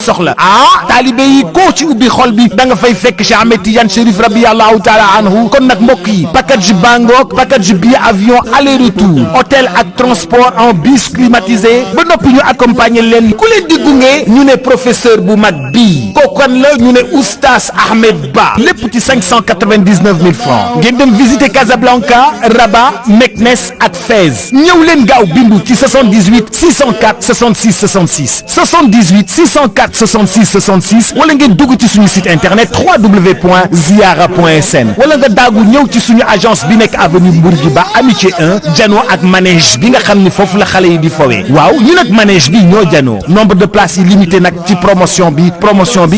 soxla taalibe yi koo ci ubbi xol bi da nga fay fekk Cheikh Ahmed Tidiane Chérif radiyallahu taala anhu kon nag mbokk yi package bangook package billet avion aller retour hôtel ak transport en bus climatisé ba noppi ñu accompagner leen ku leen di gunge ñu ne professeur bu mag bii kookan la ñu ne oustaz Ahmed Ba lépp ci 599 000 francs ngeen dem visiter Casablanca Rabat Meknès ak Fès ñëw leen gaaw bindu ci 78 604 66 66 78 604 66 66 wala ngeen dugg ci suñu site internet www.ziara.sn wala nga daagu ñëw ci suñu agence bi nekk avenue Bourguiba amitié 1 janoo ak manège bi nga xam ni foofu la xale yi di fowee waaw ñu nag manège bi ñoo janoo nombre de places yi limité nag ci promotion bi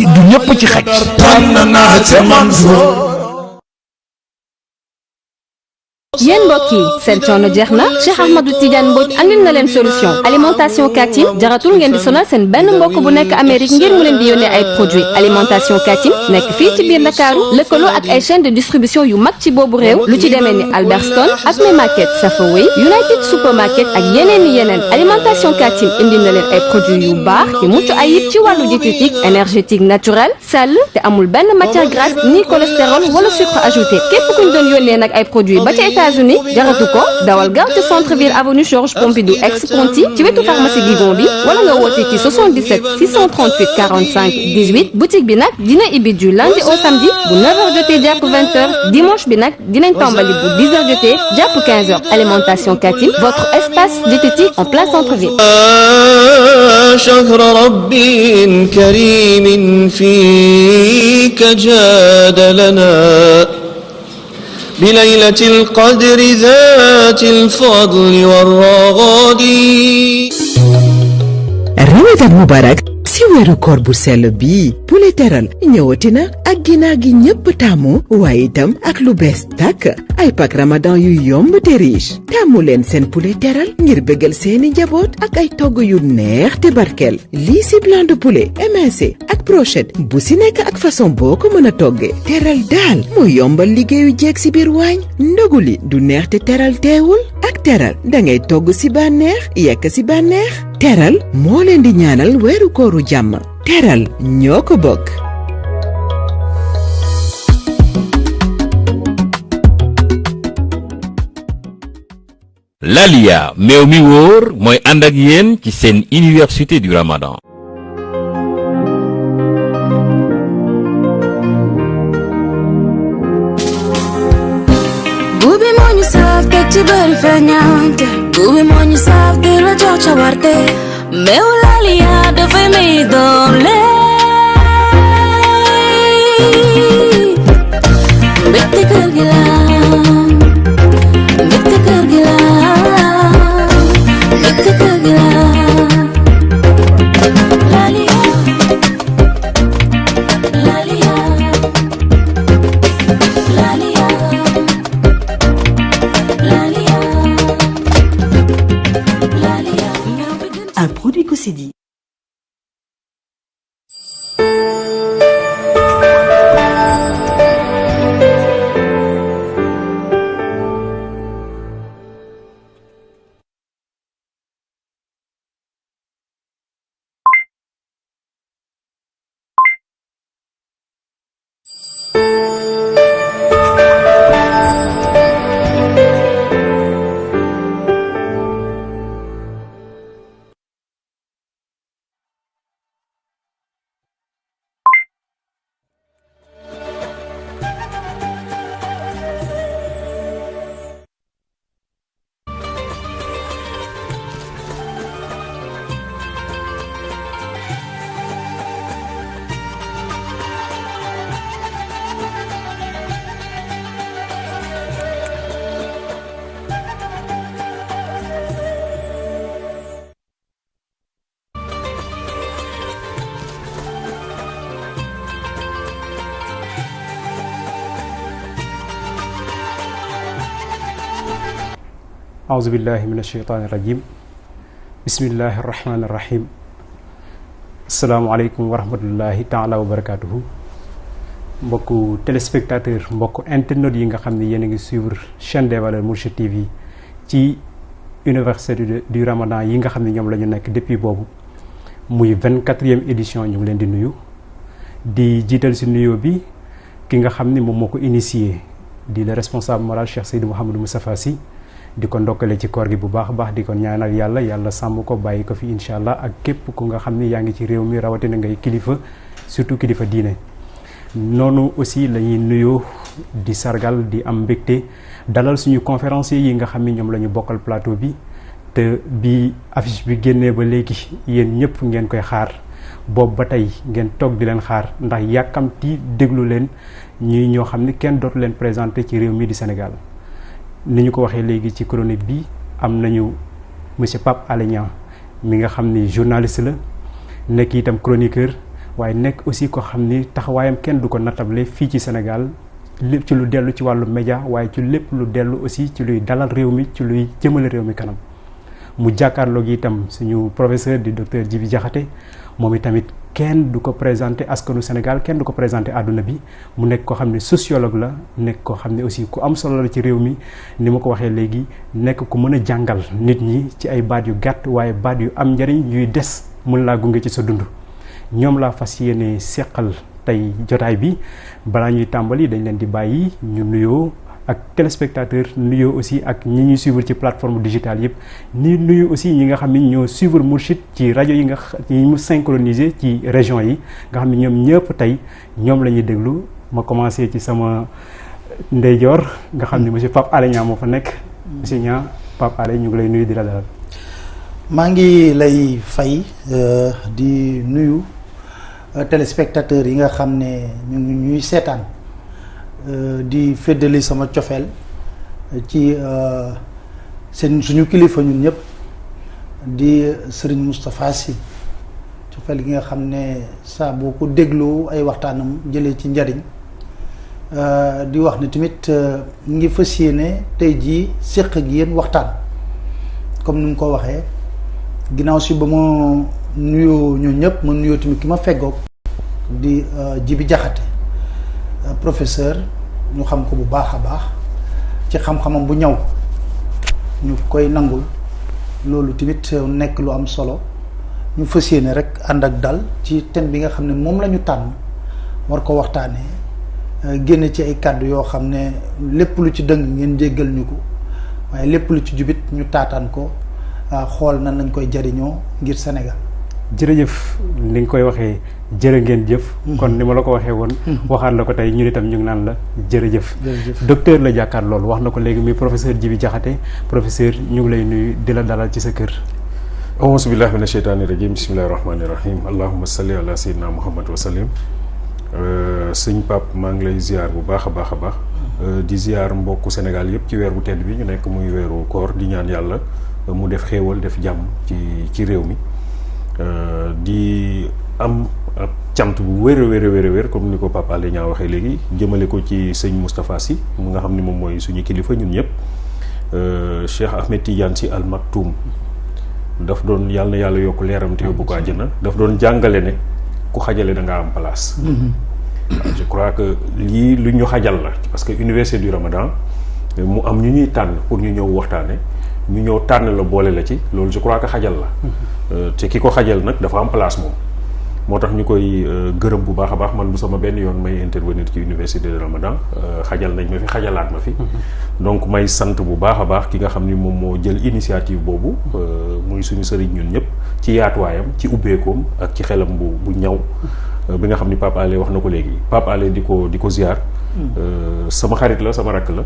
du ñëpp ci xaj. yéen mbokk yi seen coono jeex na Cheikh Ahmadou Tidiane Mbodj andil na leen solution alimentation Katim jaratul ngeen di sonal seen benn mbokk bu nekk Amérique ngir mu leen di yónnee ay produits alimentation Katim nekk fii ci biir Ndakaaru lëkkaloo ak ay chaîne de distribution yu mag ci boobu réew lu ci demee ni Albertson Acme Market Safeway United Supermarket ak yeneen alimentation Katim indi na leen ay produits yu baax te mucc ayib ci wàllu diététique énergétique naturel sell te amul benn matière grasse ni cholestérol wala sucre ajouté képp kuñ doon yónnee nag ay produits ba ca États-Unis jaratu ko dawal gaaw ci centre ville avenue Georges Pompidou ex-Ponty ci wetu pharmacie Guigon bi wala nga woote ci 77 638 45 18 boutique bi nag dina ibbi du lundi au samedi bu 9h jotee jàpp 20h dimanche bi nag dinañ tàmbali bu 10h jotee jàpp 15h alimentation Katim votre espace diététique en plein centre-ville. شهر رب كريم فيك جاد لنا بليلة القدر ذات الفضل والرغد. Ramadan Mubarak si weeru koor bu sell bii poulet teral ñëwati na ak ginaar gi ñëpp taamu waaye itam ak lu bees tàkk ay pak Ramadan yu yomb te riche taamu leen seen poulet teral ngir bëggal seeni njaboot ak ay togg yu neex te barkel lii si blanc de poulet émincé ak brochette bu si nekk ak façon boo ko mën a togge teral daal moo yombal liggéeyu jeeg si biir waañ ndogu li du neex te teral teewul ak teral dangay togg si bànneex yekk si bànneex teral moo leen di ñaanal weeru kooru jàmm teral ñoo ko bokk. Lalia meew mi wóor mooy ànd ak yéen ci seen université du Ramadan. Bubi moo ñu saaf teg ci bëri feeñante bubi moo ñu saaf di la jox ca warte meew Lalia dafay may doole mbégte kër gi la mbégte kër gi la mbégte kër gi la Lalia Lalia Lalia Lalia Lalia un produit Cosedi. أعوذ بالله من الشيطان الرجيم بسم الله الرحمن الرحيم السلام عليكم ورحمة الله تعالى وبركاته mbokku téléspectateur mbokku internet yi nga xam ne yéen a ngi suivre chaîne des valeurs Mourchid TV ci université du Ramadan yi nga xam ne ñoom la ñu nekk depuis boobu muy 24e édition ñu ngi leen di nuyu di jiital si nuyoo bi ki nga xam ni moom moo ko initié di le responsable moral Cheikh Seydou Mouhamadou Moustapha Sy di ko ndokkale ci koor gi bu baax a baax di ko ñaanal yàlla sàmm ko bàyyi ko fi incha allah ak képp ku nga xam ni yaa ngi ci réew mi rawatina ngay kilifa surtout kilifa diine. noonu aussi la ñuy nuyoo di sargal di am mbégte dalal suñu conférenciers yi nga xam ni ñoom la ñu bokkal plateau bi te bi affiche bi génnee ba léegi yéen ñëpp ngeen koy xaar boobu ba tey ngeen toog di leen xaar ndax yàkkamti déglu leen ñuy ñoo xam ni kenn dootu leen présenté ci réew mi di Sénégal. ni ñu ko waxee léegi ci chronique bi am nañu monsieur Pape Alé Niang mi nga xam ni journaliste la nekk itam chroniqueur waaye nekk aussi ko xam ni taxawaayam kenn du ko nattable fii ci Sénégal lépp ci lu dellu ci wàllu média waaye ci lépp lu dellu aussi ci luy dalal réew mi ci luy jëmale réew mi kanam mu jàkkaarloog itam suñu professeur di docteur Djibi Diakhaté moom itamit kenn du ko présenté askanu Sénégal kenn du ko présenté àdduna bi mu nekk koo xam ne sociologue la nekk koo xam ne aussi ku am solo la ci réew mi ni ma ko waxee léegi nekk ku mën a jàngal nit ñi ci ay baat yu gàtt waaye baat yu am njëriñ yuy des mën laa gunge ci sa dund. ñoom laa fas yéene seqal tey jotaay bi balaa ñuy tàmbali dañ leen di bàyyi ñu nuyoo ak téléspectateur nuyoo aussi ak ñi ñuy suivre ci plateforme digitale yëpp ni nuyu aussi ñi nga xam ni ñoo suivre Mourchid ci rajo yi nga yi mu synchronisé ci région yi nga xam ne ñoom ñëpp tey ñoom la ñuy déglu ma commencé ci sama ndeyjoor nga xam ne monsieur Pape Alé Niang moo fa nekk monsieur Niang Pape Alé ñu ngi lay nuyu di la dalal. maa ngi lay fay di nuyu téléspectateurs yi nga xam ne ñu ngi ñuy seetaan di feddali sama cofeel ci seen suñu kilifa ñun ñëpp di Serigne Moustapha Sy cofeel gi nga xam ne saa boo ko dégloo ay waxtaanam jëlee ci njariñ di wax ne tamit ngi fas yéene tey jii séq ak yéen waxtaan comme ni mu ko waxee ginnaaw si ba ma nuyoo ñoo ñëpp ma nuyoo tamit ki ma feggoog di Djibi Diakhaté professeur ñu xam ko bu baax a baax ci xam-xamam bu ñaw ñu koy nangul loolu tamit nekk lu am solo ñu fas yéene rek ànd ak dal ci thème bi nga xam ne moom la ñu tànn war ko waxtaanee génne ci ay kàddu yoo xam ne lépp lu ci dëng ngeen jéggal ñu ko waaye lépp lu ci jubit ñu taataan ko xool nan lañ koy jariñoo ngir Sénégal. jërëjëf ni nga koy waxee jërë ngeen jëf. kon ni ma la ko waxee woon. waxaat la ko tey ñun itam ñu ngi naan la jërëjëf. docteur la jàkkaar loolu wax na ko léegi muy professeur Djibi Diakhaté professeur ñu ngi lay nuyu di la dalal ci sa kër. auzu billahi mina sheytaani rajim bismillahi rahmaani rahim allahumma salli ala sayyidina muhammad wa sallim. sëñ Pape maa ngi lay ziar bu baax a baax a baax. di ziar mbokku Sénégal yëpp ci weer bu tedd bi ñu nekk muy weeru koor di ñaan yàlla mu def xéewal def jàmm ci réew mi. di am ab cant bu wér comme ni ko Pape Alé Niang waxee léegi jëmale ko ci sëñ Moustapha Sy mu nga xam ni moom mooy suñu kilifa ñun ñëpp Cheikh Ahmed Tidiane Sy Al Maktoum daf doon yàlla na yàlla yokk leeram te yóbbu ko àjjana daf doon jàngale ne ku xajale da nga am place. je crois que lii lu ñu xajal la parce que université du Ramadan mu am ñu ñuy tànn pour ñu ñëw waxtaane ñu ñëw tànn la boole la ci loolu je crois que xajal la. te ki ko xajal nag dafa am place moom. moo tax ñu koy gërëm bu baax a baax man bu sama benn yoon may intervenir ci université de Ramadan xajal nañ ma fi xajalaat ma fi. donc may sant bu baax a baax ki nga xam ni moom moo jël initiative boobu muy suñu sëriñ ñun ñëpp ci yaatuwaayam ci ubbeekoom ak ci xelam bu ñaw. bi nga xam ni Pape Alé wax na ko léegi Pape Alé di ko ziar. sama xarit la sama rakk la.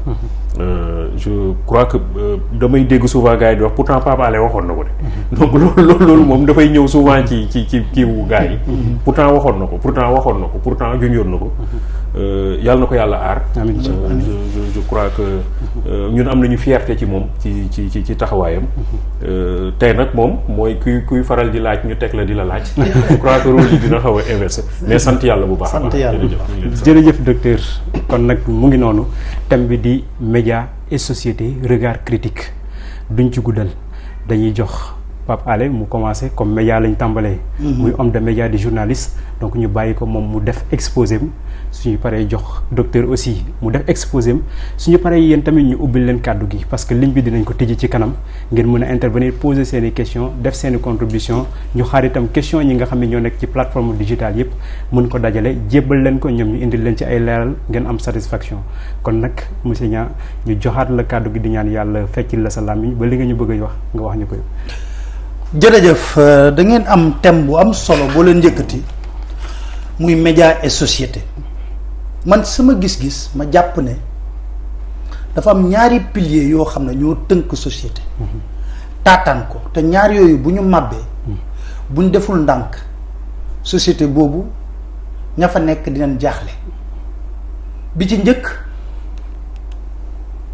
je crois que damay dégg souvent gars yi di wax pourtant Pape Alé waxoon na ko de. donc loolu moom dafay ñëw souvent ci kiiwu gars yi. pourtant waxoon na ko pourtant junjoon na ko. yàlla na ko yàlla aar. amiin je crois que ñun am nañu fierté ci moom ci taxawaayam. tey nag moom mooy kuy faral di laaj ñu teg la di la laaj. je crois que rôle yi dina xaw a inversé mais sant yàlla bu baax a baax. jërëjëf docteur. kon nag mu ngi noonu thème bi di média et société regard critique duñ ci guddal dañuy jox Pape Alé mu commencé comme média lañ tàmbalee. muy homme de média di journaliste donc ñu bàyyi ko moom mu def exposé am suñu paree jox docteur aussi mu def exposé am suñu paree yéen tamit ñu ubbil leen kàddu gi parce que ligne bi dinañ ko tijji ci kanam ngeen mën a intervenir poser seen i questions def seen i contribution ñu xaar itam question ñi nga xam ne ñoo nekk ci plateforme digitale yépp mën ko dajale jébbal leen ko ñoom ñu indil leen ci ay leeral ngeen am satisfaction kon nag monsieur Niang ñu joxaat la kàddu gi di ñaan yàlla feccil la sa làmmiñ ba li nga ñu bëgg a wax nga wax ñu ko. jërëjëf da ngeen am thème bu am solo boo leen njëkkati muy média et société man sama gis-gis ma jàpp ne dafa am ñaari piliers yoo xam ne ñoo tënk société taataan ko te ñaar yooyu bu ñu màbbee bu ñu deful ndànk société boobu ña fa nekk dinañ jaaxle bi ci njëkk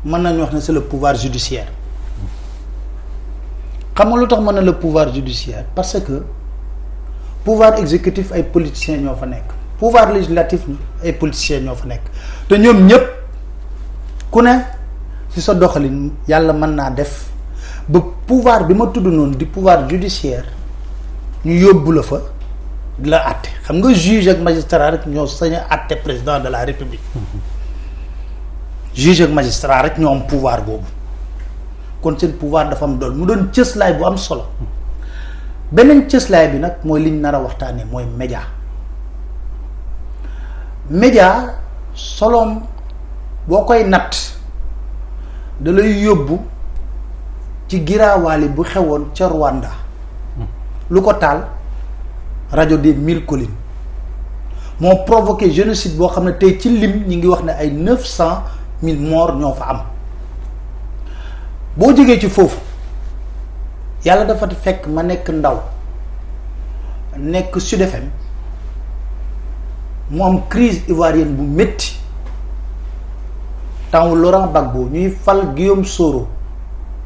mën nañu wax ne c'est le pouvoir judiciaire xam nga lu tax mën na le pouvoir judiciaire parce que pouvoir exécutif ay politiciens ñoo fa nekk pouvoir législatif ay politiciens ñoo fa nekk te ñoom ñëpp ku ne ci sa doxalin yàlla mën naa def ba pouvoir bi ma tudd noonu di pouvoir judiciaire ñu yóbbu la fa di la àtte xam nga juge ak magistrat rek ñoo sañ a àtte président de la république juge ak magistrat rek ñoo am pouvoir boobu kon seen pouvoir dafa am dool mu doon cëslaay bu am solo beneen cëslaay bi nag mooy liñ nar a waxtaanee mooy média média soloom boo koy natt da lay yóbbu ci giraawaali bu xewoon ca Rwanda lu ko taal rajo des 1000 collines moo provoqué génocide boo xam ne tey ci lim ñi ngi wax ne ay 900 000 morts ñoo fa am boo jógee ci foofu yàlla dafa fekk ma nekk ndaw nekk Sud FM mu am crise ivoirienne bu métti temps Laurent Gbagbo ñuy fal Guillaume Soro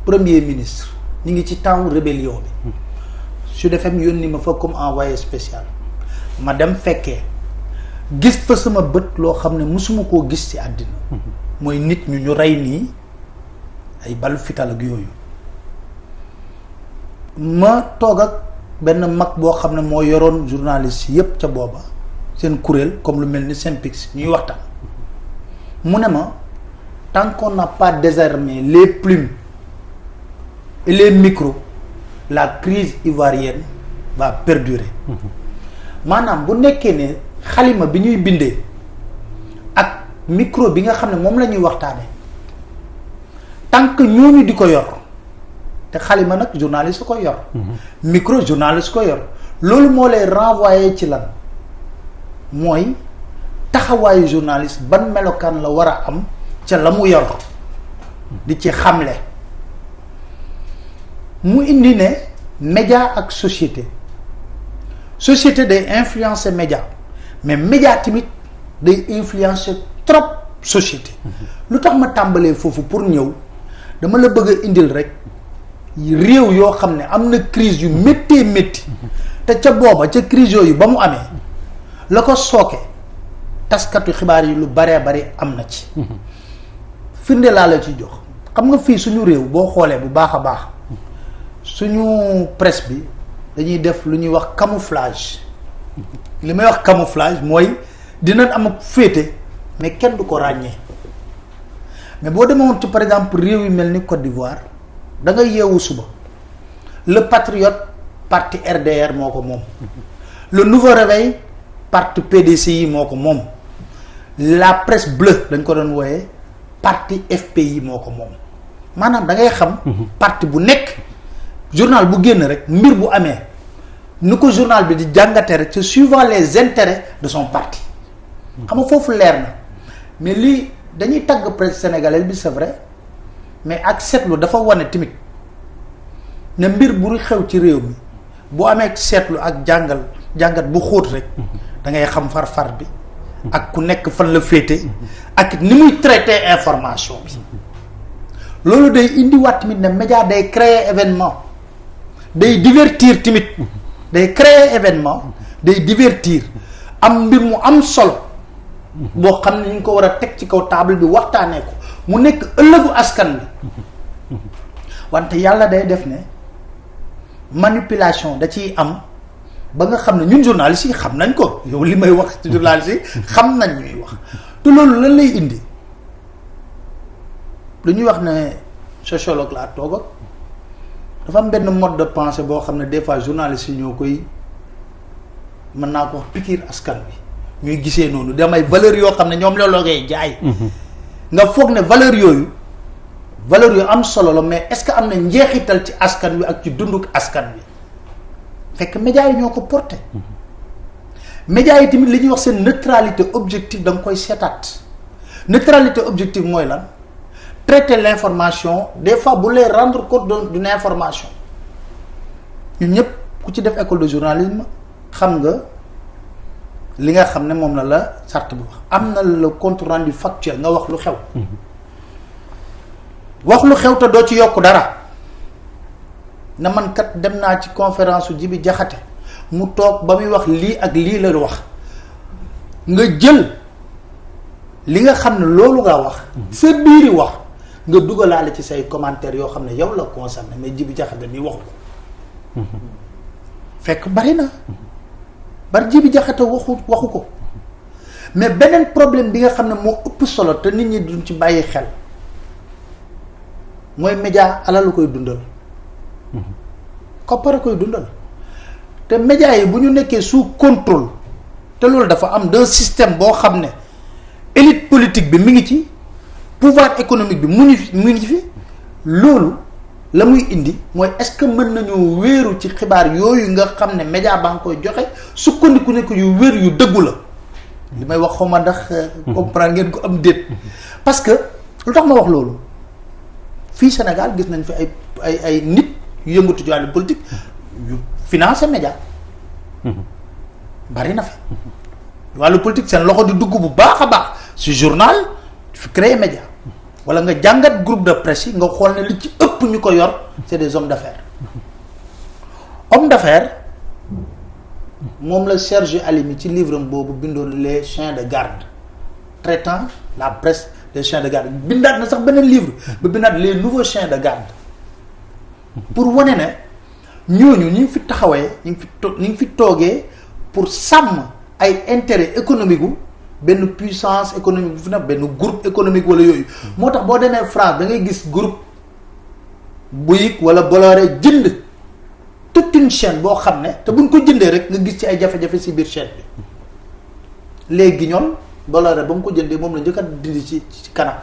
premier ministre ñu ngi ci temps rébellion bi Sud FM yónni ma fa comme envoyé spécial ma dem fekkee gis fa sama bët loo xam ne musuma koo gis ci àddina mooy nit ñu rey nii ay balu fital ak yooyu ma toog ak benn mag boo xam ne moo yoroon journaliste yépp ca booba seen kuréel comme lu mel ni Synpics ñuy waxtaan mu ne ma tant qu'on n'a pas désarmé les plumes et les micros la crise ivoirienne va perdurer maanaam bu nekkee ne xalima bi ñuy bindee ak micro bi nga xam ne moom la ñuy waxtaane tant que ñooñu di ko yor te xalima nag journaliste ko yor micro journaliste ko yor loolu moo lay renvoyer ci lan mooy taxawaayu journaliste ban melokaan la war a am ca la mu yor di ci xamle mu indi ne média ak société day influencer média mais média tamit day influencer trop société lu tax ma tàmbalee foofu pour ñëw dama la bëgg a indil rek réew yoo xam ne am na crise yu méttee métti te ca booba ca crise yooyu ba mu amee la ko sooke taskatu xibaar yi lu baree bari am na ci firnde laa la ci jox xam nga fii suñu réew boo xoolee bu baax a baax suñu presse bi dañuy def lu ñuy wax camouflage li may wax camouflage mooy dinañ am ak féete mais kenn du ko ràññee mais boo demoon ci par exemple réew yu mel ni Côte d'Ivoire da nga yeewu suba le Patriote parti RDR moo ko moom le Nouveau Réveil parti PDCI moo ko moom la presse bleue dañ ko doon wooyee parti FPI moo ko moom maanaam da ngay xam parti bu nekk journal bu génn rek mbir bu amee ni ko journal bi di jàngatee rek c'est suivant les intérêts de son parti xam nga foofu leer na mais lii dañuy tagg presse sénégalaise bi c'est vrai mais ak seetlu dafa wane tamit ne mbir bu xew ci réew mi bu amee seetlu ak jàngat bu xóot rek da ngay xam far bi ak ku nekk fan la féete ak ni muy traiter information bi loolu day indiwaat tamit ne média day créer événement day divertir tamit day créer événement day divertir am mbir mu am solo boo xam ne ñu ngi ko war a teg ci kaw table bi waxtaanee ko mu nekk ëllëgu askan bi wante yàlla day def ne manipulation da ciy am ba nga xam ne ñun journalistes yi xam nañ ko yow li may wax ci journalistes yi xam nañ ñuy wax te loolu lan lay indi lu ñuy wax ne sociologue laa toog ak dafa am benn mode de pensée boo xam ne des fois journalistes yi ñoo koy mën naa ko wax pikiir askan bi ñuy gisee noonu damay valeurs yoo xam ne ñoom looloo koy jaay. nga foog ne valeurs yooyu am solo la mais est-ce que am na njeexital ci askan wi ak ci dunduk askan wi fekk médias yi ñoo ko porté. médias yi tamit li ñuy wax seen neutralité objective da nga koy seetaat neutralité objective mooy lan traiter l'information des fois bu lay rendre compte d'une information ñun ñëpp ku ci def école de journalisme xam nga li nga xam ne moom la charte bi wax am na le compte rendu factuel nga wax lu xew wax lu xew te doo ci yokk dara na man kat dem naa ci conférence su Jibi Jaxate mu toog ba muy wax lii ak lii la wax nga jël li nga xam ne loolu nga wax sa biiri wax nga dugalaale ci say commentaires yoo xam ne yow la concerné mais Jibi Jaxate ni waxu ko fekk bari na bari Jibi Jaxate waxu ko mais beneen problème bi nga xam ne moo ëpp solo te nit ñi duñ ci bàyyi xel mooy média alalu koy dundal koppara koy dundal te média yi bu ñu nekkee sous contrôle te loolu dafa am d'un système boo xam ne élite politique bi mi ngi ci pouvoir économique bi mu ngi fi loolu la muy indi mooy est-ce que mën nañu wéeru ci xibaar yooyu nga xam ne média baa ngi koy joxe sukkandiku ne ko yu wér yu dëggu la li may wax xawma ndax comprendre ngeen ko am déet parce que lu tax ma wax loolu fii Sénégal gis nañ fi ay nit yu yëngatu ci wàllu politique yu financé média bari na fi wàllu politique seen loxo di dugg bu baax a baax ci journal fi créer média wala nga jàngat groupe de presse yi nga xool ne li ci ëpp ñu ko yor c'est des hommes d'affaires moom la Serge Alimi ci livre am boobu bindoon les chiens de garde traitant la presse des chiens de garde bindaat na sax beneen livre ba bindaat les nouveaux chiens de garde pour wane ne ñooñu ñu ngi fi taxawee ñu ngi fi toogee pour sàmm ay intérêt économique gu benn puissance économique bu fi nag benn groupe économique wala yooyu moo tax boo demee France da ngay gis groupe Bouygues wala Bolloré jënd toute une chaîne boo xam ne te buñ ko jëndee rek nga gis ci ay jafe-jafe ci biir chaîne bi léegi ñoom Bolloré ba mu ko jëndee moom la njëkk a dindi ci Canal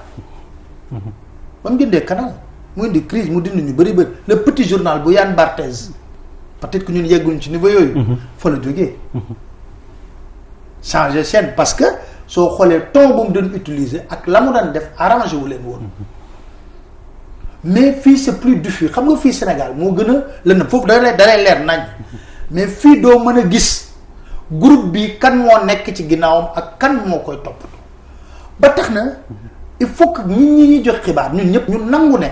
ba mu jëndee Canal mu indi crise mu dindi ñu bëri le petit journal bu Yann Barthès peut-être que ñun yegguñ ci niveau yooyu fa la jógee changer chaîne parce que soo xoolee ton bu mu doon utiliser ak la mu daan def arrangé wu leen woon mais fii c'est plus diffus xam nga fii Sénégal moo gën a lënd foofu da lay leer nañ mais fii doo mën a gis groupe bi kan moo nekk ci ginnaawam ak kan moo koy toppatoo ba tax na il faut que ñi ñuy jox xibaar ñun ñëpp ñu nangu ne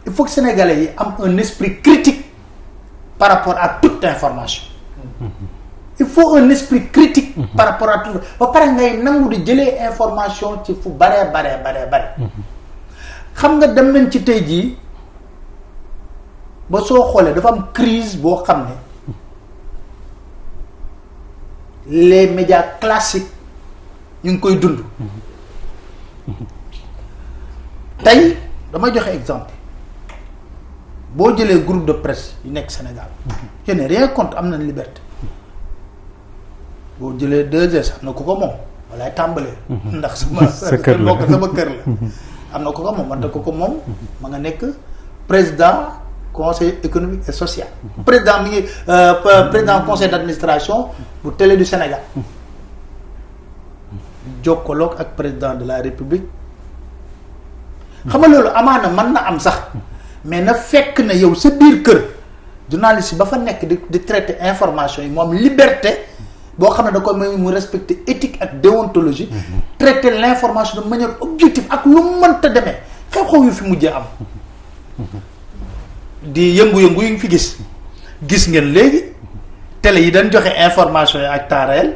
il faut que sénégalais yi am un esprit critique par rapport à toute information il faut un esprit critique par rapport à tout ba pare ngay nangu di jëlee information ci fu bare xam nga dem nañ ci tey jii ba soo xoolee dafa am crise boo xam ne les médias classiques ñu ngi koy dund tey damay joxe exemple boo jëlee groupe de presse yu nekk Sénégal je n'ai rien contre am nañ liberté boo jëlee 2S am na ku ko moom walaay tàmbalee ndax sama kër la am na ko moom wante ko moom ma nga nekk président conseil économique et social président mi ngi président conseil d'administration bu Télé du Sénégal jokkaloog ak président de la République xam nga loolu amaana mën na am sax mais na fekk na yow sa biir kër journaliste ba fa nekk di traiter information yi moom liberté boo xam ne da koy mu respecter éthique ak déontologie traiter l'information de manière objective ak lu mënta demee xew-xew yu fi mujjee am di yëngu-yëngu yu ngi fi gis ngeen léegi télé yi dañ joxe information yi ak temps réel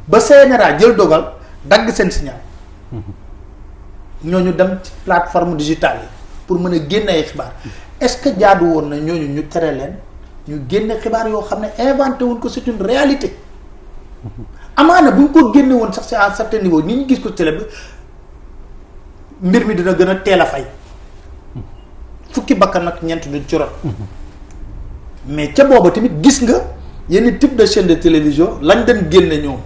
ba CNRA jël dogal dagg seen signal ñooñu dem ci plateforme digitale yi pour mën a génne ay xibaar est-ce que jaadu woon na ñooñu ñu tere leen ñu génne xibaar yoo xam ne inventé wuñ ko, c'est une réalité. amaana bu ñu ko génne woon sax c'est à un certain niveau ni ñu gis ko télé bi mbir mi dina gën a teel a fay fukki bakkan nag ñeent duñ ci rot mais ca booba tamit gis nga yenn type de chaîne de télévision lañ dem génne ñoom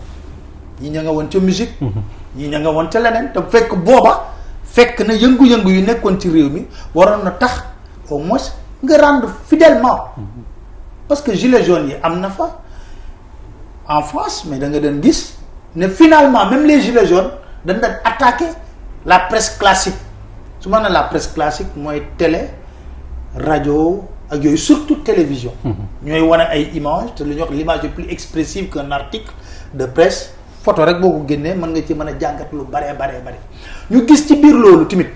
ñi ña nga woon ca musique ñi ña nga woon ca leneen te fekk booba fekk na yëngu-yëngu yu nekkoon ci réew mi waroon na tax au moins nga rendre fidèlement parce que gilet jaune yi am na fa en France mais da nga doon gis ne finalement même les gilets jaunes dañ doon attaquer la presse classique su ma nee la presse classique mooy télé rajo ak yooyu surtout télévision. ñooy wane ay images te lu ñuy wax l'image est plus expressive qu'un article de presse photo rek boo ko génnee mën nga ci mën a jàngat lu bare ñu gis ci biir loolu tamit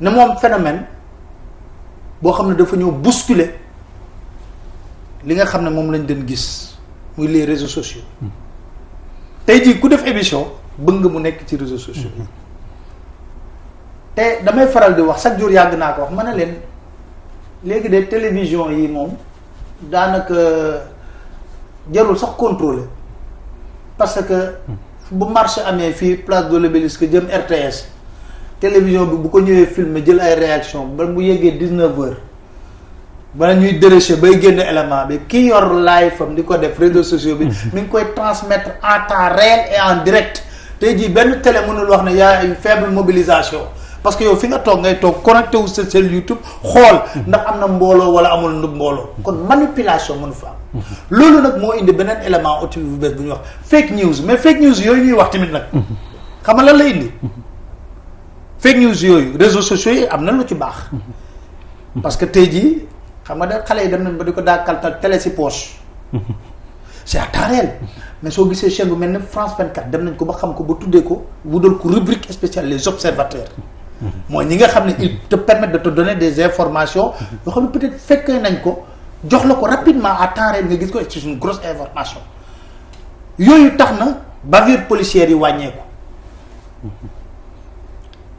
ne moom phénomène boo xam ne dafa ñëw bousculer li nga xam ne moom lañ doon gis muy les réseaux sociaux tey jii ku def émission bëgg nga mu nekk ci réseaux sociaux yi te damay faral di wax chaque jour yàgg naa ko wax ma ne leen léegi de télévision yi moom daanaka jarul sax contrôler parce que bu marché amee fii place de l'Obélisque jëm RTS télévision bi bu ko ñëwee filmer jël ay réaction ba mu yeggee 19h bala ñuy dérocher bay génn élément bi ki yor live am di ko def réseaux sociaux bi mi ngi koy transmettre en temps réel et en direct tey jii benn télé mënul wax ne y a une faible mobilisation parce que yow fi nga toog ngay toog connecté wu sa seen YouTube xool ndax am na mbooloo wala amul mbooloo kon manipulation mënu fa am loolu nag moo indi beneen élément outil bu bees bu ñuy wax fake news mais fake news yooyu ñuy wax tamit nag xam nga lan la indi fake news yooyu réseaux sociaux yi am na lu ci baax parce que tey jii xam nga da xale yi dem nañ ba di ko daakaltal télé si poche c'est à temps réel mais soo gisee chaîne bu mel ne France 24 dem nañ ko ba xam ko ba tuddee ko wudal ko rubrique spéciale les observateurs mooy ñi nga xam ne ils te permettent de te donner des informations yoo xam ne peut-être fekkee nañ ko jox la ko rapidement à temps réel nga gis ko c'est une grosse information yooyu tax na bavure policière yi wàññeeku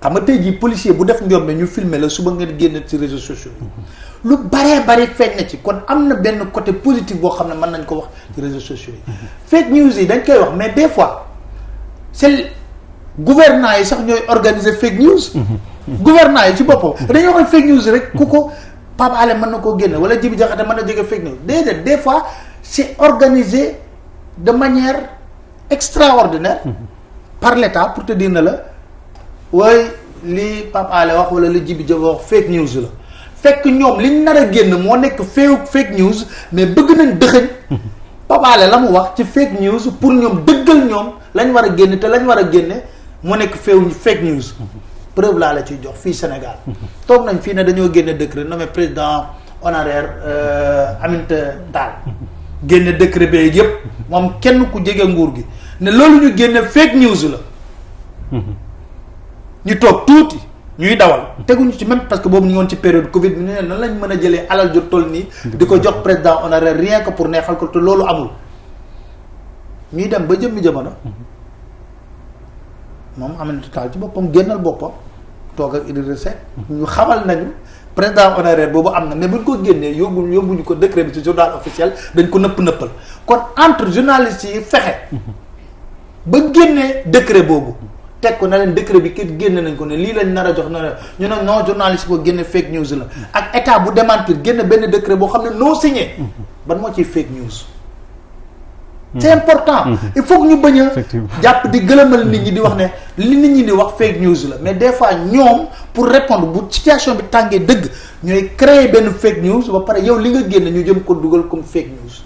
xam nga tey jii policier bu def njombe ñu filmer la suba nga génn ci réseaux sociaux yi lu bare feeñ na ci kon am na benn côté positif boo xam ne mën nañ ko wax ci réseaux sociaux yi fake news yi dañ koy wax mais des fois c'est gouvernants yi sax ñooy organiser fake news gouvernants yi ci boppam dañuy wax fake news rek ku ko Pape Alé mën na koo génne wala Djibi Diakhaté mën na jóge fake news déedéet des fois c'est organisé de manière extraordinaire par l'État pour te dire na la waaye li Pape Alé wax wala li Djibi Diakhaté wax fake news la fekk ñoom liñ nar a génn moo nekk fake news mais bëgg nañ dëxëñ Pape Alé la mu wax ci fake news pour ñoom dëggal ñoom lañ war a génne te lañ war a génne moo nekk fake news preuve laa la ciy jox fii Sénégal toog nañ fii ne dañoo génne décret nommé président honoraire Aminata Tall génne décret bi yëpp moom kenn ku jege nguur gi ne loolu ñu génne fake news la ñu toog tuuti ñuy dawal teguñu ci même parce que boobu ñu ngi woon ci période Covid bi ne nan lañ mën a jëlee alal ju toll nii di ko jox président honoraire rien que pour neexal ko te loolu amul ñuy dem ba jëmmi jamono moom Aminata Tall ci boppam génnal boppam toog ak Idrissa Seck ñu xamal nañu président honoraire boobu am na mais buñ ko génnee yóbbuñu ko décret bi ci journal officiel dañ ko nëppal kon entre journalistes yi fexe ba génnee décret boobu teg ko na leen décret bi kii génne nañ ko ne lii lañ nar a jox na ñu ne non journaliste ko génne fake news la ak état bu démentir génne benn décret boo xam ne non signé ban moo ciy fake news c'est important il faut que ñu bañ a jàpp di gëlëmal nit ñi di wax ne li nit ñi di wax fake news la mais des fois ñoom pour répondre bu situation bi tàngee dëgg ñooy créer benn fake news ba pare yow li nga génne ñu jëm ko dugal comme fake news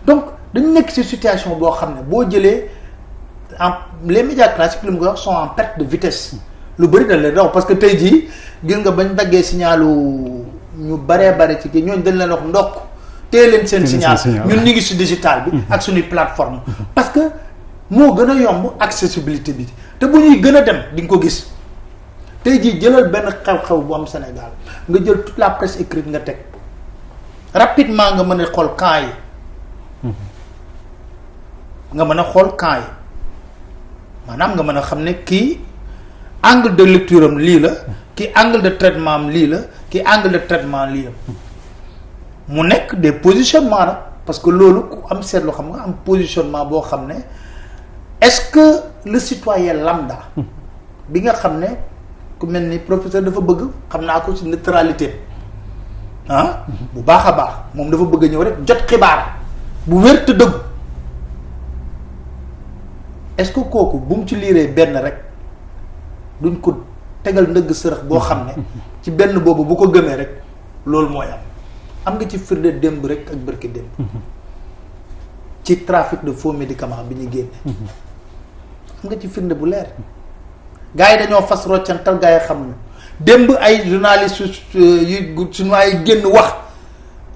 donc dañu nekk ci situation boo xam ne boo jëlee les médias classiques li mu koy wax sont en perte de vitesse lu bëri dañ leen raw parce que tey jii gis nga bañ daggee signalu ñu bare ci kii ñooñu dañ leen wax ndokk téye leen seen signal ñun ñu ngi si digital bi ak suñuy plateforme parce que moo gën a yomb accessibilité bi te bu ñuy gën a dem di nga ko gis tey jii jëlal benn xew-xew bu am Sénégal nga jël toute la presse écrite nga teg rapidement nga mën a xool camp yi nga mën a xool camp yi maanaam nga mën a xam ne kii angle de lecture am lii la kii angle de traitement am lii la kii angle de traitement lii am mu nekk des positionnements nag parce que loolu ku am seetlu xam nga am positionnement boo xam ne est-ce que le citoyen lambda bi nga xam ne ku mel ni professeur dafa bëgg xam naa ko ci neutralité bu baax a baax moom dafa bëgg a ñëw rek jot xibaar bu wér te dëggu est-ce que kooku bu mu ci liiree benn rek duñ ko tegal ndëgg sërëx boo xam ne ci benn boobu bu ko gëmee rek loolu mooy am nga ci firnde démb rek ak bërki démb ci trafic de faux médicaments bi ñu génne am nga ci firnde bu leer gars yi dañoo fas roccantal gars yi xamuñu démb ay journalistes yu chinois yi génn wax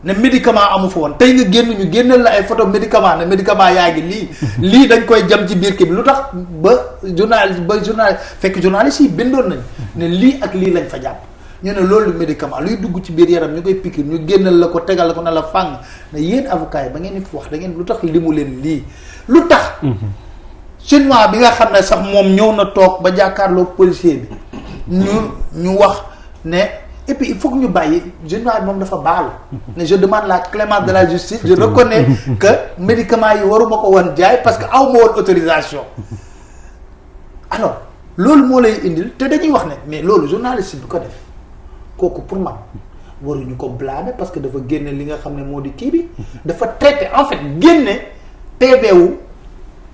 ne médicament amu fa woon tey nga génn ñu génneel la ay photo médicament ne médicament yaa ngi lii dañ koy jam ci biir kii bi lu tax ba journaliste fekk journaliste yi bindoon nañ ne lii ak lii lañ fa jàpp ñu ne loolu médicament luy dugg ci biir yaram ñu koy piqûre ñu génneel la ko tegal la ko na la fàng ne yéen avocats yi ba ngeen di wax da ngeen lu tax limu leen lii lu tax chinois bi nga xam ne sax moom ñëw na toog ba jàkkaarloo policier bi ñu wax ne et puis il faut que ñu bàyyi chinois bi moom dafa baalu ne je demande la clémence de la justice je reconnais que médicaments yi waruma ko woon jaay parce que aw ma woon autorisation alors loolu moo lay indil te dañuy wax ne mais loolu journaliste bi ko def kooku pour man waruñu ko blâmer parce que dafa génne li nga xam ne moo di kii bi dafa traité en fait génne PV wu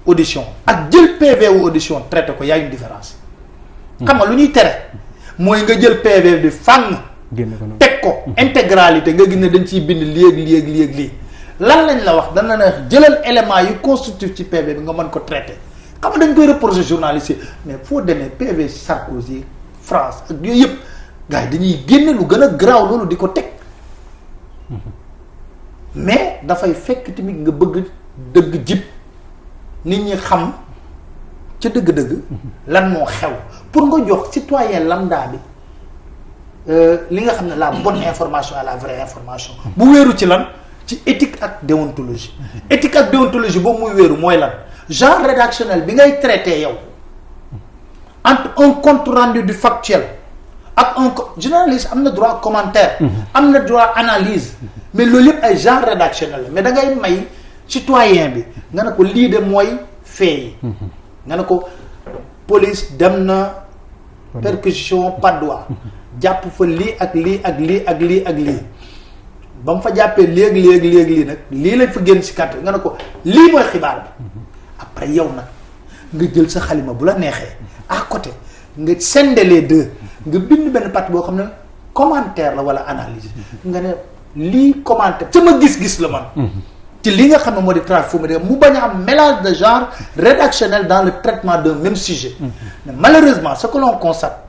audition ak jël PV wu audition traité ko y a une différence xam nga lu ñuy tere mooy nga jël PV bi fànn teg ko intégralité nga gis ne dañ ciy bind lii lan lañ la wax dana na jëlal élément yu constitutif ci PV bi nga mën ko traité xam nga dañ koy reprocher journaliste mais foo demee PV Sarkozy France ak yooyu yëpp gars yi dañuy génne lu gën a garaaw loolu di ko teg mais dafay fekk tamit nga bëgg dëgg jib nit ñi xam ca dëgg-dëgg lan moo xew pour nga jox citoyen lambda bi li nga xam ne la bonne information à la vraie information bu wéeru ci lan ci éthique ak déontologie éthique ak déontologie boobu muy wéeru mooy lan genre rédactionnel bi ngay traité yow entre un compte rendu du factuel ak un journaliste am na droit commentaire am na droit analyse mais loolu yëpp ay genre rédactionnel la mais da ngay may citoyen bi nga ne ko lii de mooy fee yi nga ne ko police dem na perquisition Padois jàpp fa lii ak lii ak lii ak lii ak lii ba mu fa jàppee léegi nag lii lañ fa génn ci carte nga ne ko lii mooy xibaar bi après yow nag nga jël sa xalima bu la neexee à côté nga sende les deux nga bind benn partie boo xam ne commentaire la wala analyse nga ne lii commentaire sama gis-gis la man ci li nga xam ne moo di trafic faux médicament mu bañ a am mélange de genre rédactionnel dans le traitement d'un même sujet mais malheureusement ce que l'on constate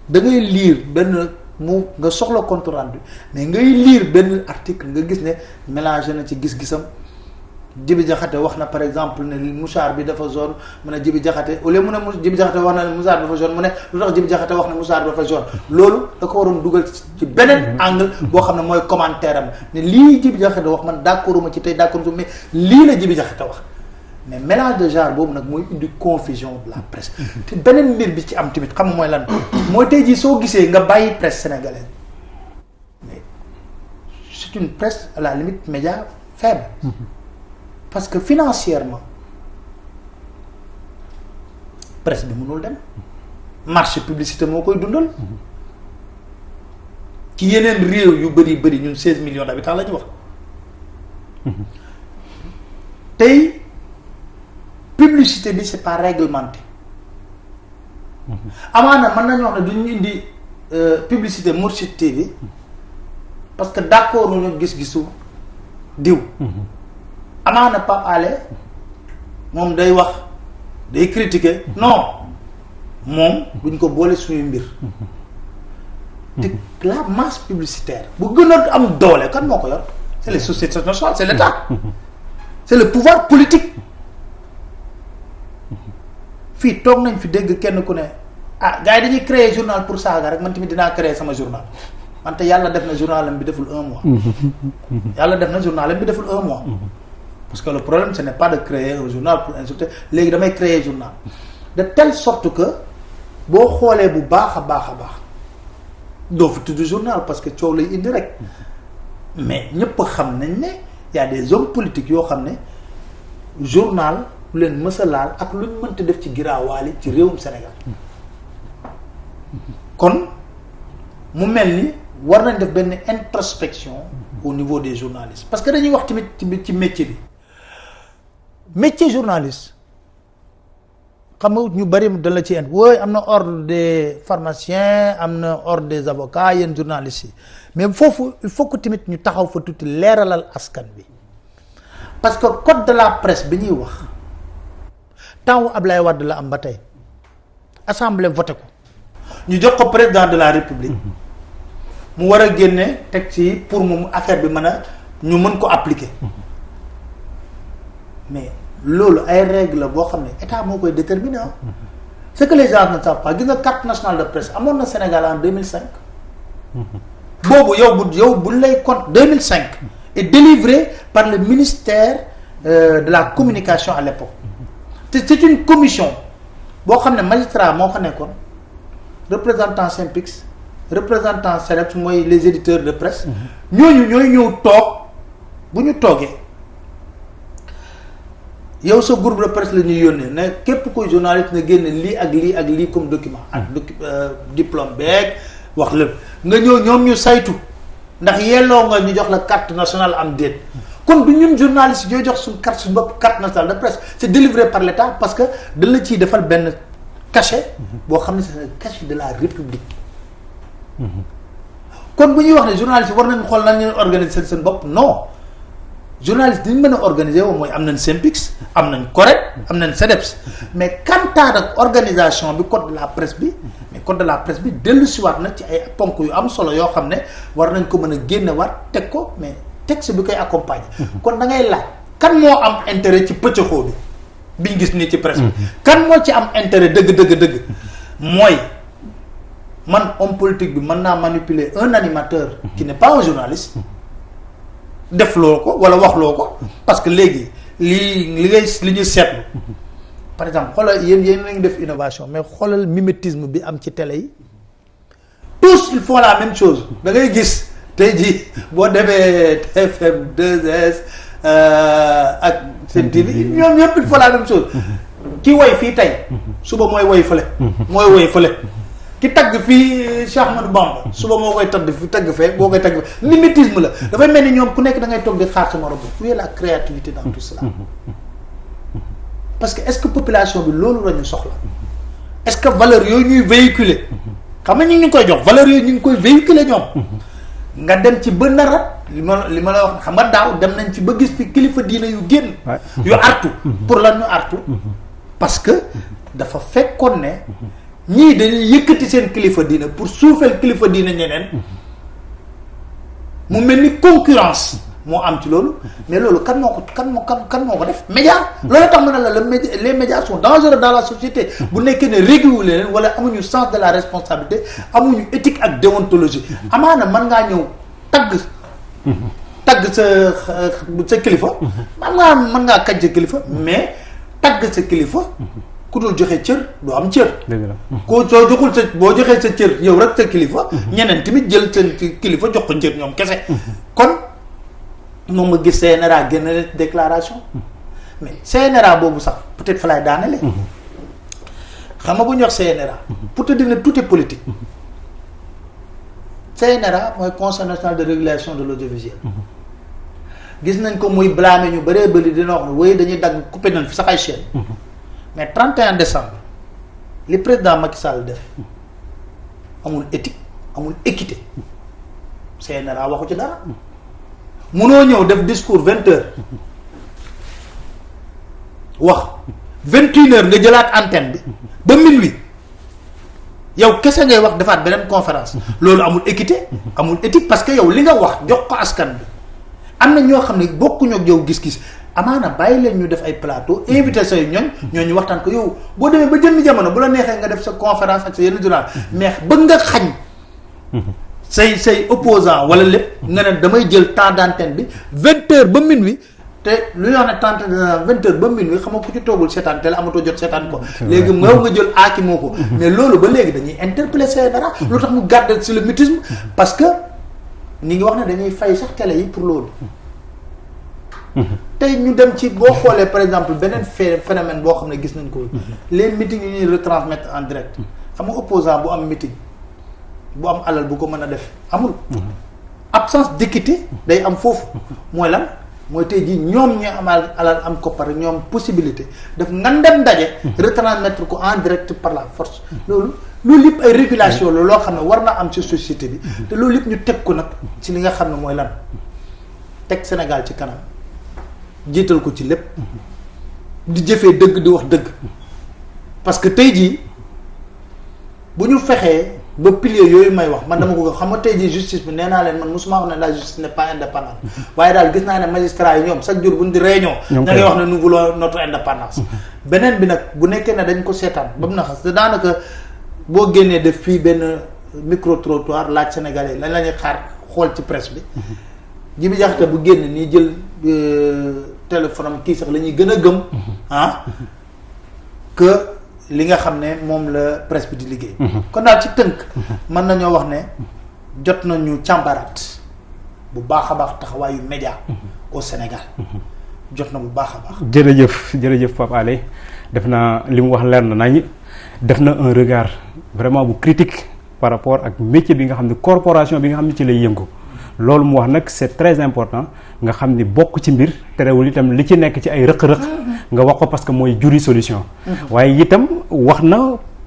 da ngay lire benn mu nga soxla compte rendu mais ngay lire benn article nga gis ne mélangé na ci gis-gisam Djibi Diakhaté wax na par exemple ne mouchard bi dafa jaune mu ne Djibi Diakhaté au lieu mu ne Djibi Diakhaté wax na ne mouchard bi dafa jaune mu ne lu tax Djibi Diakhaté wax ne mouchard bi dafa jaune loolu da ko waroon dugal ci beneen angle boo xam ne mooy commentaire am ne lii Djibi Diakhaté wax man d'accorduma ci tey d'accord mais lii la Djibi Diakhaté wax mais mélange de genre boobu nag mooy indi confusion de la presse te beneen mbir bi ci am tamit xam nga mooy lan mooy tey jii soo gisee nga bàyyi presse sénégalaise mais c'est une presse à la limite média faible parce que financièrement presse bi mënul dem marché publicité moo koy dundal ci yeneen réew yu bëri ñun 16 millions d'habitants la ñu wax tey publicité bi c'est pas réglementé amaana mën nañu wax ne duñu indi publicité Mourchid TV parce que d'accord ñu gis-gisu diw amaana Pape Alé moom day wax day critiquer non moom duñ ko boole suñuy mbir te la masse publicitaire bu gën a am doole kan moo ko yor c'est les sociétés nationales c'est l'État c'est le pouvoir politique fii toog nañ fi dégg kenn ku ne gars yi dañuy créer journal pour saaga rek man tamit dinaa créer sama journal wante yàlla def na journalam bi deful 1 mois yàlla def na journalam bi deful 1 mois parce que le problème ce n'est pas de créer un journal pour insulter léegi damay créer journal de telle sorte que boo xoolee bu baax a baax doo fi tudd journal parce que coow lay indi rek mais ñëpp xam nañ ne y a des hommes politiques yoo xam ne journal lu leen mës a laal ak lu ñu mënta def ci giraawaali ci réewum Sénégal kon mu mel ni war nañ def benn introspection au niveau des journalistes parce que dañuy wax tamit ci métier bi métier journaliste xam nga ñu bari da la ci indi wooy am na ordre des pharmaciens am na ordre des avocats yéen journalistes yi mais foofu il faut que tamit ñu taxaw fa tuuti leeralal askan bi parce que code de la presse bi ñuy wax temps wu Ablaye Wade la am ba tey assemblée voté ko ñu jox ko président de la république mu war a génne teg ci pour mu affaire bi mën a ñu mën ko appliquer mais loolu ay règle boo xam ne état moo koy déterminer ce que les gens ne savent pas gis nga carte nationale de presse amoon na Sénégal en 2005 boobu yow bu lay compte 2005 est délivré par le ministère de la communication à l'époque c'est une commission boo xam ne magistrat moo fa nekkoon représentant SYNPICS représentant CNEPS mooy les éditeurs de presse ñooñu ñooy ñëw toog bu ñu toogee yow sa groupe de presse la ñuy yónnee ne képp koy journaliste na génne lii ak lii ak lii comme document ak diplôme beeg wax lépp nga ñëw ñoom ñu saytu ndax yelloo nga ñu jox la carte nationale am déet kon du ñun journaliste ñooy jox suñu carte suñu bopp carte nationale de presse c'est délivré par l'État parce que dañ la ciy defal benn cachet boo xam ne c'est un cachet de la République kon bu ñuy wax ne journaliste war nañu xool nañ leen organiser seen bopp non journaliste dañu mën a organiser woo mooy am nañ SYNPICS am nañ CORED am nañ CEDEPS mais quant à nag organisation bi code de la presse bi mais code de la presse bi dellusiwaat na ci ay ponk yu am solo yoo xam ne war nañ ko mën a génnewaat teg ko mais texte bi koy accompagner. kon da ngay laaj kan moo am intérêt ci pëccëxoo bi biñ gis nii ci presse bi. kan moo ci am intérêt dëgg mooy man homme politique bi mën naa manipuler un animateur qui n'est pas un journaliste. def loo ko wala wax loo ko parce que léegi li ñuy seetlu par exemple xoolal yéen a ngi def innovation mais xoolal mimétisme bi am ci télé yi tous ils font la même chose da ngay gis tey jii boo demee TFM 2S ak Sen TV ñoom ñëpp ils font la même chose ki woy fii tey suba mooy woy fële ki tagg fii Cheikh Ahmadou Bamba suba moo koy tagg fee boo koy tagg mimétisme la dafay mel ni ñoom ku nekk da ngay toog di xaar sa morom où est la créativité dans tout cela parce que est-ce que population bi loolu la ñu soxla est-ce que valeurs yooyu ñuy véhiculer xam nga ñu ngi koy jox valeurs yooyu ñu ngi koy véhiculer ñoom nga dem ci ba narat li ma la wax xam nga daaw dem nañ ci ba gis fi kilifa diina yu génn yu artu pour lan ñu artu parce que dafa fekkoon ne ñii dañuy yëkkati seen kilifa diina pour suufeel kilifa diina ñeneen mu mel ni concurrence moo am ci loolu mais loolu kan moo ko def média loolu tax ma ne la les médias sont dangereux dans la société bu nekkee ne réguler leen wala amuñu sens de la responsabilité amuñu éthique ak déontologie amaana mën ngaa ñëw tagg sa kilifa mën ngaa kaj sa kilifa mais tagg sa kilifa ku dul joxe cër doo am cër. ko soo joxul sa boo joxee sa cër yow rek sa kilifa. ñeneen tamit jël seen kilifa jox ko cër ñoom kese. kon moom nga gis CNRA génne déclaration. mais CNRA boobu sax peut-être fa laay daanele. xam nga bu ñu wax CNRA. pour te dire ne tout est politique. CNRA mooy Conseil national de régulation de l'audiovisuel. gis nañ ko muy blâmer ñu bëree bëri dina wax ne wéy dañuy dagg coupé nañ fi sax ay chaîne. mais 31 décembre li président Macky Sall def amul éthique amul équité CNRA waxu ci dara munoo ñëw def discours 20h wax 21h nga jëlaat antenne bi ba minuit yow kese ngay wax defaat beneen conférence loolu amul équité amul éthique parce que yow li nga wax jox ko askan bi am na ñoo xam ne bokkuñu ak yow gis-gis. amaana bàyyi leen ñu def ay plateau invité say ñooñu waxtaan ko yow boo demee ba jëmmi jamono bu la neexee nga def sa conférence ak sa yenn journal mais bëgg nga xañ say opposant wala lépp nga ne damay jël temps d'antenne bi 20h ba minuit te lu ñu wax ne temps 20h ba minuit xam nga ku ci toogul seetaan te la amatoo jot seetaan ko léegi yow nga jël aaki moo ko mais loolu ba léegi dañuy interpeller CNRA lu tax mu garder sur le mutisme parce que ni ngi wax ne dañuy fay sax télé yi pour loolu. tey ñu dem ci boo xoolee par exemple beneen phénomène boo xam ne gis nañ ko. les meetings yu ñuy retransmettre en direct. xam nga opposant bu am meeting bu am alal bu ko mën a def amul. absence d'équité day am foofu mooy lan mooy tey jii ñoom ñu am alal am koppar ñoom possibilité def ngan dem ndaje. retransmettre ko en direct par la force. loolu yëpp ay régulation la loo xam ne war na am ci société bi. te loolu yëpp ñu teg ko nag ci li nga xam ne mooy lan teg Sénégal ci kanam. jiital ko ci lépp di jëfee dëgg di wax dëgg parce que tey jii bu ñu fexee ba pilier yooyu may wax man dama ko xam nga tey jii justice bi nee naa leen man mosuma wax ne la justice n'est pas indépendante waaye daal gis naa ne magistrat yi ñoom chaque jour bu ñu di réunion ña ngay wax ne nous voulons notre indépendance beneen bi nag bu nekkee ne dañ ko seetaan ba mu na xas te daanaka boo génnee def fii benn micro trottoir laaj sénégalais lañ la ñuy xaar xool ci presse bi Jibi Jaxate bu génn nii jël téléphone am kii sax la ñuy gën a gëm que li nga xam ne moom la presse bi di liggéey. kon daal ci tënk mën nañoo wax ne jot nañu càmbaraat bu baax a baax taxawaayu média au Sénégal jot na bu baax a baax. jërëjëf Pape Alé def naa li mu wax leer na nañu def na un regard vraiment bu critique par rapport ak métier bi nga xam ne corporation bi nga xam ne ci lay yëngu. loolu mu wax nag c'est très important nga xam ni bokk ci mbir terewul itam li ci nekk ci ay rëq-rëq nga wax ko parce que mooy juri solution waaye itam wax na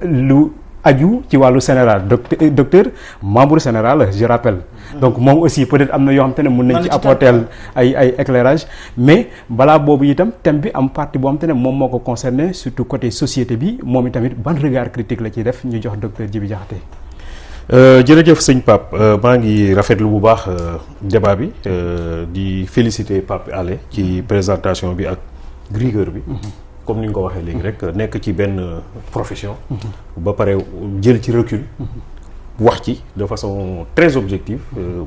lu aju ci wàllu Sénéral docteur membre Sénéral je rappelle donc moom aussi peut-être am na yoo xam te ne mën nañ ci apporter ay éclairage mais balaa boobu itam thème bi am partie boo xam te ne moom moo ko concerné surtout côté société bi moom itamit ban regard critique la ciy def ñu jox docteur Djibi Diakhaté. jërëjëf sëñ Pape maa ngi rafetlu bu baax débat bi di féliciter Pape Alé ci présentation bi ak rigueur bi comme ni nga ko waxee léegi rek nekk ci benn profession ba pare jël ci recul wax ci de façon très objective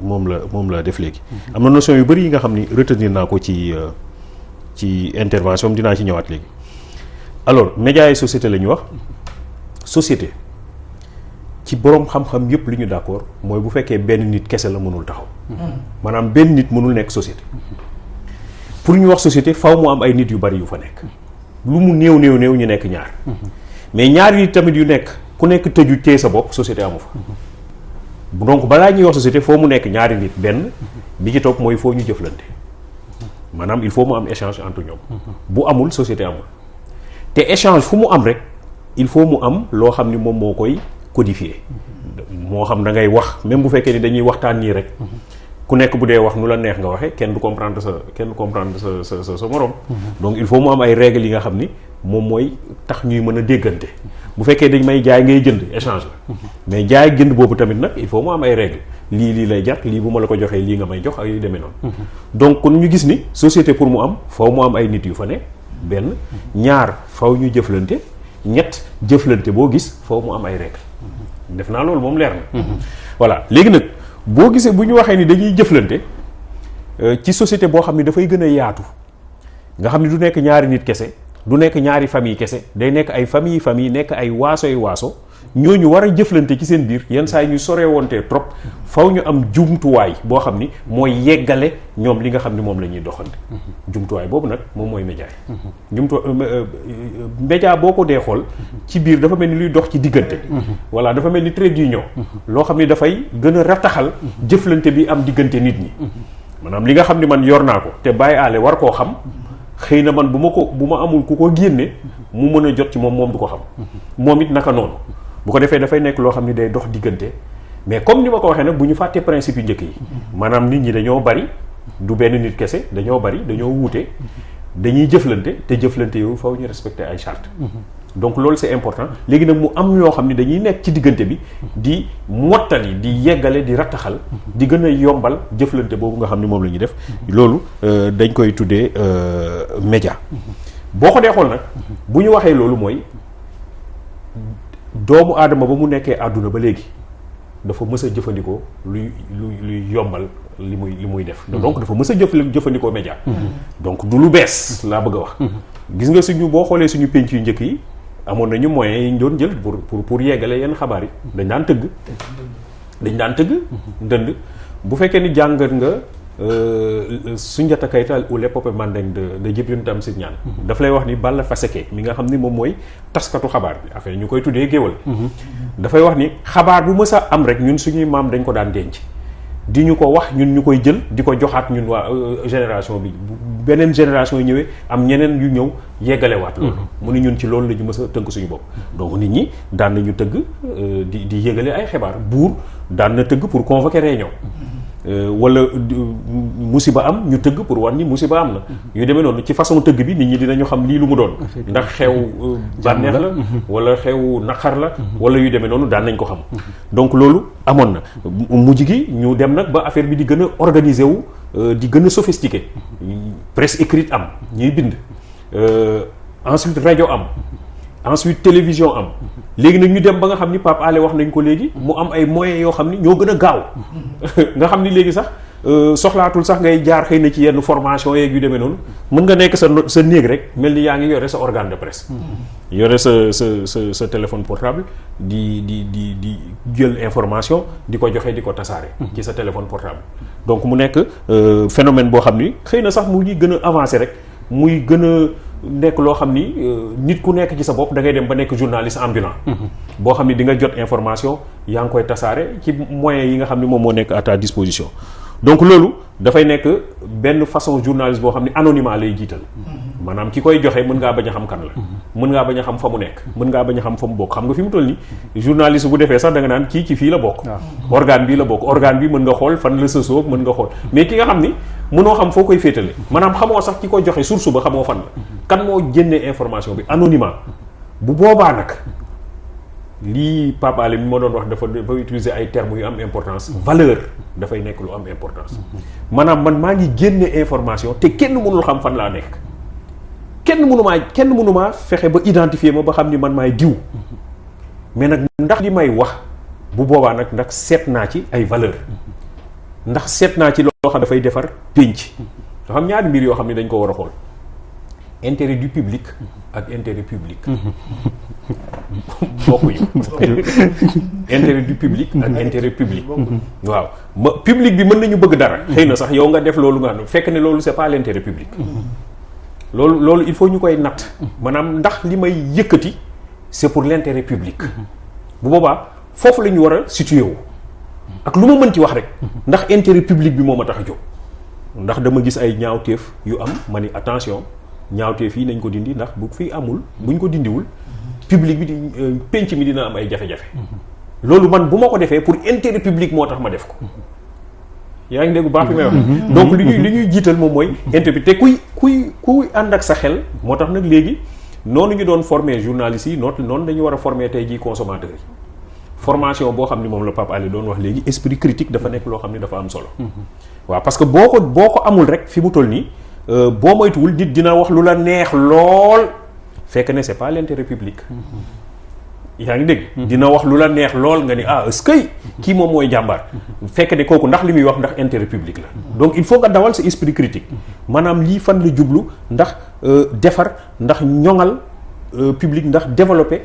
moom la def léegi am na notion yu bëri yi nga xam ni retenir naa ko ci intervention dinaa ci ñëwaat léegi alors médias et société la ñu wax société ci boroom xam-xam yëpp li ñu d'accord mooy bu fekkee benn nit kese la mënul taxaw maanaam benn nit mënul nekk société pour ñu wax société faw mu am ay nit yu bari yu fa nekk lu mu néew ñu nekk ñaar mais ñaar yi tamit yu nekk ku nekk tëju téye sa bopp société amu fa donc balaa ñuy wax société foo mu nekk ñaari nit benn bi ci topp mooy foo ñu jëflante maanaam il faut mu am échange entre ñoom bu amul société amul te échange fu mu am rek il faut mu am loo xam ni moom moo koy codifié moo xam da ngay wax même bu fekkee ni dañuy waxtaan nii rek ku nekk bu dee wax nu la neex nga waxe kenn du comprendre sa morom donc il faut mu am ay règles yi nga xam ni moom mooy tax ñuy mën a déggante bu fekkee dañ may jaay ngay jënd échange la mais jaay ak jënd boobu tamit nag il faut mu am ay règles lii lay jar lii bu ma la ko joxee lii nga may jox ak yu demee noonu donc kon ñu gis ni société pour mu am faw mu am ay nit yu fa ne benn ñaar faw ñu jëflante ñett jëflante boo gis faw mu am ay règles def naa loolu moom leer na voilà léegi nag boo gisee bu ñu waxee ni dañuy jëflante ci société boo xam ne dafay gën a yaatu nga xam ne du nekk ñaari nit kese du nekk ñaari famille kese day nekk ay famille nekk ay waaso ñooñu war a jëflante ci seen biir yenn saa yi ñu soree wontee trop faw ñu am jumtuwaay boo xam ni mooy yeggale ñoom li nga xam ni moom la ñuy doxante jumtuwaay boobu nag moom mooy média yi média boo ko dee xool ci biir dafa mel ni luy dox ci diggante voilà dafa mel ni trait d'union loo xam ni dafay gën a rataxal jëflante bi am diggante nit ñi maanaam li nga xam ni man yor naa ko te bàyyi aale war koo xam xëy na man bu ma amul ku ko génne mu mën a jot ci moom du ko xam moom it naka noonu bu ko defee dafay nekk loo xam ni day dox diggante mais comme ni ma ko waxee nag bu ñu fàttee principe yu njëkk yi maanaam nit ñi dañoo bari du benn nit kese dañoo bari dañoo wuute dañuy jëflante te jëflante yooyu faw ñu respecter ay chartes donc loolu c'est important léegi nag mu am ñoo xam ne dañuy nekk ci diggante bi di mottali di yeggale di rattaxal di gën a yombal jëflante boobu nga xam ne moom la ñuy def loolu dañ koy tuddee média boo ko dee xool nag bu ñu waxee loolu mooy doomu aadama ba mu nekkee àdduna ba léegi dafa mës a jëfandikoo luy yombal li muy def donc dafa mës a jëfandikoo média donc du lu bees laa bëgg a wax gis nga suñu boo xoolee suñu penc yu njëkk yi amoon nañu moyens yi ñu doon jël pour yeggale yenn xabaar yi dañ daan tëgg ndënd bu fekkee ni jàngat nga Soundiata Keita ou l'épopée mandingue de Djibril Tamsir Niane daf lay wax ni Balla Faseke mi nga xam ni moom mooy taskatu xabaar bi affaire ñu koy tuddee géwal dafay wax ni xabaar bu mës a am rek ñun suñuy maam dañ ko daan denc di ñu ko wax ñun ñu koy jël di ko joxaat ñun waa génération bi beneen génération yi ñëwee am ñeneen yu ñëw yeggalewaat loolu mu ni ñun ci loolu la ñu mës a tënk suñu bopp donc nit ñi daan nañu tëgg di yégale ay xibaar buur daan na tëgg pour convoquer réunion wala musiba am ñu tëgg pour wan ni musiba am na yu demee noonu ci façon tëgg bi nit ñi dinañu xam lii lu mu doon ndax xew bànneex la wala xew naqar la wala yu demee noonu daan nañ ko xam donc loolu amoon na mujj gi ñu dem nag ba affaire bi di gën a organiser wu di gën a sophistiqué presse écrite am ñuy bind ensuite rajo am ensuite télévision am léegi nag ñu dem ba nga xam ni Pape Alé wax nañ ko léegi mu am ay moyens yoo xam ni ñoo gën a gaaw nga xam ni léegi sax soxlaatul sax ngay jaar xëy na ci yenn formation yeeg yu demee noonu mën nga nekk sa néeg rek mel ni yaa ngi yore sa organe de presse yore sa téléphone portable di jël information di ko joxe di ko tasaare ci sa téléphone portable donc mu nekk phénomène boo xam ni xëy na sax mu ngi gën a avancé rek muy gën a nekk loo xam ni nit ku nekk ci sa bopp da ngay dem ba nekk journaliste ambulant boo xam ni di nga jot information yaa ngi koy tasaare ci moyens yi nga xam ni moom moo nekk à ta disposition donc loolu dafay nekk benn façon journaliste boo xam ni anonymat lay jiital maanaam ki koy joxe mën ngaa bañ a xam kan la mën ngaa bañ a xam fa mu nekk mën ngaa bañ a xam fa mu bokk xam nga fi mu toll ni journaliste bu defee sax da nga naan kii ci fii la bokk organe bii la bokk organe bi mën nga xool fan la sësoo mën nga xool mais ki nga xam ni mënoo xam foo koy féetale maanaam xamoo sax ki ko joxe source ba xamoo fan la kan moo génnee information bi anonymat bu boobaa nag lii Pape Alé mi ma doon wax dafa utiliser ay termes yu am importance valeur dafay nekk lu am importance maanaam man maa ngi génne information te kenn mënul xam fan laa nekk kenn mënumaa fexe ba identifier ma ba xam ni man maay diw mais nag ndax li may wax bu boobaa nag ndax seet naa ci ay valeur ndax seet naa ci loo xam dafay defar pénc dafa am ñaari mbir yoo xam ne dañ ko war a xool intérêt du public ak intérêt public bokkuñu intérêt du public ak intérêt public waaw public bi mën nañu bëgg dara xëy na sax yow nga def loolu nga xam ne fekk ne loolu c'est pas l'intérêt public loolu il faut ñu koy natt maanaam ndax li may yëkkati c'est pour l'intérêt public bu boobaa foofu la ñu war a situé wu ak lu ma mën ci wax rek ndax intérêt public bi moo ma tax a jóg ndax dama gis ay ñaawteef yu am ma ni attention ñaawteef yi nañ ko dindi ndax bu fi amul buñ ko dindiwul public bi penc mi dina am ay jafe-jafe loolu man bu ma ko defee pour intérêt public moo tax ma def ko yaa ngi dégg bu baax fi may wax donc li ñuy jiital moom mooy intérêt te kuy ànd ak sa xel moo tax nag léegi noonu ñu doon former journalistes yi noonu dañu war a former tey jii consommateurs yi formation boo xam ni moom la Pape Alé doon wax léegi esprit critique dafa nekk loo xam ni dafa am solo waaw parce que boo ko amul rek fi mu toll nii boo moytuwul nit dina wax lu la neex lool fekk ne c'est pas l'intérêt public yaa ngi dégg dina wax lu la neex lool nga ni est-ce que kii moom mooy jàmbaar fekk ne kooku ndax li muy wax ndax intérêt public la donc il faut nga dawal sa esprit critique maanaam lii fan la jublu ndax defar ndax ñoŋal public ndax développer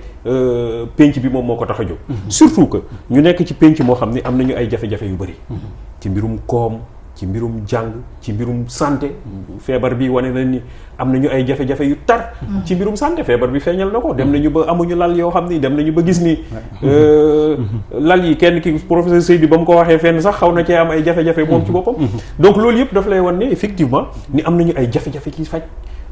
penc bi moom moo ko tax a jóg surtout que ñu nekk ci penc moo xam ne am nañu ay jafe-jafe yu bari ci mbirum koom ci mbirum jàng ci mbirum santé feebar bi wane na ni am nañu ay jafe-jafe yu tar ci mbirum santé feebar bi feeñal na ko dem nañu ba amuñu lal yoo xam ni dem nañu ba gis ni lal yi kenn ki professeur Seydi ba mu ko waxee fenn sax xaw na cee am ay jafe-jafe moom ci boppam donc loolu yëpp daf lay wan ne effectivement ni am nañu ay jafe-jafe ci faj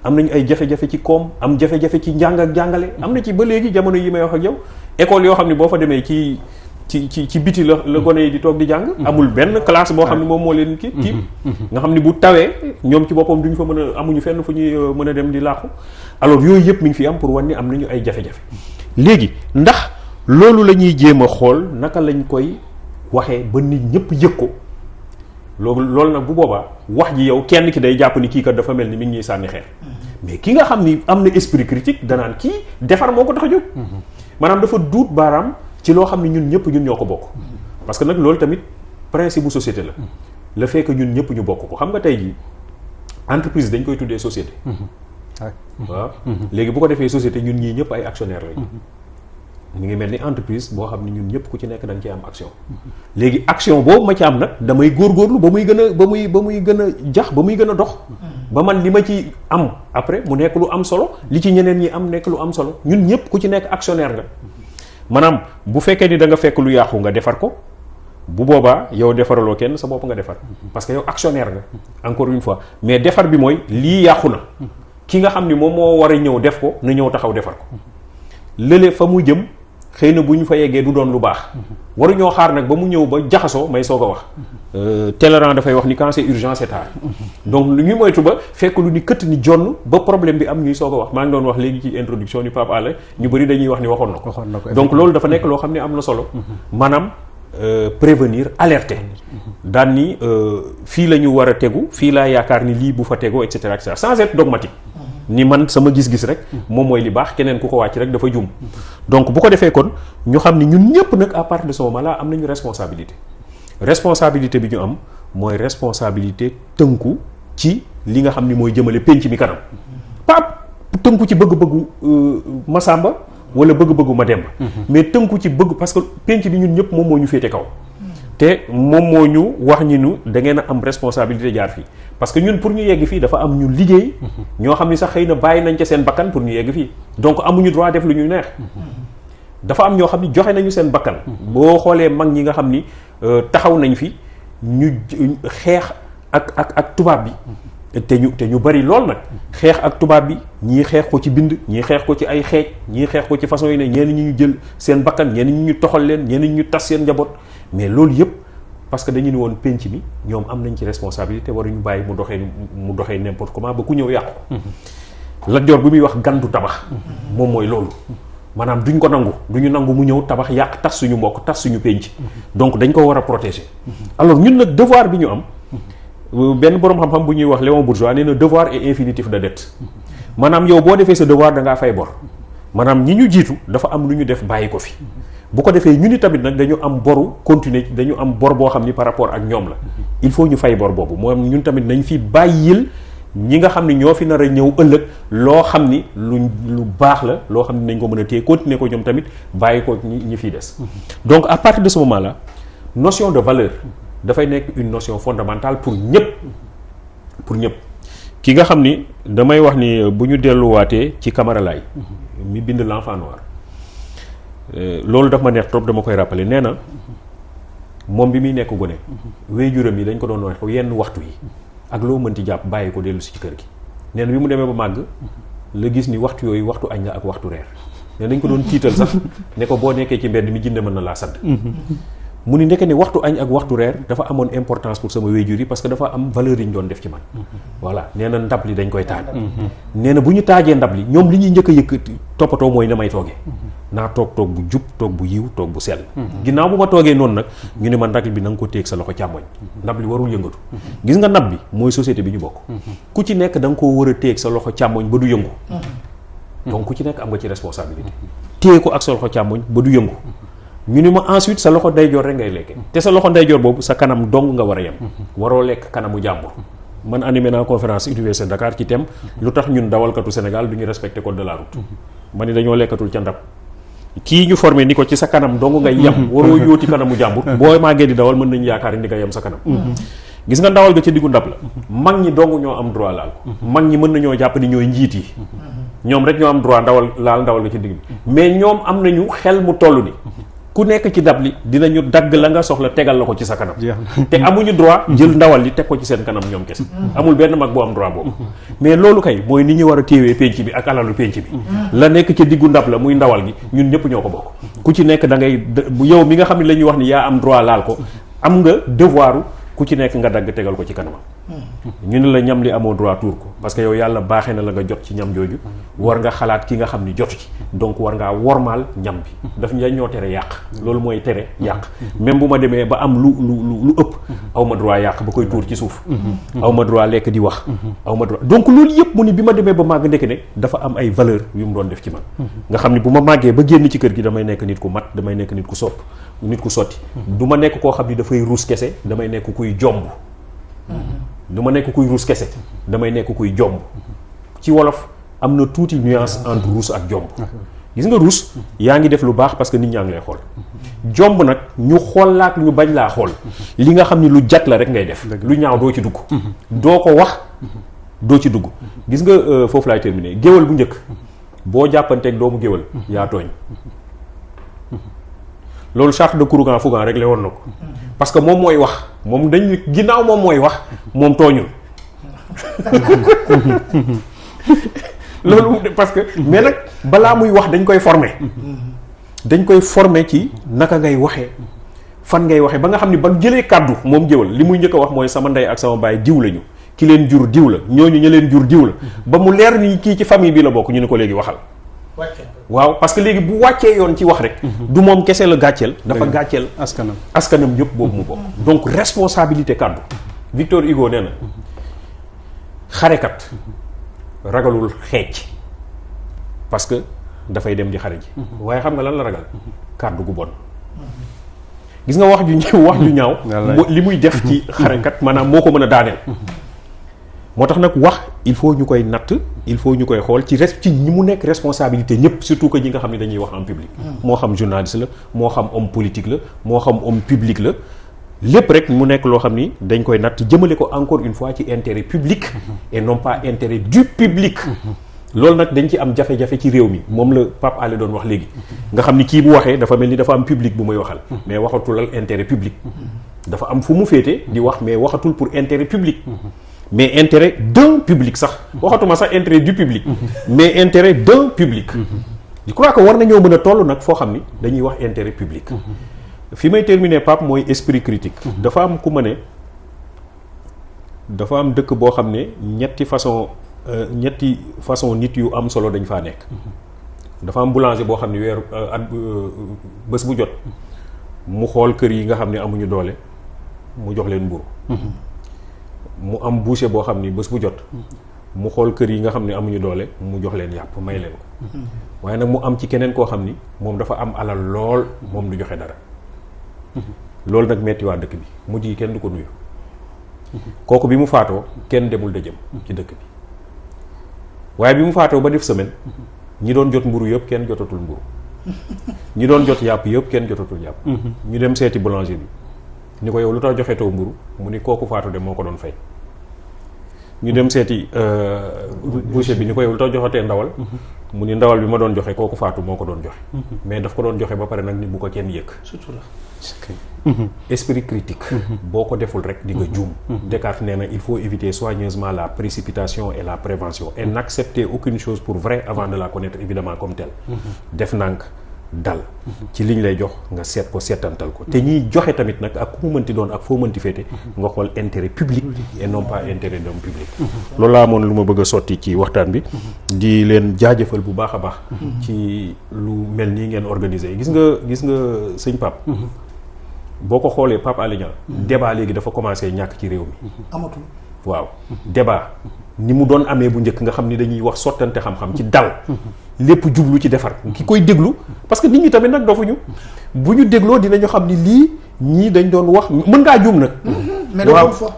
am nañu ay jafe-jafe ci koom am jafe-jafe ci njàng ak jàngale am na ci ba léegi jamono yi may wax ak yow école yoo xam ne boo fa demee ci biti la gone yi di toog di jàng amul benn classe boo xam ne moom moo leen kii nga xam ne bu tawee ñoom ci boppam duñ fa mën a amuñu fenn fu ñuy mën a dem di làqu alors yooyu yëpp mi ngi fi am pour wan ni am nañu ay jafe-jafe léegi ndax loolu la ñuy jéem a xool naka lañ koy waxee ba nit ñëpp yëg ko loolu nag bu boobaa wax ji yow kenn ki day jàpp ni kii kat dafa mel ni mi ngi ñuy sànni xeer mais ki nga xam ni am na esprit critique danaan kii defar moo ko tax a jóg maanaam dafa duut baaraam ci loo xam ne ñun ñëpp ñun ñoo ko bokk parce que nag loolu tamit principe bu société la le fait que ñun ñëpp ñu bokk ko xam nga tey jii entreprise dañ koy tuddee société waaw léegi bu ko defee société ñun ñii ñëpp ay actionnaire lañu mi ngi mel ni entreprise boo xam ne ñun ñëpp ku ci nekk da nga ci am action léegi action boobu ma ci am nag damay góorgóorlu ba muy gën a ba muy gën a jax ba muy gën a dox ba man li ma ci am après mu nekk lu am solo li ci ñeneen ñi am nekk lu am solo ñun ñëpp ku ci nekk actionnaire nga maanaam bu fekkee ni da nga fekk lu yàqu nga defar ko bu boobaa yow defaraloo kenn sa bopp nga defar parce que yow actionnaire nga encore une fois mais defar bi mooy lii yàqu na ki nga xam ni moom moo war a ñëw def ko na ñëw taxaw defar ko lële fa mu jëm xëy na bu ñu fa yeggee du doon lu baax waruñoo xaar nag ba mu ñëw ba jaxasoo may soog a wax Talleyrand dafay wax ni quand c'est urgent c'est tard donc lu ñuy moytu ba fekk lu ni këtt ni jonn ba problème bi am ñuy soog a wax maa ngi doon wax léegi ci introduction ni Pape Alé ñu bëri dañuy wax ni waxoon na ko donc loolu dafa nekk loo xam ne am na solo maanaam prévenir alerter daan ni fii la ñu war a tegu fii laa yaakaar ni lii bu fa tegoo et cetera sans être dogmatique ni man sama gis-gis rek moom mooy li baax keneen ku ko wàcc rek dafa jum donc bu ko defee kon ñu xam ni ñun ñëpp nag à partir de ce moment là am nañu responsabilité bi ñu am mooy responsabilité tënku ci li nga xam ni mooy jëmale penc mi kanam pas tënku ci bëgg-bëggu Masamba wala bëgg-bëggu Mademba mais tënku ci bëgg parce que penc bi ñun ñëpp moom moo ñu féete kaw te moom moo ñu wax ñi nu da ngeen a am responsabilité jaar fii parce que ñun pour ñu yegg fii dafa am ñu liggéey ñoo xam ni sax xëy na bàyyi nañ ca seen bakkan pour ñu yegg fii donc amuñu droit def lu ñuy neex dafa am ñoo xam ni joxe nañu seen bakkan boo xoolee mag ñi nga xam ni taxaw nañ fi ñu xeex ak tubaab bi te ñu bari lool nag xeex ak tubaab bi ñii xeex ko ci bind ñii xeex ko ci ay xeej ñii xeex ko ci façon yi ne ñenn ñi ñu jël seen bakkan ñenn ñi ñu toxal leen ñenn ñi ñu tas seen njaboot mais loolu yëpp parce que dañu ni woon penc mi ñoom am nañ ci responsabilité waruñu bàyyi mu doxee n'importe comment ba ku ñëw yàqu ko Lat Joor bi muy wax gandu tabax moom mooy loolu maanaam duñ ko nangu duñu nangu mu ñëw tabax yàq tas suñu mbokk tas suñu penc donc dañ ko war a protéger alors ñun nag devoir bi ñu am benn boroom xam-xam bu ñuy wax Léon Bourgeois nee na devoir est infinitif de dette maanaam yow boo defee sa devoir da ngaa fay bor maanaam ñi ñu jiitu dafa am lu ñu def bàyyi ko fi bu ko defee ñu ni tamit nag dañu am boru continuer dañu am bor boo xam ni par rapport ak ñoom la il faut ñu fay bor boobu moom ñun tamit nañ fi bàyyil ñi nga xam ni ñoo fi nar a ñëw ëllëg loo xam ni lu baax la loo xam ni nañ ko mën a téye continuer ko ñoom tamit bàyyi ko ñi fiy des donc à partir de ce moment là notion de valeur dafay nekk une notion fondamentale pour ñëpp ki nga xam ni damay wax ni bu ñu delluwaatee ci Camara Laye mi bind l'enfant noir loolu daf ma neex trop dama koy rappeler nee na moom bi muy nekk gone waajuram yi dañ ko doon wax yenn waxtu yi ak loo mënti jàpp bàyyi ko dellu si ci kër gi nee na bi mu demee ba màgg la gis ni waxtu yooyu waxtu añ la ak waxtu reer nee dañ ko doon tiital sax ne ko boo nekkee ci mbedd mi jinde mën na laa sadd mu ni ndeke ne waxtu añ ak waxtu reer dafa amoon importance pour sama waajur yi parce que dafa am valeur yi ñu doon def ci man voilà nee na ndab li dañ koy taaj nee na bu ñu taajee ndab li ñoom li ñuy njëkk a yëkk toppatoo mooy na may toogee naa toog bu jub toog bu yiw toog bu sell ginnaaw bu ma toogee noonu nag ñu ne ma ndab bi na nga ko téeg sa loxo càmmoñ ndab li warul yëngatu gis nga ndab bi mooy société bi ñu bokk ku ci nekk da nga koo war a téeg sa loxo càmmoñ ba du yëngu donc ku ci nekk am nga ci responsabilité téye ko ak sa loxo càmmoñ ba du yëngu ñu ni ma ensuite sa loxo ndeyjoor rek ngay lekke te sa loxo ndeyjoor boobu sa kanam dong nga war a yem waroo lekk kanamu jàmbur man animé naa conférence Université de Dakar ci thème lu tax ñun dawalkatu Sénégal du ñu respecté code de la route ma ni dañoo lekkatul ca ndab kii ñu formé ni ko ci sa kanam dong ngay yem waroo yóoti kanamu jàmbur boo màggee di dawal mën nañu yaakaar ni nga yem sa kanam gis nga ndawal ga ca diggu ndab la mag ñi dong ñoo am droit laal ko mag ñi mën nañoo jàpp ni ñooy njiit yi ñoom rek ñoo am droit ndawal ga ci digg mais ñoom am nañu xel mu toll ni ku nekk ci dab li dinañu dagg la nga soxla tegal la ko ci sa kanam te amuñu droit jël ndawal li teg ko ci seen kanam ñoom kese amul benn mag bu am droit boobu mais loolu kay mooy ni ñu war a téewee penc bi ak alalu penc bi la nekk ci diggu ndab la muy ndawal gi ñun ñëpp ñoo ko bokk ku ci nekk da ngay yow mi nga xam ne la ñuy wax ni yaa am droit laal ko am nga devoiru ku ci nekk nga dagg tegal ko ci kanamam ñu ne la ñam li amoo droit tuur ko parce que yow yàlla baaxee na la nga jot ci ñam jooju war nga xalaat ki nga xam ni jotu ci donc war ngaa wormaal ñam bi daf ñoo tere yàq loolu mooy tere yàq même bu ma demee ba am lu ëpp aw ma droit yàq ba koy tuur ci suuf aw ma droit lekk di wax aw ma droit donc loolu yëpp mu ni bi ma demee ba màgg ndekk ne dafa am ay valeur yu mu doon def ci man nga xam ni bu ma màggee ba génn ci kër gi damay nekk nit ku mat damay nekk nit ku sotti du ma nekk koo xam ni dafay ruus kese damay nekk kuy jomb du ma nekk kuy ruus kese damay nekk kuy jomb ci wolof am na tuuti nuance entre ruus ak jomb gis nga rus yaa ngi def lu baax parce que nit ñaa ngi lay xool jomb nag ñu xool laak ñu bañ laa xool li nga xam ni lu jag la rek ngay def lu ñaaw doo ci dugg doo ko wax doo ci dugg gis nga foofu laay terminer géwal bu njëkk boo jàppanteeg doomu géwal yaa tooñ loolu charte de Kourougan Fougan rek la woon na ko parce que moom mooy wax moom dañ ginnaaw moom mooy wax moom tooñul loolu parce que mais nag balaa muy wax dañ koy former ci naka ngay waxee fan ngay waxee ba nga xam ni ba jëlee kàddu moom géwal li muy njëkk a wax mooy sama ndey ak sama baay diw lañu ki leen jur diw la ñooñu ña leen jur diw la ba mu leer ni kii ci famille bi la bokk ñu ne ko léegi waxal waaw parce que léegi bu wàccee yoon ci wax rek du moom kese la gàcceel dafa gàcceel askanam ñëpp boobu mu bokk donc responsabilité kàddu Victor Hugo nee na xarekat ragalul xeec parce que dafay dem di xare ji waaye xam nga lan la ragal kàddu gu bon gis nga wax ju ñaaw li muy def ci xarekat maanaam moo ko mën a daaneel moo tax nag wax il faut ñu koy natt il faut ñu koy xool ci ñi mu nekk responsabilité ñëpp surtout que ñi nga xam ne dañuy wax en public moo xam journaliste la moo xam homme politique la moo xam homme public la lépp rek mu nekk loo xam ni dañ koy natt jëmale ko encore une fois ci intérêt public et non pas intérêt du public loolu nag dañ ci am jafe-jafe ci réew mi moom la Pape Alé doon wax léegi nga xam ni kii bu waxee dafa mel ni dafa am public bu muy waxal mais waxatulal intérêt public dafa am fu mu féete di wax mais waxatul pour intérêt public mais intérêt d'un public sax waxatuma sax intérêt du public mais intérêt d'un public je crois que war nañoo mën a toll nag foo xam ni dañuy wax intérêt public fi may terminer Pape mooy esprit critique dafa am ku ma ne dafa am dëkk boo xam ne ñetti façon nit yu am solo dañ faa nekk dafa am boulanger boo xam ne weeru at bés bu jot mu xool kër yi nga xam ne amuñu doole mu jox leen mburu mu am boucher boo xam ni bés bu jot mu xool kër yi nga xam ne amuñu doole mu jox leen yàpp may leen ko waaye nag mu am ci keneen koo xam ni moom dafa am alal lool moom du joxe dara loolu nag metti waa dëkk bi mujj yi kenn du ko nuyu kooku bi mu faatoo kenn demul dëjëm ci dëkk bi waaye bi mu faatoo ba def semaine ñi doon jot mburu yëpp kenn jotatul mburu ñi doon jot yàpp yëpp kenn jotatul yàpp ñu dem seeti boulanger bi ni ko yow lu tax joxe taw mburu mu ni kooku faatu de moo ko doon fay ñu dem seeti boucher bi ni ko yow lu tax joxatee ndawal mu ni ndawal bi ma doon joxe kooku faatu moo ko doon joxe mais daf ko doon joxe ba pare nag ni bu ko kenn yëg surtout la esprit critique boo ko deful rek di nga juum Descartes nee na il faut éviter soigneusement la précipitation et la prévention et n'accepter aucune chose pour vraie avant de la connaître évidemment comme telle def nànk dal ci liñ lay jox nga seet ko seetantal ko te ñiy joxe tamit nag ak ku mu mënti doon ak foo mënti féete nga xool intérêt public et non pas intérêt d'un public loolu laa amoon lu ma bëgg a sotti ci waxtaan bi di leen jaajëfal bu baax a baax ci lu mel nii ngeen organisé gis nga sëñ Pape boo ko xoolee Pape Alé Niang débat léegi dafa commencé ñàkk ci réew mi amatul waaw débat ni mu doon amee bu njëkk nga xam ni dañuy wax sottante xam-xam ci dal lépp jublu ci defar ki koy déglu parce que nit ñi tamit nag dofuñu bu ñu dégloo dinañu xam ni lii ñii dañ doon wax mën ngaa juum nag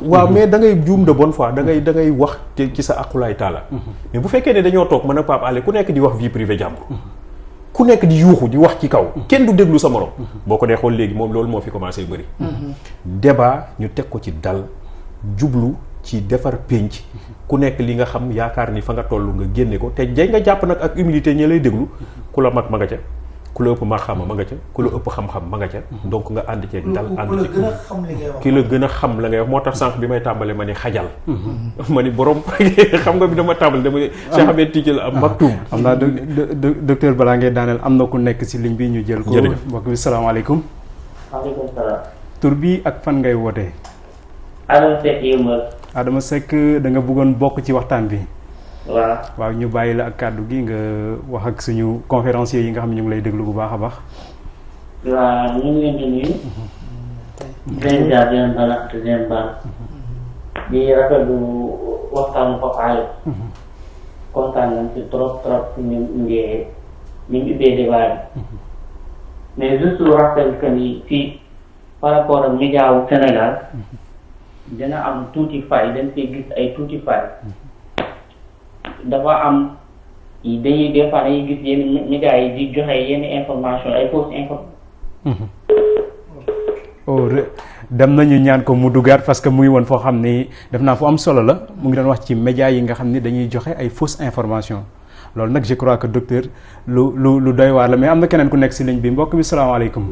waaw mais da ngay juum de bonne foi da ngay wax te ci sa aqulaay taala mais bu fekkee ne dañoo toog mën a Pape Alé ku nekk di wax vie privée jàmbur ku nekk di yuuxu di wax ci kaw kenn du déglu sa morom boo ko dee xool léegi moom loolu moo fi commencé bëri débat ñu teg ko ci dal jublu ci defar pénc ku nekk li nga xam yaakaar ni fa nga toll nga génne ko te jay nga jàpp nag ak humilité ñi lay déglu ku la mag ma nga ca ku la ëpp marxama ma nga ca ku la ëpp xam-xam ma nga ca donc nga ànd ceeg dal ànd ci ki la gën a xam la ngay wax moo tax sànq bi may tàmbale ma ni xajal ma ni borom xam nga bi dama tàmbale dama Cheikh Ahmed Tidiane am Maktoum xam naa docteur balaa ngay daaneel am na ku nekk si ligne bi ñu jël ko mbokk bi salaamaaleykum waaleykum salaam tur bi ak fan ngay wootee Adama Seck da nga bëggoon bokk ci waxtaan bi waaw ñu bàyyi la ak kàddu gi nga wax ak suñu conférencier yi nga xam ne ñu ngi lay déglu bu baax a baax waaw ñu ngi leen di nuyu leen jaar di leen bala te leen baal di rafetlu waxtaanu Pape Alé kontaan nañ ci trop ci ñu ubbee débat bi mais juste rappel que ni fii par rapport ak média wu Sénégal dina am tuuti fay dañ koy gis ay tuuti fay dafa am dañuy des fois dañuy gis yenn médias yi di joxe yenn information ay fausses information. dem nañu ñaan ko mu duggaat parce que mu ngi woon foo xam ni def naa fu am solo la mu ngi doon wax ci médias yi nga xam ni dañuy joxe ay fausses information loolu nag je crois que docteur lu doy waar la mais am na keneen ku nekk si ligne bi mbokk mi salaamaaleykum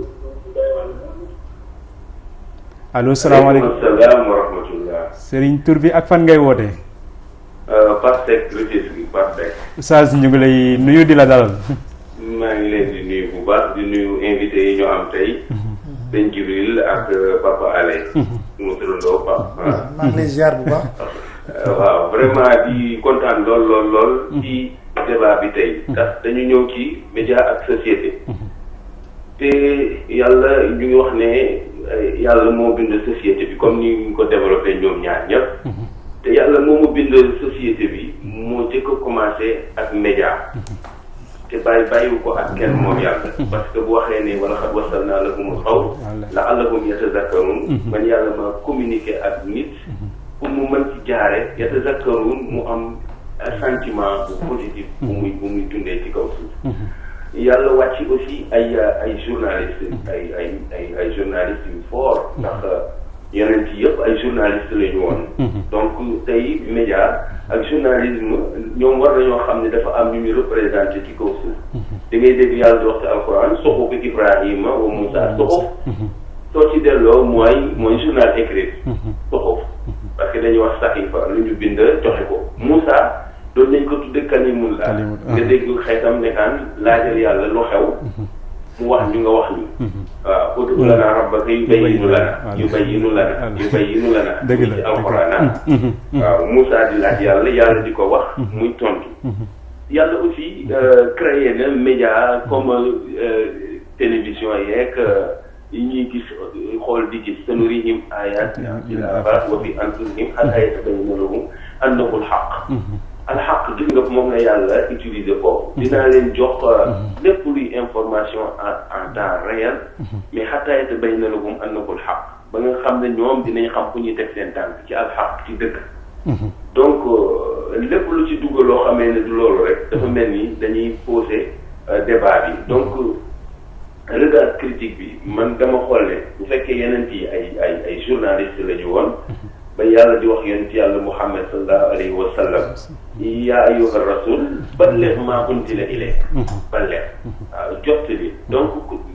allo salaamaaleykum salaam wa rahmatullah. Serigne tur bi ak fan ngay wootee. Parsec Rufisque Parsec. Oustaz ñu ngi lay nuyu di la dalal. maa ngi leen di nuyu bu baax di nuyu invité yi ñu am tey. Ben Jibril ak Papa Ale. mu turandoo Papa. maa ngi lay ziar bu baax. waaw vraiment di kontaan lool ci débat bi tey. ndax dañu ñëw ci média ak société. te yàlla ñu ngi wax ne yàlla moo bind société bi comme ni ñu ko développé ñoom ñaar ñëpp. te yàlla moo mu bind société bi moo jëkk a commencé ak média. te bàyyiwu ko ak kenn moom yàlla. parce que bu waxee ne wala xad wasalnaa lahumul qawl la'allahum yatazakkarun. man yàlla ma communiqué ak nit. pour mu mën ci jaare yatazakkarun mu am sentiment bu positif. bu muy dundee ci kaw suuf. yàlla wàcc aussi ay journalistes. ay journalistes yu fort. ndax yeneen ci yëpp ay journalistes la ñu woon. donc tey média ak journalisme ñoom war nañoo xam ne dafa am ñu ñu représenté ci kaw suuf. da ngay dégg yàlla di wax ci alquran suxufi Ibrahima wa Moussa suxuf. soo ci delloo mooy journal écrit. suxuf parce que dañuy wax saxiifa lu ñu bind joxe ko. Moussa doon nañ ko tudde kalimullah. nga dégg xeetam nekkaan laajal yàlla lu xew. mu wax ñu nga wax ñu. waaw ud'u lanaa rabbaka yubayyinu lanaa. dëgg la ci alxuraan. waaw Moussa di laaj yàlla di ko wax. muy tontu. yàlla aussi créé na média comme télévision yeeg yi ñuy gis xool di gis sanurihim aayatina fil aafaaqi wa fii anfusihim hattaa yatabayyana lahum annahu al-haqq. alxaq gis nga moom la yàlla utiliser foofu. dinaa leen jox lépp luy information en temps réel. mais xataa yatabayyana lahum annahu alxaq ba nga xam ne ñoom dinañ xam fu ñuy teg seen tànk ci alxaq ci dëgg. donc lépp lu ci dugg loo xamee ne du loolu rek dafa mel ni dañuy poser débat bi donc regard critique bi man dama xool ne bu fekkee yeneen yi ay journaliste la ñu woon. ba yàlla di wax yonent yàlla Muhammad sallallahu alayhi wa sallam yaa ayyuha rasul balligh maa unzila ilayk balligh waaw jottali donc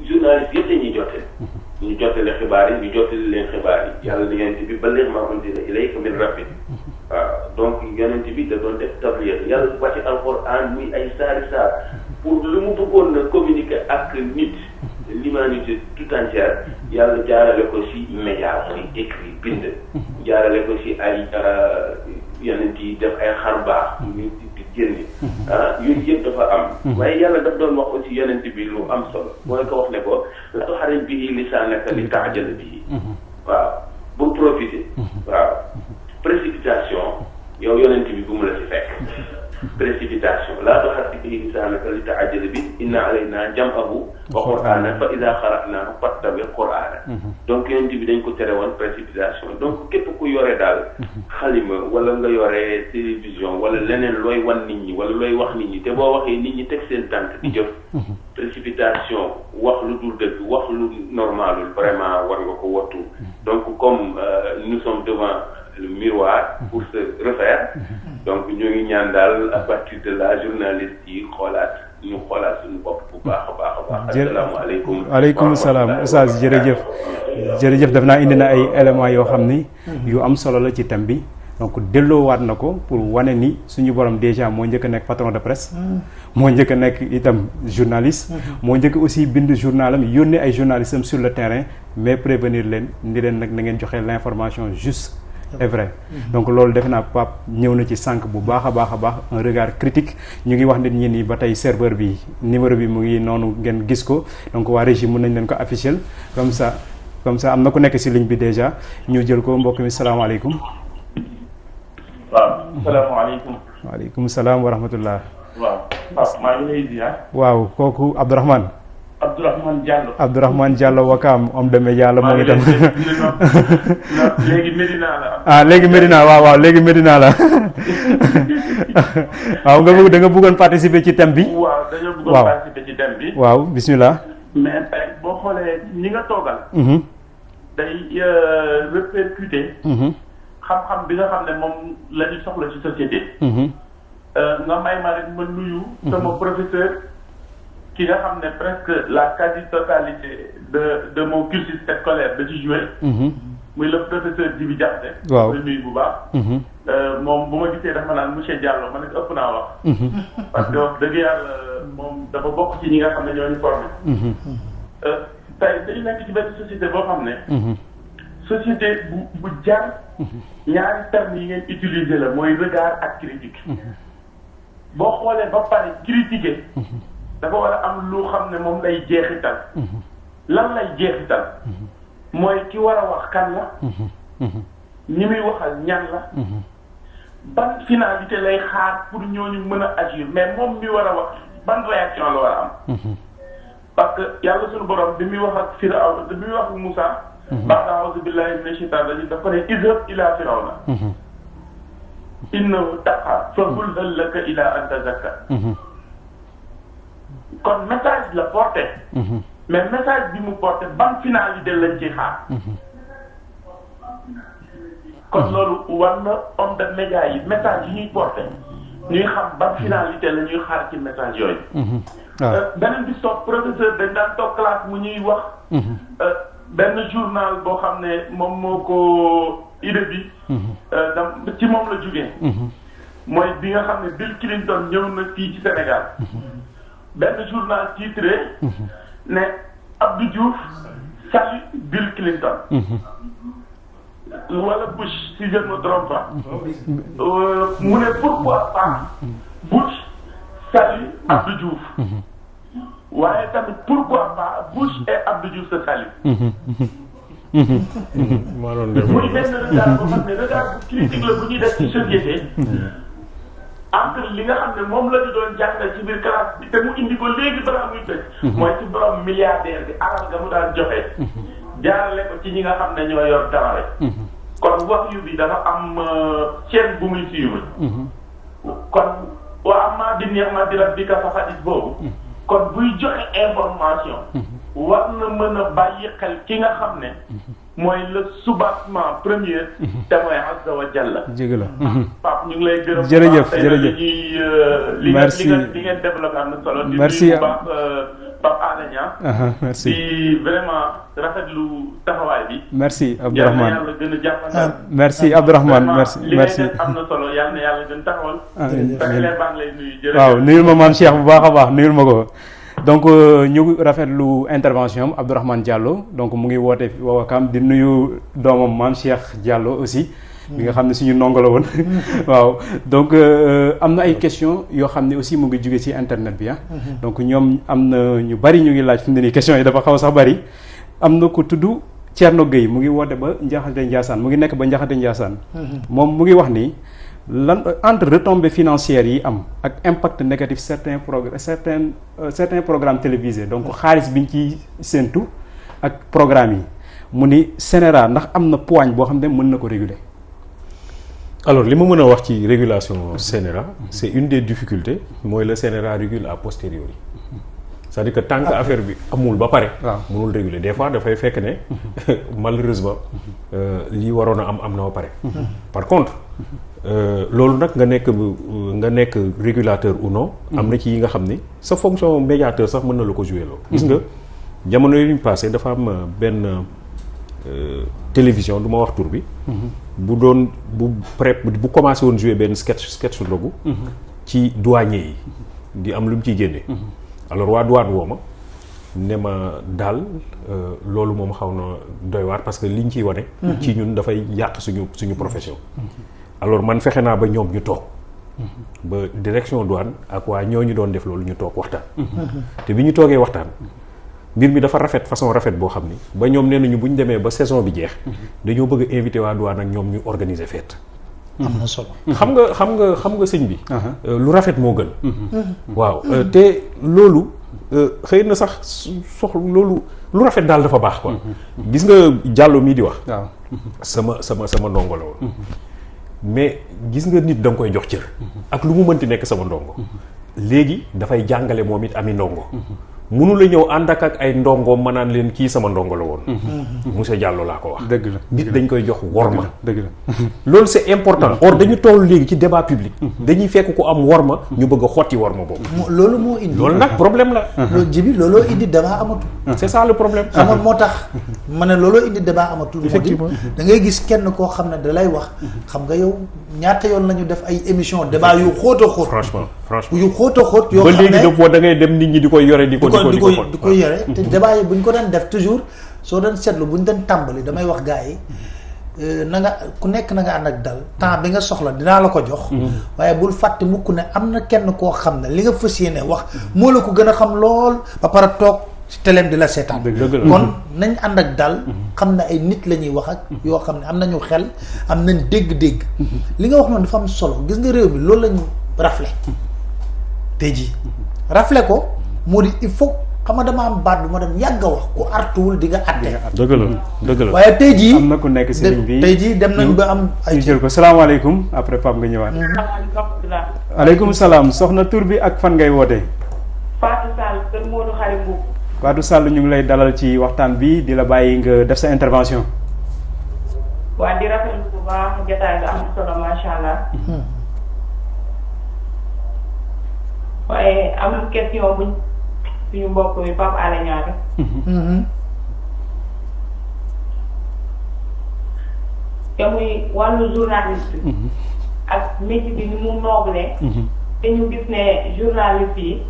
journaliste yëpp dañuy jottali ñu jottali xibaar yi ñu jottali leen xibaar yi yàlla di yonent bi balligh maa unzila ilayka min rabbik waaw donc yonent bi da doon def tabliir yàlla wàcce alquran muy ay saari saar pour lu mu bëggoon na communiquer ak nit l'humanité tout entière yàlla jaarale ko ci média muy écrit bind jaarale ko ci ay yeneen yi def ay xar baax ñu di génne yooyu yëpp dafa am waaye yàlla daf doon wax aussi yeneen bi lu am solo mooy ko wax ne ko la tuharrik bihi lisaanaka li ta'jala bihi waaw bu profiter waaw précipitation yow yonent bi bu mu la ci fekk précipitation laa tuharrik bihi lisaanaka li ta'jala bihi inna alaynaa jam'ahu wa qur'aanahu fa idhaa qara'naahu fattabi' qur'aanahu donc yonent bi dañ ko tere woon précipitation donc képp ku yore daal xalima wala nga yore télévision wala leneen looy wan nit ñi wala looy wax nit ñi te boo waxee nit ñi teg seen tànk di jëf précipitation wax lu dul dëgg wax lu normalul vraiment war nga ko wattu donc comme nous sommes devant le miroir pour se refaire donc ñu ngi ñaan daal à partir de la journaliste yi ñu xoolaat suñu bopp bu baax a baax. asalaamaaleykum. waaleykum salaam Oustaz jërëjëf def naa indi na ay éléments yoo xam ni. yu am solo la ci thème bi. donc delloowaat na ko pour wane ni suñu borom déjà moo njëkk a nekk patron de presse. moo njëkk a nekk itam journaliste. moo njëkk aussi bind journalam yónnee ay journalistes am sur le terrain mais prévenir leen ni leen nag na ngeen joxe l'information juste. est vrai donc loolu defe naa Pape ñëw na ci sànq bu baax a baax un regard critique ñu ngi wax nit ñi ni ba tey serveur bi numéro bi mu ngi noonu ngeen gis ko donc waa régie mën nañ leen ko afficher comme ça am na ku nekk ci ligne bi déjà ñu jël ko mbokk mi salaamaaleykum. waaw salaamaaleykum. waaleykum salaam wa rahmatullah. waaw Pape maa ngi lay ziar. waaw kooku Abdourahmane. Abdourahmane Diallo. Abdourahmane Diallo Wakaam homme de média la moom itam. léegi Medina la. ah léegi Medina waaw léegi Medina la waaw da nga bëggoon participer ci thème bi. waaw dañoo bëggoon participer ci thème bi. waaw bismillah. mais tey boo xoolee ñi nga toogal. day répercuter. xam-xam bi nga xam ne moom la ñu soxla ci société. nga may ma rek ma nuyu. sama professeur. ki nga xam ne presque la quasi-totalité de mon cursus scolaire da ci joué. muy le professeur Djibi Diakhaté. waaw muy nuyu bu baax. moom bu ma gisee dafa naan monsieur Diallo ma ne ëpp naa wax. parce que wax dëgg yàlla moom dafa bokk ci ñi nga xam ne ñoo ñu formé. tey dañu nekk ci benn société boo xam ne. société bu jaar. ñaari termes yi ngeen utiliser la mooy regard ak critique. boo xoolee ba pare critiquer. dafa war a am lu xam ne moom lay jeexital. lan lay jeexital. mooy ki war a wax kan la. ñi muy waxal ñan la. ban finalité lay xaar pour ñooñu mën a agir mais moom mi war a wax ban réaction la war a am. parce que yàlla suñu borom bi muy wax ak Firawna bi muy wax ak Moussa. ba'da a'uuzu billahi mina shaytaani rajiim dafa ne izhab ila Firawna. innahu taghaa faqul hal laka ila an tazakka. kon message la porté. mais message bi mu porté ban finalité lañ ci xaar. kon loolu war na homme de média yi message yi ñuy porté ñuy xam ban finalité la ñuy xaar ci message yooyu. beneen bi soog professeur dañ daan toog classe mu ñuy wax. benn journal boo xam ne moom moo ko idée bi. ci moom la jógee. mooy bi nga xam ne Bill Clinton ñëw na fii ci Sénégal. benn journal titré ne Abdou Diouf salue Bill Clinton. wala Bush si je ne me trompe pas. mu ne pourquoi pas Bush salue Abdou Diouf. waaye tamit pourquoi pas Bush et Abdou Diouf se saluent. maa doon def muy benn regard boo xam ne regard bu critique la bu ñuy def ci société. entre li nga xam ne moom la ñu doon jàngal ci biir classe bi te mu indi ko léegi balaa muy tëj. mooy ci borom milliardaire bi alal nga mu daan joxe. jaarale ko ci ñi nga xam ne ñoo yor dara kon wax yu bi dafa am chaîne bu muy suivre. kon wa amma bi ni'mati rabbika fa hadith boobu. kon buy joxe information. war na mën a bàyyi xel ki nga xam ne. mooy le soubassement premier. te mooy azza wa jalla. jërëjëf la. Pape ñu ngi lay gërëm. jërëjëf merci li ngeen développé am na solo. merci di nuyu bu baax Pape Alé Niang. merci di vraiment rafetlu taxawaay bi. merci Abdourahmane yàlla gën a jàppandal. merci Abdourahmane merci merci. li am na solo yàlla na yàlla gën taxawal. amiin baa ngi lay nuyu jërëjëf. waaw nuyul ma maam Cheikh bu baax a baax nuyul ma ko. donc ñu rafetlu intervention am Abdourahmane Diallo donc mu ngi woote Wakaam di nuyu doomam maam Cheikh Diallo aussi. bi nga xam ne suñu ndongo la woon. waaw donc am na ay questions yoo xam ne aussi mu ngi jóge ci internet bi ah. donc ñoom am na ñu bari ñu ngi laaj fi mu ne nii questions yi dafa xaw sax bari. am na ko tudd Thierno Gueye mu ngi woote ba Njaxate Ndiassane mu ngi nekk ba Njaxate Ndiassane. moom mu ngi wax ni lan entre retombées financières yi am ak impact négatif certains programmes télévisés donc xaalis bi ñu ciy séentu ak programme yi mu ni CNRA ndax am na poigne boo xam ne mën na ko réguler. alors li ma mën a wax ci régulation CNRA c'est une des difficultés mooy le CNRA régule a posteriori c'est-à-dire que tant que affaire bi amul ba pare. waaw mënul réguler des fois dafay fekk ne malheureusement li waroon a am na ba pare. par contre loolu nag nga nekk régulateur ou non. am na ci yi nga xam ni sa fonction médiateur sax mën na la ko jouer loo. gis nga jamono yi ñu passé dafa am benn télévision du ma wax tur bi. bu doon bu commencé woon jouer benn sketch ndogu. ci douanier yi di am lu mu ciy génne. alors waa douane woo ma ne ma daal loolu moom xaw na doy waar parce que liñ ciy wane. ci ñun dafay yàq suñu profession. alors man fexe naa ba ñoom ñu toog. ba direction douane ak waa ñooñu doon def loolu ñu toog waxtaan. te bi ñu toogee waxtaan. mbir mi dafa rafet façon rafet boo xam ni ba ñoom nee nañu bu ñu demee ba saison bi jeex. dañoo bëgg a invité waa douane ak ñoom ñu organiser fête. am na solo. xam nga sëñ bi. lu rafet moo gën. waaw te loolu xëy na sax soxla loolu lu rafet daal dafa baax quoi. gis nga Diallo mii di wax. waaw sama ndongo la woon. mais gis nga nit da nga koy jox cër. ak lu mu mënti nekk sama ndongo. léegi dafay jàngale moom it ami ndongo. munu la ñëw ànd ak ay ndongoom ma naan leen kii sama ndongo la woon. monsieur Diallo laa ko wax. dëgg la nit dañ koy jox worma. dëgg la loolu c'est important. or dañu toll léegi ci débat public. dañuy fekk ko am worma. ñu bëgg a xotti worma boobu. loolu moo indi. loolu nag problème la. loolu jibi looloo indi débat amatul. c'est ça le problème. xam nga moo tax ma ne looloo indi débat amatul. effectivement da ngay gis kenn koo xam ne da lay wax. xam nga yow ñaata yoon la ñu def ay émission débat yu xóot a xóot. franchement yu xóot a xóot. yoo xam ne ba léegi daf da ngay dem nit ñi di koy yore di ko yore te débat yi bu ñu ko daan def toujours soo doon seetlu bu ñu doon tàmbali damay wax gars yi na nga ku nekk na nga ànd ak dal temps bi nga soxla dinaa la ko jox. waaye bul fàtte mukk ne am na kenn koo xam ne li nga fas yéene wax moo la ko gën a xam lool ba pare toog ci teleem di la seetaan. kon nañ ànd ak dal. xam ne ay nit la ñuy wax ak yoo xam ne am nañu xel am nañ dégg-dégg. li nga wax noonu dafa am solo gis nga réew mi loolu lañu rafle tey jii rafle ko moo di il faut xam nga dama am baat bu ma dem yàgg a wax ku artuwul di nga atte. dëgg la dëgg la waaye tey jii am na ku nekk si ligne bi tey jii dem nañ ba am ay ñu jël ko salaamaaleykum après Pape nga ñëwaat. aleykum salaam soxna tur bi ak fan ngay wootee. Fatou Sall kër Modou Xarim Mbow. Fatou Sall ñu ngi lay dalal ci waxtaan bi di la bàyyi nga def sa intervention. waa di rafetlu bu baax jotaay bi am na solo macha allah. waaye am question buñ suñu mbokk mi Pape Alé Niang rek. te muy wàllu journaliste. ak métier bi ni mu noble. te ñu gis ne journaliste yi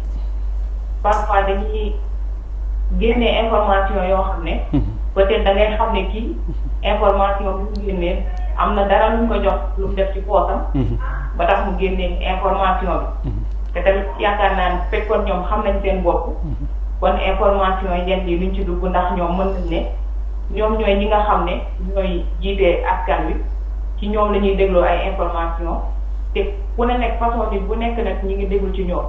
parfois dañuy génne information yoo xam ne. peut-être da ngay xam ne kii information bi mu génnee am na dara lu mu ko jox lu mu def ci poosam. ba tax mu génne information bi. te tamit yaakaar naa ne fekkoon ñoom xam nañ seen bopp. kon information yi yenn yi luñ ci dugg ndax ñoom mën nañ ne ñoom ñooy ñi nga xam ne ñooy jiite askan wi ci ñoom la ñuy dégloo ay information te ku ne nekk façon bi bu nekk nag ñi ngi déglu ci ñoom.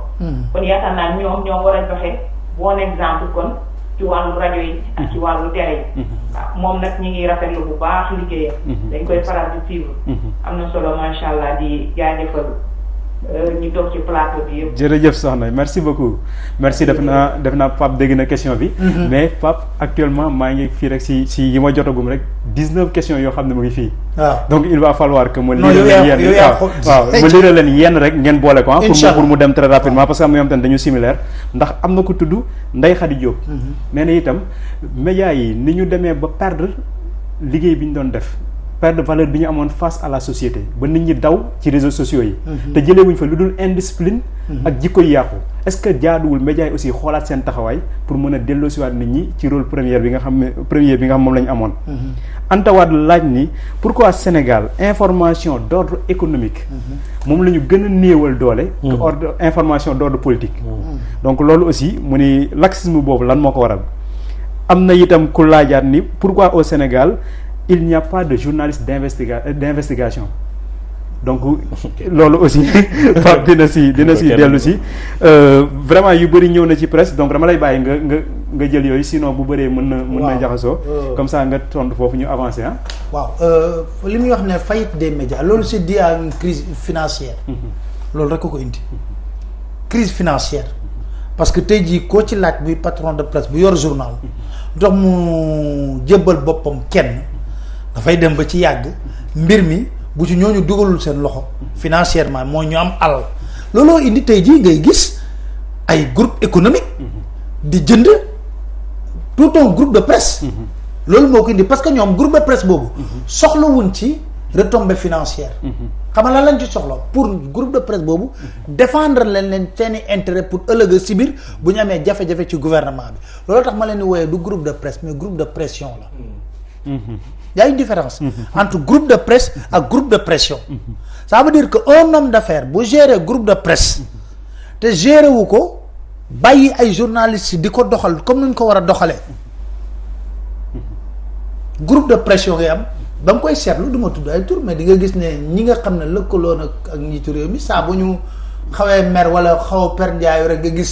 kon yaakaar naa ñoom ñoo war a joxe bon exemple kon ci wàllu rajo yi ak ci wàllu télé yi. waaw moom nag ñi ngi rafetlu bu baax liggéeyam. dañ koy faral di suivre. am na solo macha allah di jaajëfal ñu toog ci plateau bi yëpp. jërëjëf soxna merci beaucoup merci def naa Pape dégg na question bi. mais Pape actuellement maa ngi fii rek si yi ma jotagum rek 19 questions yoo xam ne mu ngi fii. waaw donc il va falloir que ma lire leen yenn waaw ma lire leen yenn rek ngeen boole ko pour mu dem très rapidement parce que am na yoo xam ne dañu similaire ndax am na ko tudd Ndeye Khady Diop. nee na itam médias yi ni ñu demee ba perdre liggéey bi ñu doon def. perte de valeur bi ñu amoon face à la société ba nit ñi daw ci réseaux sociaux yi. te jëlewuñ fa lu dul indiscipline. ak jikko yi yàqu est-ce que jaaduwul médias yi aussi xoolaat seen taxawaay pour mën a delloosiwaat nit ñi ci rôle premier bi nga xam moom la ñu amoon. Anta Wade laaj ni pourquoi Sénégal information d'ordre économique. moom la ñu gën a néewal doole. que ordre information d'ordre politique. donc loolu aussi mu ni laxisme boobu lan moo ko waral. am na itam ku laajaat ni pourquoi au Sénégal. il n'y a pas de journaliste d'investigation donc loolu aussi Pape dina si dellu si vraiment yu bëri ñëw na ci presse donc dama lay bàyyi nga jël yooyu sinon bu bëree mën na jaxasoo comme ça nga tontu foofu ñu avancer ah. waaw li muy wax ne faillite des médias loolu c'est dû à une crise financière. loolu rek ko indi crise financière parce que tey jii koo ci laaj buy patron de presse bu yor journal dox mu jébbal boppam kenn. dafay dem ba ci yàgg mbir mi bu ci ñooñu dugalul seen loxo financièrement mooy ñu am alal looloo indi tey jii ngay gis ay groupe économique di jënd tout un groupe de presse loolu moo ko indi parce que ñoom groupe de presse boobu soxlawuñ ci retombée financière xam nga lan lañ ci soxla pour groupe de presse boobu défendre leen seeni intérêt pour ëllëg si biir bu ñu amee jafe-jafe ci gouvernement bi loolu tax ma leen di wooyee du groupe de presse mais groupe de pression la. Il y a une différence entre groupe de presse ak groupe de pression. Ça veut dire que un homme d'affaires bu gérer groupe de presse te gérer wu ko bàyyi ay journalistes di ko doxal comme ni ñu ko war a doxalee groupe de pression ngay am ba nga koy seetlu du ma tudd ay tur mais di nga gis ne ñi nga xam ne lëkkaloo nag ak njiitu réew mi saa bu ñu xawee mer wala xaw a per njaayu rek nga gis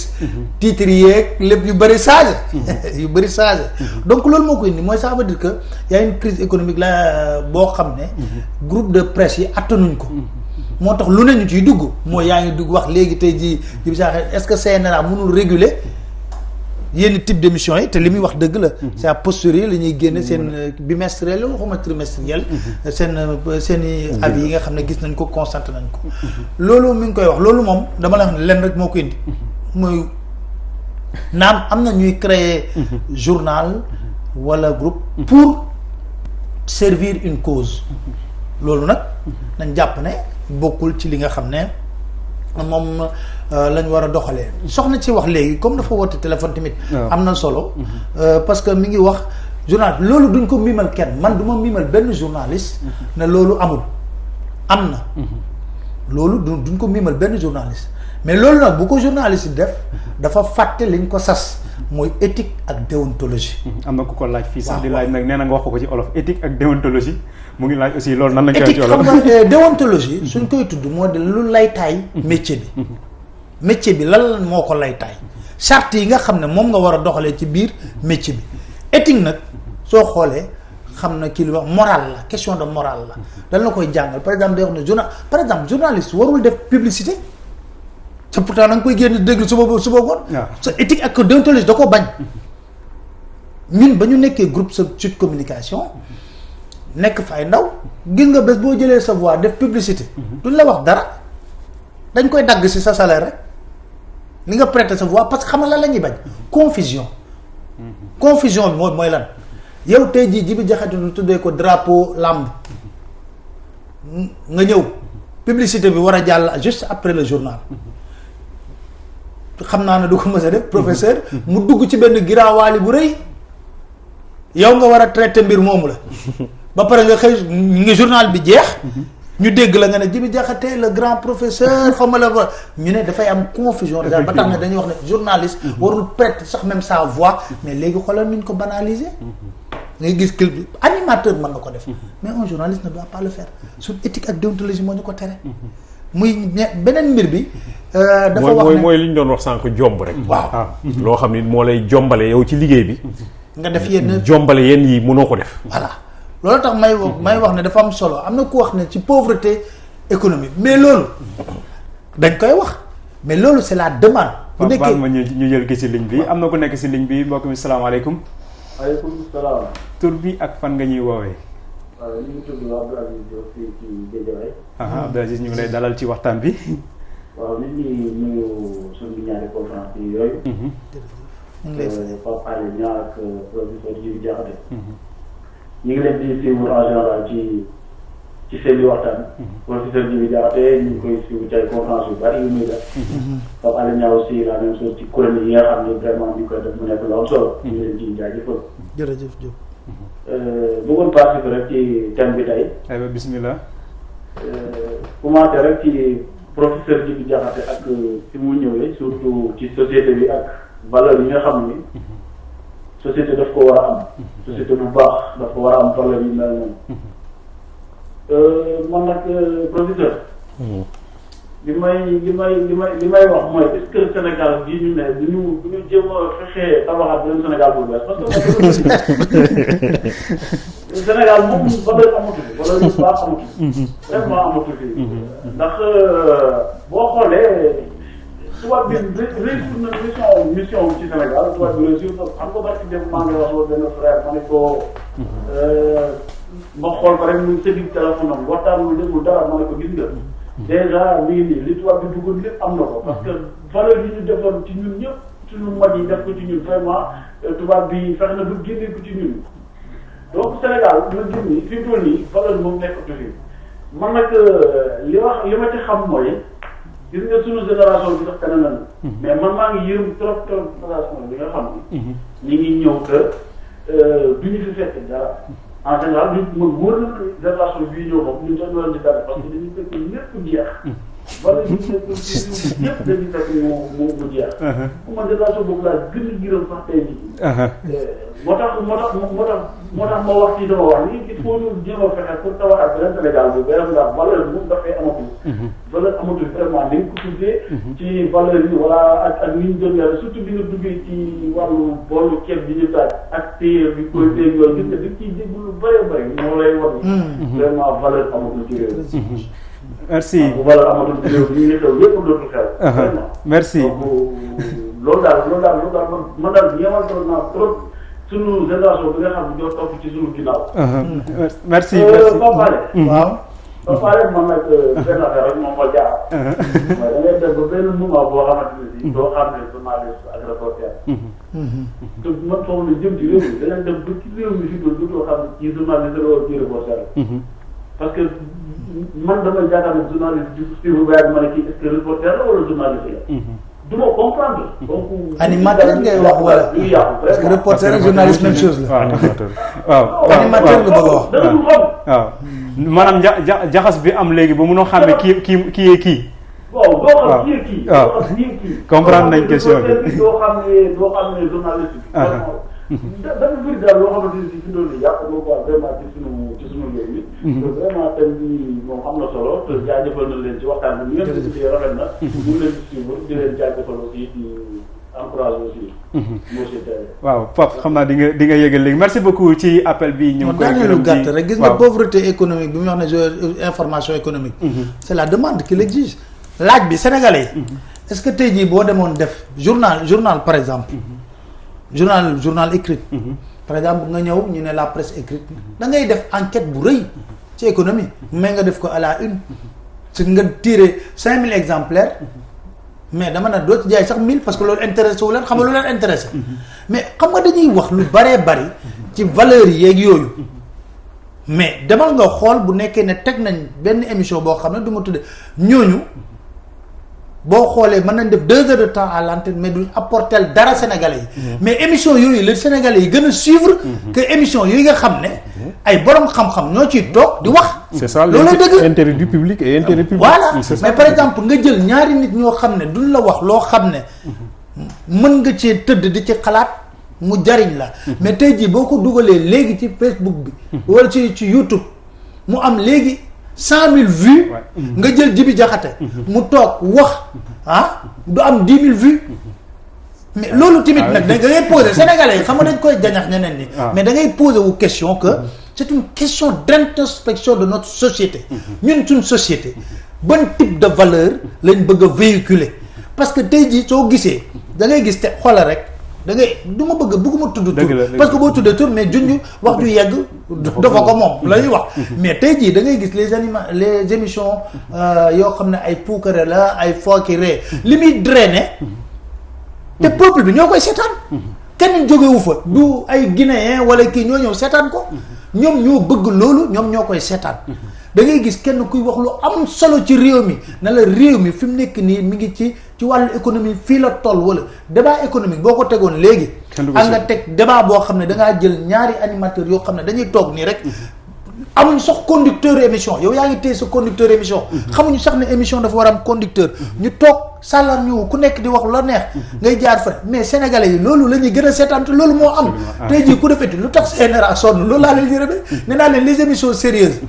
titre yeeg lépp yu bëri changé yu bëri changé donc loolu moo ko indi mooy ça veut dire que y a une crise économique la boo xam ne groupe de presse yi attanuñ ko moo tax lu ne ñu ciy dugg mooy yaa ngi dugg wax léegi tey jii Djibi Sakhé est-ce que CNRA mënul réguler yenn type d'émission yi te li muy wax dëgg la c'est a posteriori la ñuy génne seen bimestriel la waxuma trimestriel seen i avis yi nga xam ne gis nañ ko constaté nañ ko loolu mi ngi koy wax loolu moom dama la wax ne lenn rek moo ko indi mooy naam am na ñuy créer journal wala groupe pour servir une cause loolu nag nañ jàpp ne bokkul ci li nga xam ne moom lañ war a doxalee soxna ci wax léegi comme dafa woote téléphone tamit am na solo parce que mi ngi wax journal loolu duñ ko miimal kenn man du ma miimal benn journaliste ne loolu amul am na loolu duñ ko miimal benn journaliste mais loolu nag bu ko journaliste yi def dafa fàtte liñ ko sas mooy éthique ak déontologie am na ku ko laaj fii sax di laaj nag nee na nga wax ko ci olof éthique ak déontologie mu ngi laaj aussi loolu nan lañ koy ci olof éthique xam nga déontologie suñ koy tudd moo de lu laytaay métier bi lan moo ko laytaay charte yi nga xam ne moom nga war a doxalee ci biir métier bi éthique nag soo xoolee xam na kii lu wax morale la question de morale la dañ la koy jàngal par exemple day wax ne par exemple journaliste warul def publicité te pourtant da nga koy génn déglu suba ngoon sa éthique ak déontologie da ko bañ ñun ba ñu nekkee groupe Sud Communication nekk fa ay ndaw gis nga bés boo jëlee sa voix def publicité duñ la wax dara dañ koy dagg ci sa salaire rek li nga prêter sa voix parce que xam nga lan la ñuy bañ confusion bi mooy lan yow tey jii Djibi Diakhaté lu tuddee ko drapeau lamb nga ñëw publicité bi war a jàll juste après le journal xam naa ne du ko mës a def professeur mu dugg ci benn giraawaali bu rëy yow nga war a traité mbir moomu la ba pare nga xëy nga journal bi jeex ñu dégg la nga ne Djibi Diakhaté le grand professeur xaw ma la ba ñu ne dafay am confusion déjà ba tax ne dañuy wax ne journaliste warul prêter sax même sa voix mais léegi xoolal nuñ ko banaliser ngay gis clip bi animateur mën na ko def mais un journaliste ne doit pas le faire sur éthique ak déontologie moo ñu ko tere muy beneen mbir bi dafa wax ne mooy li ñu doon wax sànq jomb rek waaw loo xam ni moo lay jombale yow ci liggéey bi nga def yenn jombale yenn yi mënoo ko def voilà loolu tax may wax ne dafa am solo am na ku wax ne ci pauvreté économique mais loolu dañ koy wax mais loolu c'est la demande bu nekkee baal ma ñu jël ki ci ligne bi am na ku nekk ci ligne bi mbokk mi salaamaaleykum maaleykum salaam. tur bi ak fan nga ñuy woowee. waaw ñu ngi tudd Abdou Aziz Diop fii ci Guédiawaye. Abdou Aziz ñu ngi lay dalal ci waxtaan bi. waaw nit ñi nuyu suñu ñaari conférence yi yooyu. ñu ngi lay fay Pape Alé Niang ak professeur Djibi Diakhaté. ñu ngi leen di suivre en général ci seen i waxtaan. professeur Djibi Diakhaté ñu ngi koy suivre ci ay conférence yu bari yu muy def. Pape Alé Niang aussi la même chose ci kuréel yi nga xam ne vraiment ñu ngi koy def mu nekk lu am solo. ñu ngi leen ciy jaajëfal. jërëjëf Diop. bëggoon participer rek ci thème bi tey. aywa bismillah. commenter rek ci professeur Djibi Diakhaté ak fi mu ñëwee surtout ci société bi ak valeur yi nga xam ni société daf ko war a am. société bu baax daf ko war a am valeur yi mel noonu. man nag professeur. li may wax mooy est-ce que Sénégal bii ñu ne du ñu jéem a fexe tabaxaat beneen Sénégal bu bees parce que Sénégal moom valeur amatu fi valeur yu baax amatu fi. vraiment amatu fi. ndax boo xoolee tubaab bi réussir na mission ci Sénégal tubaab bi réussir na xam nga barki dem maa ngi wax loolu benn frère ma ne ko ma xool ko rek mu sëgg téléphone am waxtaan lu deful dara ma ne ko gis nga. déjà mi ngi nii li tubaab bi duggoon lépp am na ko parce que valeur yi ñu defoon ci ñun ñëpp suñu mag yi def ko ci ñun vraiment tubaab bi fexe na bu génnee ko ci ñun donc Sénégal dina gis ni fi mu toll nii valeur moom nekkatu fi man nag li ma ci xam mooy gis nga suñu génération bi sax keneen nañu mais man maa ngi yërëm trop génération bi nga xam ni ñi ngi ñëw que du ñu fi fekk dara en général ñun man wóor na génération bii ñëw moom ñun sax ñu leen di dara parce que dañuy fekk lépp jeex valeur yi nekk ci réew yëpp dañuy fekk mu jeex. man génération boobu laa gën a gërëm sax tey jii. moo tax ma wax ci dama wax ni il faut ñu jéem a fexe pour tabaxaat beneen Sénégal bu bees ndax valeur moom dafay amatul. valeur amatul vraiment dañ ko tuddee. ci valeur yi wala ak ni ñu doon yàlla surtout bi nga duggee ci wàllu boolu ceeb bi ñu taaj ak téye bi koy dégg yooyu gis nga dañ ciy dégg lu bëree bëri moo lay wax ni vraiment valeur amatul ci réew. merci bu valeur amatul ci réew mi ngi xew lépp dootul xew. vraiment merci loolu daal man daal ñeewal naa trop. sunu génération bi nga xam ne ñoo topp ci sunu ginnaaw. merci Papa Alé. waaw Papa Alé man nag benn affaire rek moom moo jaar. mooy da ngay dem ba benn moment boo xamante ne bii doo xam ne journaliste ak reporter. te man foofu la jëm ci réew mi da ngay dem ba ci réew mi fi dootoo xam ne ci journaliste la wala ci reporter la. parce que man damay yaakaar ne journaliste bi suivre ba ma ne kii est-ce que reporter la wala journaliste la. du ma comprendre. donc animateur ngay wax wala. parce que reporter ak journaliste même chose la. waaw animateur nga bëgg a wax. waaw maanaam jaxas bi am léegi ba munoo xàmme kii. waaw doo xam kii. waaw comprendre nañ question bi. doo xam ne journaliste bi. dafa bëri daal loo xamante ni fi doon yàq boo ko vraiment ci sunu réew mi. te vraiment thème bi moom am na solo te jaajëfal na leen ci waxtaan bi. ngeen di rafet na. ñu ngi leen di suivre di leen jaajëfal aussi di encouragé aussi. monsieur Taye. waaw Pape xam naa di nga yëgal léegi merci beaucoup ci appel bi. ñu ngi koy gërëm lu gàtt rek gis nga pauvreté économique bi mu wax ne information économique. c'est la demande qui l'exige. laaj bi sénégalais yi. est-ce que tey jii boo demoon def journal par exemple. journal écrit. par exemple nga ñëw ñu ne la presse écrite da ngay def enquête bu rëy ci économie mais nga def ko à la une si nga tiré 5000 exemplaires mais dama ne doo ci jaay sax 1000 parce que loolu intéressé wu leen xam nga lu leen intéressé mais xam nga dañuy wax lu baree bari ci valeurs yi yeeg yooyu mais demal nga xool bu nekkee ne teg nañ benn émission boo xam ne du ma tudde ñooñu boo xoolee mën nañ def 2 heures de temps à l'antenne mais duñ apporter dara sénégalais yi mais émission yooyu la sénégalais yi gën a suivre que émission yooyu nga xam ne ay borom xam-xam ñoo ciy toog di wax c'est ça loolu dëgg intérêt du public et intérêt public voilà mais par exemple nga jël ñaari nit ñoo xam ne duñ la wax loo xam ne mën nga cee tëdd di ci xalaat mu jariñ la mais tey jii boo ko dugalee léegi ci Facebook bi wala ci YouTube mu am léegi 100 000 vues nga jël Jibi Jaxate mu toog wax du am 10 000 vues mais loolu tamit nag da ngay poser sénégalais yi xam nga dañ koy jañax ñeneen ni mais da ngay poser wu question que c'est une question d'introspection de notre société ñun suñ société ban type de valeur lañ bëgg a véhiculer parce que tey jii soo gisee da ngay gis te xoolal rek da ngay du ma bëgguma tudd tur parce que boo tuddee tur mais junj wax ju yegg dafa ko moom la ñuy wax mais tey jii da ngay gis les émissions yoo xam ne ay puukare la ay fooki ree li muy drainer te peuple bi ñoo koy seetaan kenn jógewu fa du ay guinéen wala kii ñoo ñëw seetaan ko ñoom ñoo bëgg loolu ñoom ñoo koy seetaan da ngay gis kenn kuy wax lu am solo ci réew mi na la réew mi fi mu nekk nii mi ngi ci wàllu économie fii la toll wala débat économique boo ko tegoon léegi ak nga teg débat boo xam ne dangaa jël ñaari animateurs yoo xam ne dañuy toog nii rek amuñ sax conducteur émission yow yaa ngi téye sa conducteur émission xamuñu sax ne émission dafa war a am conducteur ñu toog sàllar ñu ku nekk di wax la neex ngay jaar fa mais sénégalais yi loolu la ñuy gën a seetaan te loolu moo am tey jii ku defeti lu tax CNRA sonn loolu laa leen yërëme nee naa leen les émissions sérieuses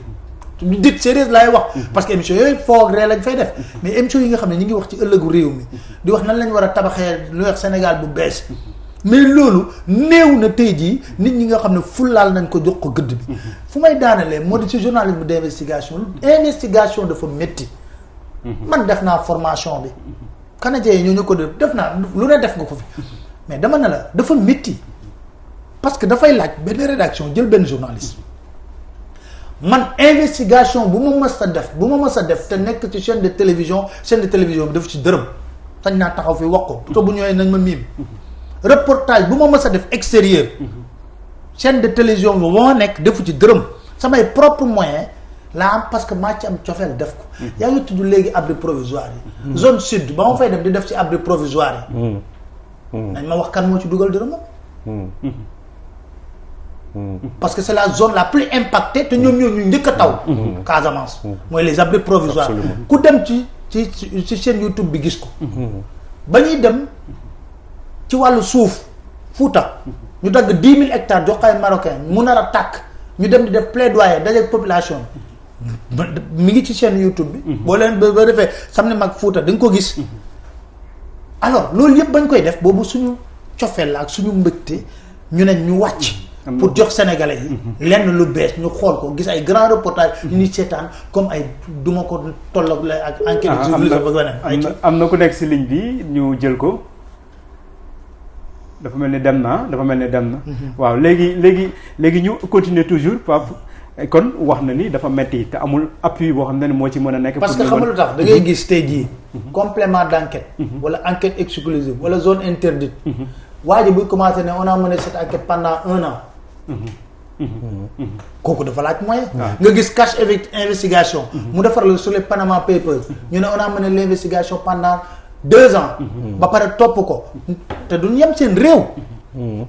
dit sérieux laay wax parce que émission yooyu foog ree lañ fay def mais émission yi nga xam ne ñu ngi wax ci ëllëgu réew mi di wax nan lañ war a tabaxee lu wax Sénégal bu bees mais loolu néew na tey jii nit ñi nga xam ne fullaal nañ ko jox ko gëdd bi fu may daanalee moo di ci journalisme d'investigation investigation dafa métti man def naa formation bi canadiens yi ñoo ñu ko def naa lu ne def nga ko fi mais dama ne la dafa métti parce que dafay laaj benn rédaction jël benn journaliste man investigation bu ma mës a def te nekk ci chaîne de télévision bi def ci dërëm sañ naa taxaw fi wax ko te bu ñëwee nañ ma miim reportage bu ma mës a def extérieur chaîne de télévision bi ba ma nekk defu ci dërëm samay propre moyen laa am parce que maa ci am cofeel def ko yaa ngi tudd léegi abri provisoire yi zone sud ba ma fay dem di def ci abri provisoire yi nañ ma wax kan moo ci dugal dërëmam parce que c'est la zone la plus impactée te ñoom ñoo ñu njëkk a taw Casamance mooy les abris provisoires ku dem ci ci chaîne YouTube bi gis ko. ba ñuy dem ci wàllu suuf Fouta ñu dagg 10 000 hectares jox ay marocain mu nar a tàkk ñu dem di def plaidoyer dajeeg population mi ngi ci chaîne YouTube bi. boo leen ba defee xam ne mag Fouta da nga ko gis. alors loolu yëpp bañ koy def boobu suñu cofeel la ak suñu mbëgte ñu ne ñu wàcc. pour jox sénégalais yi. lenn lu bees ñu xool ko gis ay grand reportage yu ñuy seetaan comme ay duma ko tolloog la ak enquête journaliste am na ku nekk si ligne bi ñu jël ko dafa mel ni dem na waaw léegi ñu continuer toujours Pape kon wax na ni dafa metti te amul appui boo xam ne moo ci mën a nekk. parce que xam nga lu tax da ngay gis tey jii complément d'enquête wala enquête exclusive wala zone interdite waa ji buy commencé ne on a mené cette enquête pendant 1 an. kooku dafa laaj moyen. nga gis cache investigation. mu defar la sur les Panama Papers. ñu ne on a mené l'investigation pendant 2 ans. ba pare topp ko te duñ yem seen réew.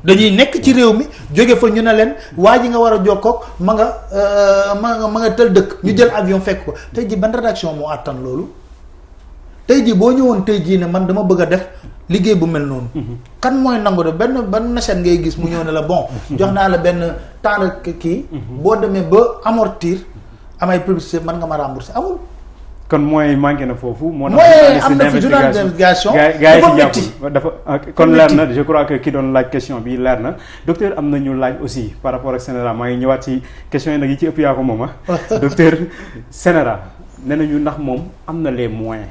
dañuy nekk ci réew mi jóge fa ñu ne leen waa ji nga war a jokkoog ma nga tël dëkk ñu jël avion fekk ko tey jii ban rédaction moo àttan loolu. tey jii boo ñëwoon tey jii ne man dama bëgg a def liggéey bu mel noonu. kan mooy nangu de ban machine ngay gis mu ñëw ne la bon jox naa la benn temps de kii. boo demee ba amortir amay publicité mën nga ma rembourser amul. kon mooy manqué na foofu. moo tax am na fi journal d'investigation dafa métti dafa kon leer na je crois que ki doon laaj question bi leer na docteur am na ñu laaj aussi par rapport ak Sénéra maa ngi ñëwaat ci question yi nag yi ci ëpp yaa ko moom docteur Sénéra nee nañu ndax moom am na les moyens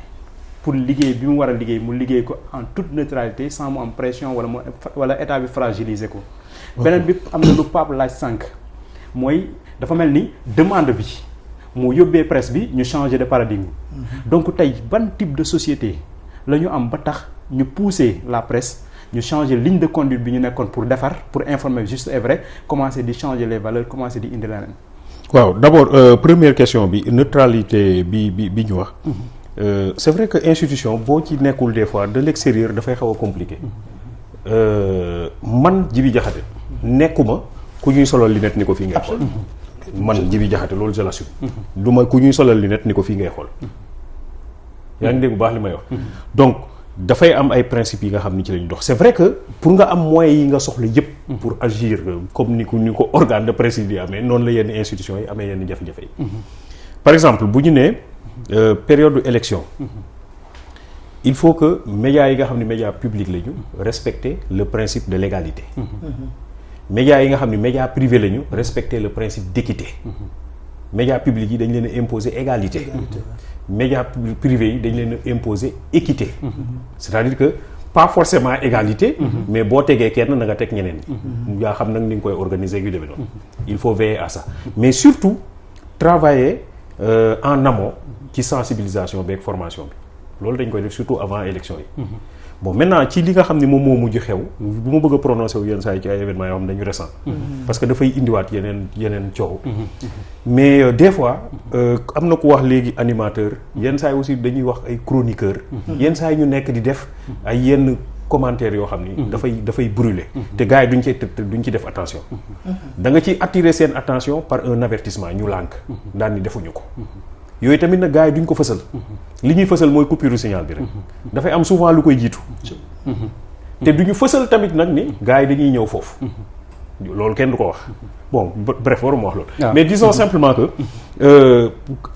pour liggéey bi mu war a liggéey mu liggéey ko en toute neutralité sans mu am pression wala état bi fragiliser ko. beneen bi am na lu Pape laaj sànq mooy dafa mel ni demande bi. moo yóbbee presse bi ñu changer de paradigme. donc tey ban type de société la ñu am ba tax ñu pousser la presse ñu changer ligne de conduite bi ñu nekkoon pour defar pour informer juste et vrai commencer di changer les valeurs commencer di indi leneen. waaw d'abord première question bi neutralité bi ñu wax. C'est vrai que institution boo ci nekkul des fois de l'extérieur dafay xaw a compliqué. man Djibi Diakhaté nekkuma ku ñuy solal lunette ni ko fii ngay xool. man Djibi Diakhaté loolu je l'assume. du ma ku ñuy solal lunette ni ko fii ngay xool. yaa ngi dégg bu baax li may wax. donc dafay am ay principes yi nga xam ni ci lañu dox c'est vrai que pour nga am moyens yi nga soxla yépp pour agir comme ni ko organe de presse yi di amee noonu la yenn institutions yi amee yenn jafe-jafe yi. par exemple bu ñu nee période élection. il faut que médias yi nga xam ne médias publics lañu respecter le principe de l'égalité. médias yi nga xam ne médias privés lañu respecter le principe d'équité. médias publics yi dañ leen a imposer égalité. médias privés yi dañ leen a imposer équité. c'est-à-dire que pas forcément égalité. mais boo tegee kenn na nga teg ñeneen ñi. yaa xam nag ni nga koy organiser yu demee noonu. il faut veiller à ça mais surtout travailler en amont ci sensibilisation beeg formation bi. loolu dañ koy def surtout avant élection yi. bon maintenant ci li nga xam ne moom moo mujj xew bu ma bëgg a prononcer wu yenn saa yi ci ay événements yoo xam ne dañu récent. parce que dafay indiwaat yeneen coow. mais des fois am na ku wax léegi animateur yenn saa yi aussi dañuy wax ay chroniqueur. yenn saa yi ñu nekk di def ay yenn commentaires yoo xam ni. dafay brûler. te gars yi duñ ci def attention. da nga ci attirer seen attention par un avertissement ñu lànk. daan ni defuñu ko. yooyu tamit nag gars yi duñ ko fësal. li ñuy fësal mooy coupure signal bi rek. dafay am souvent lu koy jiitu. te duñu fësal tamit nag ni gars yi dañuy ñëw foofu. loolu kenn du ko wax. bon bref waruma wax loolu. mais disons simplement que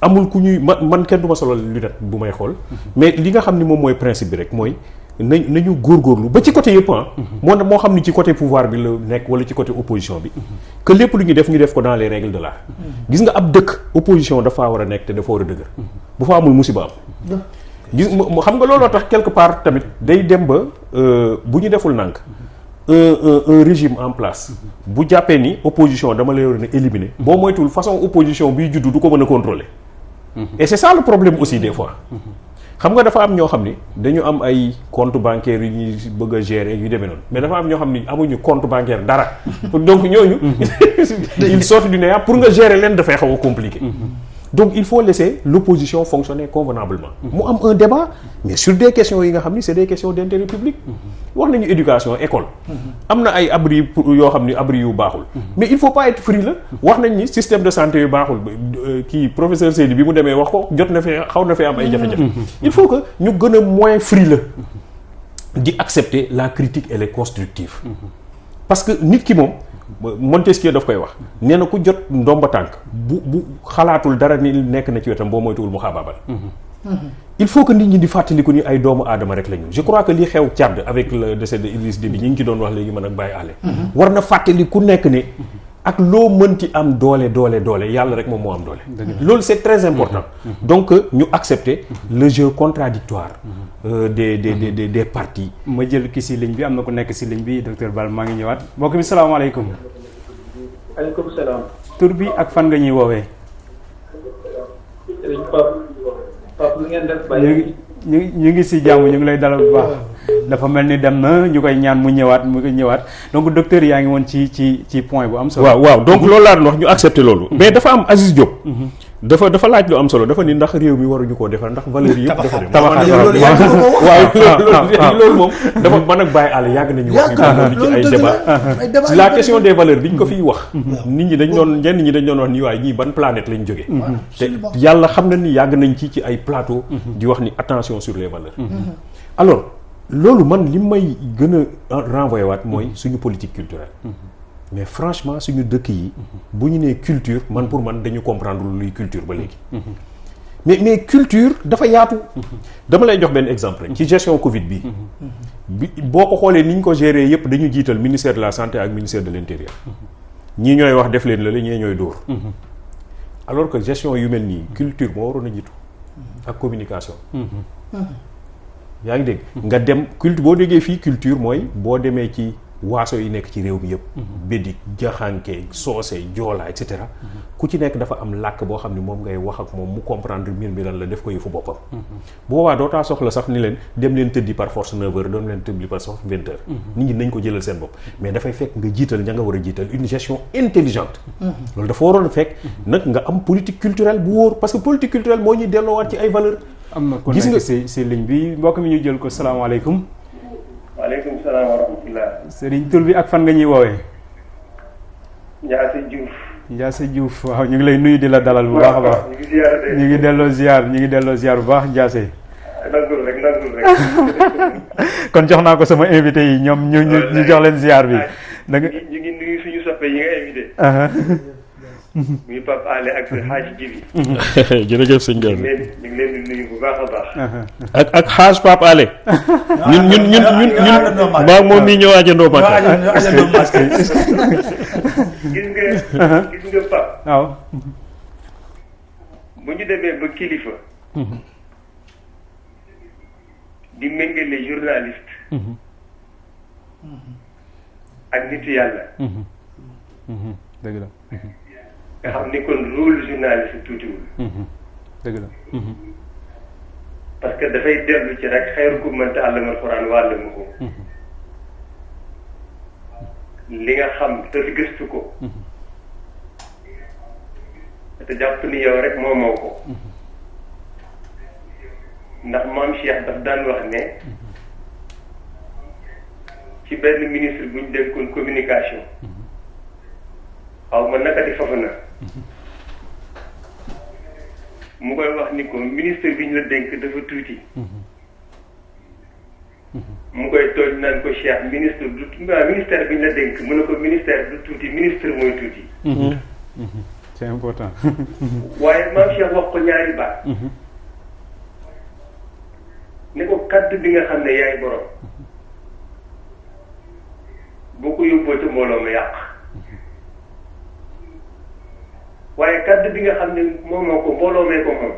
amul ku ñuy man kenn du ma solal lunette bu may xool. mais li nga xam ni moom mooy principe bi rek mooy nañu góorgóorlu ba ci côté yëpp moo xam ni ci côté pouvoir bi la nekk wala ci côté opposition bi. que lépp lu ñu def ko dans les règles de l'art. gis nga ab dëkk opposition dafa war a nekk te dafa war a dëgër. bu fa amul musiba am. gis xam nga looloo tax quelque part tamit day dem ba bu ñu deful nànk un régime en place bu jàppee ni opposition dama lay war a éliminer boo moytul façon opposition biy juddu du ko mën a contrôler. et c'est ça le problème aussi des fois. xam nga dafa am ñoo xam ni dañu am ay compte bancaire yu ñuy bëgg a gérer yu demee noonu mais dafa am ñoo xam ni amuñu compte bancaire dara donc ñooñu ils sortent du néant pour nga gérer leen dafay xaw a compliqué. donc il faut laisser l'opposition fonctionner convenablement mu am un débat mais sur des questions yi nga xam ni c'est des questions d'intérêt public wax nañu éducation école am na ay abri yoo xam ni abri yu baaxul mais il faut pas être frileux wax nañ ni système de santé yu baaxul kii professeur Seydi bi mu demee wax ko jot na fee xaw na fee am ay jafe-jafe il faut que ñu gën a moins frileux di accepter la critique elle est constructive parce que nit ki moom Montesquieu daf koy wax nee na ku jot ndomba tànk bu xalaatul dara ni nekk na ci wetam boo moytuwul mu xaabaabal il faut que nit ñi di fàttaliku ni ay doomu aadama rek lañu je crois que li xew Tchad avec le décès de Idriss Déby ñi ngi ci doon wax léegi mën ak bàyyi àlle war na fàttali ku nekk ne ak loo mënti am doole yàlla rek moom moo am doole loolu c'est très important donc ñu accepter le jeu contradictoire des partis. ma jël ki si ligne bi am na ku nekk si ligne bi docteur Bal maa ngi ñëwaat mbokk mi salaamaaleykum. aleykum salaam. tur bi ak fan nga ñuy woowee. Pape lu ngeen def. ñu ngi si jàmm ñu ngi lay dalal bu baax. dafa mel ni dem na ñu koy ñaan mu ñëwaat donc docteur yaa ngi woon ci point bu am solo. waaw donc loolu laa doon wax ñu accepter loolu. mais dafa am Aziz Diop. dafa laaj lu am solo dafa ni ndax réew mi waruñu koo defar ndax valeur yi yëpp dafa dem loolu moom dafa man ak Baye Allé yàgg nañu wax ci ay débat la question des valeurs bi ñu ko fiy wax nit ñi dañ doon wax ni waaye ñii ban planète lañ jógee te yàlla xam na ni yàgg nañ ci ay plateau di wax ni attention sur les valeurs alors loolu man li may gën a renvoyer waat mooy suñu politique culturelle mais franchement suñu dëkk yi bu ñu nee culture man pour man dañu comprendre luy culture ba léegi mais culture dafa yaatu dama lay jox benn exemple rek ci gestion Covid bi boo ko xoolee ni ñu ko gérer yépp dañu jiital ministère de la santé ak ministère de l'intérieur ñii ñooy wax def leen la ñii ñooy dóor alors que gestion yu mel nii culture moo waroon a jiitu ak communication yaa ngi dégg nga dem culture boo déggee fii culture mooy boo demee ci waaso yi nekk ci réew mi yëpp bédik jaxanke soose joola et cetera ku ci nekk dafa am làkk boo xam ne moom ngay wax ak moom mu comprendre mbir mi lan la def ko yëfu boppam boobaa dootaa soxla sax ni leen dem leen tëddi par force 9h doon leen tëddi par force 20h nit ñi nañ ko jëlal seen bopp mais dafay fekk nga jiital ña nga war a jiital une gestion intelligente loolu dafa waroon fekk nag nga am politique culturelle bu wóor parce que politique culturelle moo ñuy delloowaat ci ay valeurs am na ko nekk si ligne bi mbokk mi ñu jël ko salaamaaleykum. waaleykum salaam wa rahmatulah. Serigne tur bi ak fan nga ñuy woowee. Ndiasse Diouf. Ndiasse Diouf waaw ñu ngi lay nuyu di la dalal bu baax a baax. ñu ngi delloo ziar bu baax Ndiasse. nangul rek. kon jox naa ko sama invité yi ñoom ñu jox leen ziar bi. ñu ngi nuyu suñu soppe yi nga invité. muy Pape Allé ak Hadj Djibi. jërëjëf sëñ Gall. ñu ngi leen di nuyu bu baax a baax. ak Hadj Pape Allé. ñun maa moom mii ñëw ajandoo Makka. gis nga Pape. waaw. bu ñu demee ba kilifa. di méngale journaliste. ak nitu yàlla. dëgg la. nga xam ni kon rôle journaliste tuutiwul. dëgg la. parce que dafay dellu ci rek xayrukum man ta'allama al-Qur'an wa 'allamahu. li nga xam te gëstu ko. te jàpp ni yow rek moomoo ko. ndax maam Cheikh daf daan wax ne. ci benn ministre bu ñu dénkoon communication. xaw ma naka di fafu na. mu koy wax ni ko ministre bi ñu la dénk dafa tuuti. mu koy tooñ naan ko Cheikh ministère bi ñu la dénk mu ne ko ministère du tuuti ministre mooy tuuti. c'est important. waaye maam Cheikh wax ko ñaari baat. ne ko kaddu bi nga xam ne yaay borom. boo ko yóbboo ca mbooloo ma yàq. waaye kaddu bi nga xam ne moom moo ko mbooloo mee ko moom.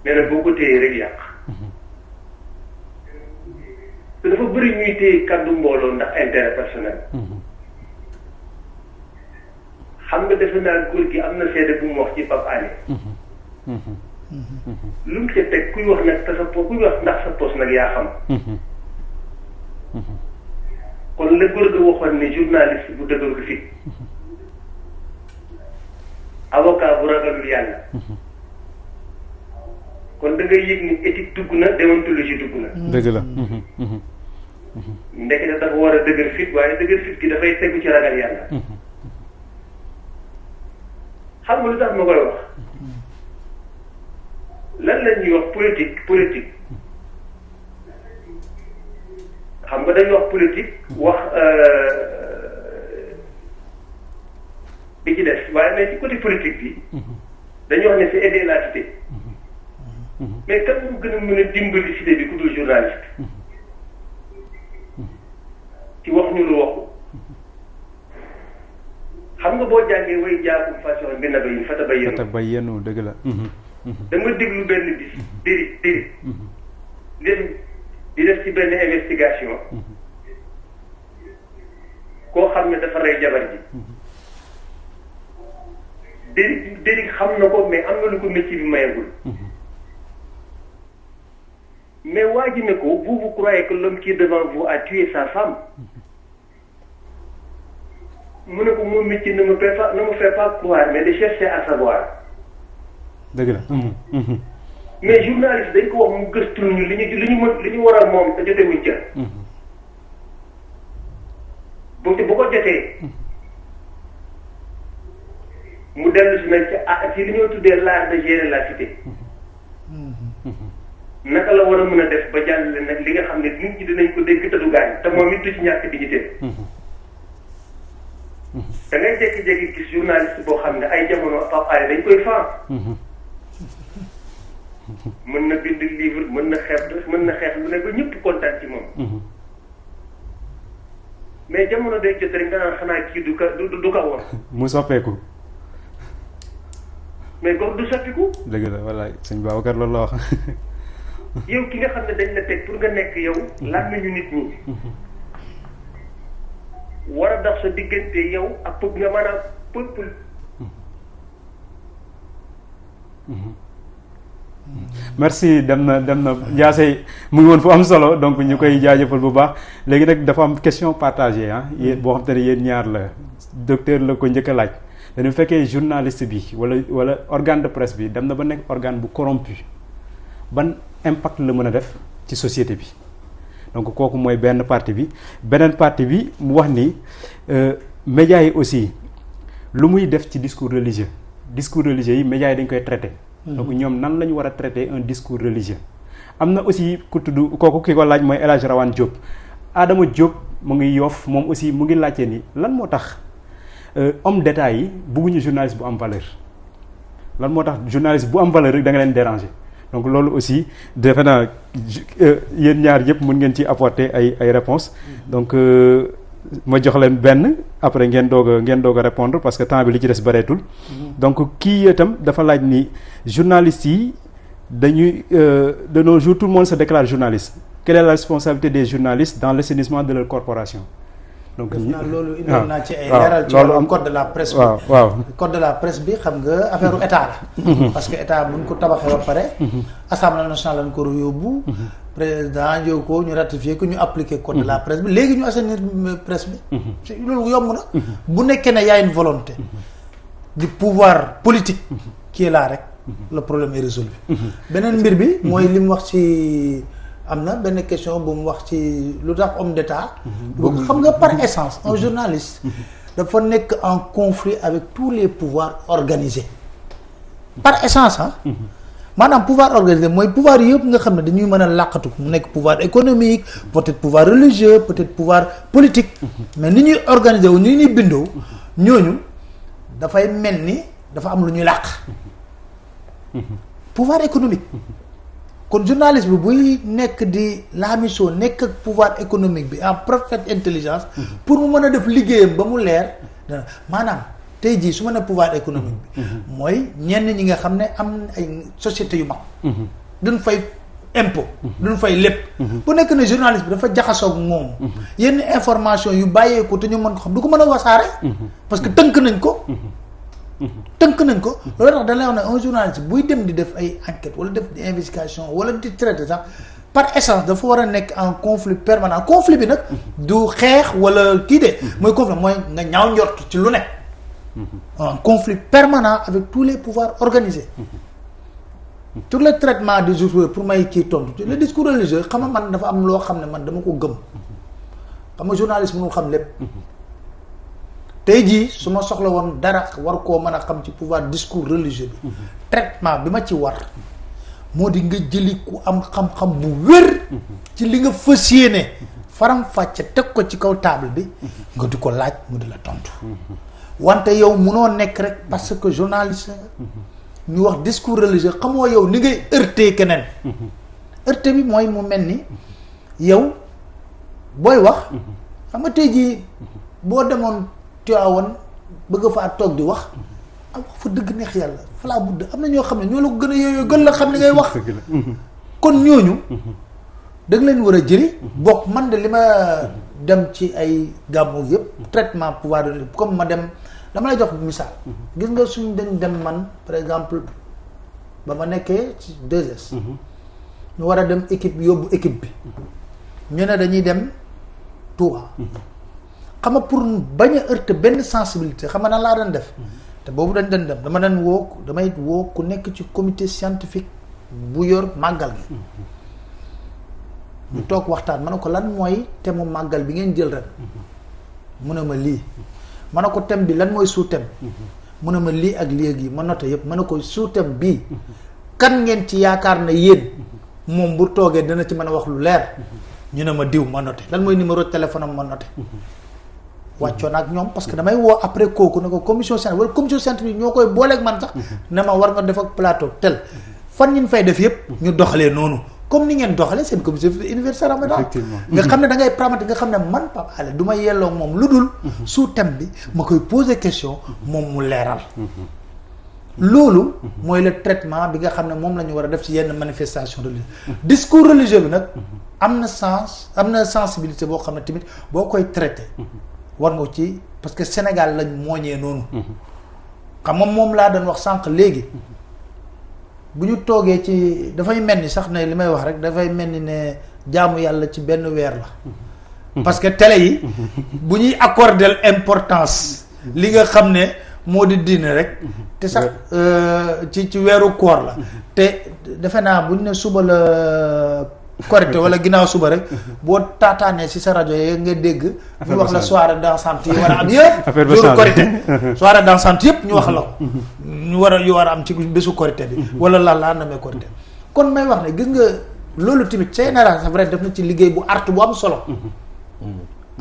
nee na boo ko téyee rek yàq. te dafa bëri ñuy téye kaddu mbooloo ndax intérêt personnel. xam nga defe naa góor gi am na seede bu mu wax ci Pape Allé. lu mu ca teg kuy wax nag te sa po kuy wax ndax sa pos nag yaa xam. kon la góor ga waxoon ne journaliste bu dëgër ko fit avocat bu ragalul yàlla kon da ngay yëg ni éthique dugg na déontologie dugg na. dëgg la. ndekete dafa war a dëgër fit waaye dëgër fit gi dafay tegu ci ragal yàlla. xam nga lu tax ma koy wax lan la ñuy wax politique xam nga dañuy wax politique wax bi ci des waaye mais ci côté politique bi dañuy wax ne c'est aider la cité mais kan moo gën a mën a dimbali cité bi ku dul journaliste ci wax ñu lu waxu xam nga boo jàngee way jaakum façon bi na bayin fatabayyanu dëgg la. dama déglu benn bis déri di def ci benn investigation koo xam ne dafa rey jabar ji déri xam na ko mais am na lu ko métier bi mayagul mais waa ji ne ko vous croyez que l'homme qui est devant vous a tué sa femme mu ne ko mon métier ne me fait pas croire mais de chercher à savoir. dëgg la. mais journaliste dañ ko wax mu gëstu ñu li ñu war a moom te jotewuñ ca. bu ko jotee mu dellu si nag ci li ñoo tuddee l'art de gérer la cité. naka la war a mën a def ba jàllale nag li nga xam ne nit ñi dinañ ko dégg te du gaañ te moom it du ci ñàkk dignité. da ngay jékki-jékki gis journaliste boo xam ne ay jamono Pape Alé dañ koy faam. mën na bind livre mën na xeex lu ne ba ñëpp kontaan ci moom. mais jamono day jot rek nga naan xanaa kii du ka woon. mu soppeeku. mais gox du soppiku. dëgg la wallaay sëñ Babacar loolu la wax. yow ki nga xam ne dañ la teg pour nga nekk yow. lan nañu nit ñi. war a dox sa diggante yow ak pëp nga maanaam pël. merci dem na Ndiassé mu ngi woon fu am solo donc ñu koy jaajëfal bu baax léegi nag dafa am question partagée yéen boo xam te ne yéen ñaar la docteur la ko njëkk a laaj dañu fekkee journaliste bi wala organe de presse bi dem na ba nekk organe bu corrompu ban impact la mën a def ci société bi donc kooku mooy benn partie bi beneen partie bi mu wax ni médias yi aussi lu muy def ci discours religieux yi médias yi dañ koy traité. donc ñoom nan la ñu war a traiter un discours religieux. am na aussi ku tudd kooku ki ko laaj mooy El Hadj Rawane Diop Adama Diop mu ngi Yoff moom aussi mu ngi laajte ni lan moo tax homme d'état yi bëgguñu journaliste bu am valeur lan moo tax journaliste bu am valeur rek da nga leen déranger donc loolu aussi defe naa yéen ñaar yëpp mën ngeen ci apporter ay réponses donc ma jox leen benn après ngeen doog a répondre parce que temps bi li ci des bareetul. donc kii itam dafa laaj ni journalistes yi dañuy de nos jours tout le monde se déclare journaliste quelle est la responsabilité des journalistes dans l'assainissement de leur corporation. donc loolu indoon naa ci ay leeral ci wàllu code de la presse bi. waaw code de la presse bi xam nga affaire u état la. parce que état buñ ko tabaxee ba pare. assemblée nationale lañ ko yóbbu. président yow ko ñu ratifié ko ñu appliqué code de la presse bi léegi ñu assainir presse bi. loolu yomb na. bu nekkee ne y a une volonté. du pouvoir politique. qui est là rek. le problème est résolu. beneen mbir bi. mooy li mu wax ci. am na benn question bu mu wax ci lu tax homme d'état. xam nga par essence un journaliste. dafa nekk en conflit avec tous les pouvoirs organisés. par essence maanaam pouvoir organisé mooy pouvoir yëpp nga xam ne dañuy mën a làqatu mu nekk pouvoir économique peut-être pouvoir religieux peut-être pouvoir politique. mais ni ñuy organiser wu ni ñuy bindoo ñooñu dafay mel ni dafa am lu ñuy làq. pouvoir économique. kon journaliste bi buy nekk di la mission nekk ak pouvoir économique bi en parfaite intelligence. pour mu mën a def liggéeyam ba mu leer maanaam tey jii su ma ne pouvoir économique bi. mooy ñenn ñi nga xam ne am ay sociétés yu mag. duñ fay impôt. duñ fay lépp. bu nekk ne journaliste bi dafa jaxasoog moom. yenn information yu bàyyeeku te ñu mën ko xam du ko mën a wasaare. parce que tënk nañ ko. loolu tax dañ lay wax ne un journaliste buy dem di def ay enquête wala def di investigation wala di traité sax par essence dafa war a nekk en conflit permanent conflit bi nag du xeex wala kii de mooy conflit mooy nga ñaaw njort ci lu nekk un conflit permanent avec tous les pouvoirs organisés. Sur le traitement des joueurs pour may kii tontu le discours religieux xam nga man dafa am loo xam ne man dama ko gëm xam nga journaliste mënul xam lépp. tey jii su ma soxla woon dara war koo mën a xam ci pouvoir discours religieux bi traitement bi ma ci war moo di nga jëli ku am xam-xam bu wér ci li nga fas yéene faram fàcce teg ko ci kaw table bi nga di ko laaj mu di la tontu wante yow munoo nekk rek parce que journaliste ñu wax discours religieux xamoo yow ni ngay heurter keneen heurter bi mooy mu mel ni yow booy wax xam nga tey jii boo demoon Tiwaawan bëgg faa toog di wax am wax fa dëgg neex yàlla falaa budd am na ñoo xam ne ñoo la ko gën a yooyu gën la xam li ngay wax kon ñooñu da nga leen war a jëli bokk man de li ma dem ci ay gàmmu yëpp traitement pouvoir de comme ma dem dama lay jox misaal gis nga suñ dañ dem man par exemple ba ma nekkee ci 2S ñu war a dem équipe yóbbu équipe bi ñu ne dañuy dem Touba xam nga pour bañ a heurter benn sensibilité xam nga nan laa doon def te boobu dañ doon dem damay woo ku nekk ci comité scientifique bu yor màggal gi ñu toog waxtaan ma ne ko lan mooy thème mu màggal bi ngeen jël ren mu ne ma lii ma ne ko thème bi lan mooy sous-thème mu ne ma lii ak lii ak yi ma noté yëpp ma ne ko sous-thème bii kan ngeen ci yaakaar na yéen moom bu toogee dana ci mën a wax lu leer ñu ne ma diw ma noté lan mooy numéro téléphone am ma noté wàccoon ak ñoom parce que damay woo après kooku ne ko commission scientifique wala commission scientifique ñoo koy booleeg man sax ne ma war nga def ak plateau tel fan ñin fay def yëpp ñu doxalee noonu comme ni ngeen doxalee seen commission universitaire Ramadan nga xam ne da ngay pragmatique nga xam ne man Pape Alé du ma yelloo moom lu dul sous thème bi ma koy poser question moom mu leeral loolu mooy le traitement bi nga xam ne moom la ñu war a def ci yenn manifestation religieuse discours religieux bi nag am na sens am na sensibilité boo xam ne tamit boo koy traité war nga ci parce que Sénégal lañ mooñee noonu xam nga moom laa doon wax sànq léegi bu ñu toogee ci dafay mel ni sax ne li may wax rek dafay mel ni ne jaamu yàlla ci benn weer la parce que télé yi bu ñuy accorder importance li nga xam ne moo di diine rek te sax ci weeru koor la te defe naa bu ñu ne suba la korité wala ginnaaw suba rek boo taataanee ci sa rajo yi nga dégg ñu wax la soirée dansante yi war a am yëpp jour korité soirée dansante yëpp ñu wax la ko yu war a am ci bésu korité bi wala laa namee korité kon may wax ne gis nga loolu tamit CNRA c'est vrai def na ci liggéey bu artu bu am solo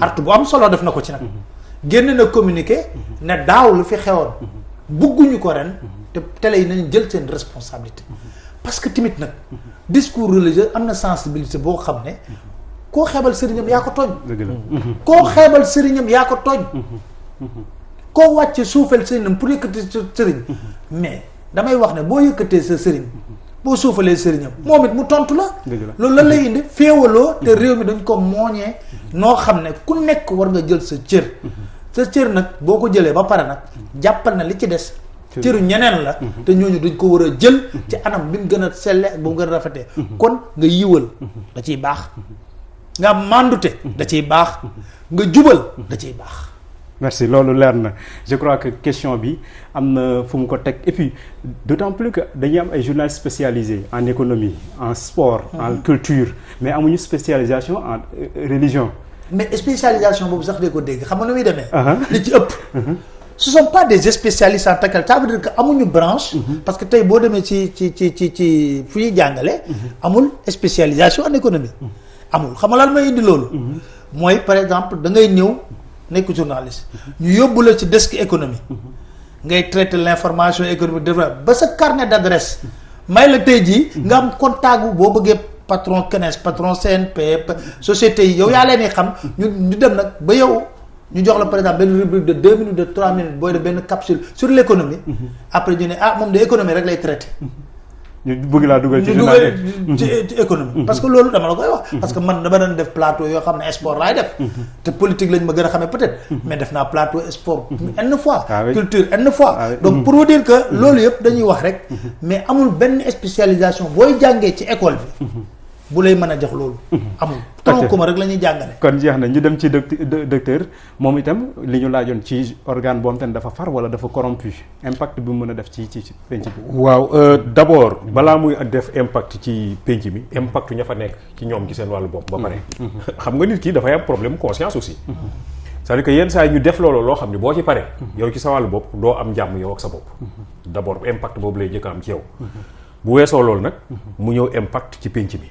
artu bu am solo def na ko ci nag génn na communiqué ne daaw lu fi xewoon bugguñu ko ren te télé yi nañu jël seen responsabilité parce que tamit nag discours religieux am na sensibilité boo xam ne koo xeebal sëriñam yaa ko tooñ koo xeebal sëriñam yaa ko tooñ koo wàcce suufeel sëriñam pour yëkkati sa sëriñ mais damay wax ne boo yëkkatee sa sëriñ boo suufalee sëriñam moom it mu tontu la loolu lan lay indi féewaloo te réew mi dañ ko mooñee noo xam ne ku nekk war nga jël sa cër nag boo ko jëlee ba pare nag jàppal na li ci des cëru ñeneen la te ñooñu dañ ko war a jël ci anam bi mu gën a selle ak ba mu gën a rafetee kon nga yiwal da ciy baax nga màndute da ciy baax nga jubal da ciy baax merci loolu leer na je crois que question bi am na fu mu ko teg et puis d'autant plus que dañuy am ay journalistes spécialisés en économie en sport en culture mais amuñu spécialisation en religion mais spécialisation boobu sax de ko dégg xam nga nu muy demee li ci ëpp ce sont pas des spécialistes en tant que ça veut dire que amuñu branche parce que tey boo demee ci fu ñuy jàngale amul spécialisation en économie amul xam nga lan may indi loolu mooy par exemple da ngay ñëw nekk journaliste ñu yóbbu la ci desk économie ngay traiter l'information économique développement ba sa carnet d'adresse may la tey jii nga am contact boo bëggee patron CNES patron CNP société yi yow yaa leen di xam ñu dem nag ba yow ñu jox la par exemple benn rubrique de 2 minutes de 3 minutes booy de benn capsule sur l'économie après ñu ne moom de économie rek lay traiter ñu bëgg laa dugal ci économie parce que loolu dama la koy wax parce que man dama doon def plateau yoo xam ne sport laay def te politique lañ ma gën a xamee peut-être mais def naa plateau sport n fois culture n fois donc pour vous dire que loolu yëpp dañuy wax rek mais amul benn spécialisation booy jàngee ci école bi bu lay mën a jox loolu. amul tronc commun rek la ñuy jàngale. kon jeex na ñu dem ci docteur moom itam li ñu laajoon ci organe boobu tamit dafa far wala dafa corrompu impact bi mu mën a def ci penc bi. waaw d'abord balaa muy def impact ci penc mi impact ña fa nekk ci ñoom ci seen wàllu bopp ba pare. xam nga nit ki dafay am problème conscience aussi. c'est-à-dire que yenn saa yi ñu def loolu loo xam ne boo ci paree. yow ci sa wàllu bopp doo am jàmm yow ak sa bopp. d'abord impact boobu lay njëkk a am ci yow. bu weesoo loolu nag mu ñëw impact ci pénc bi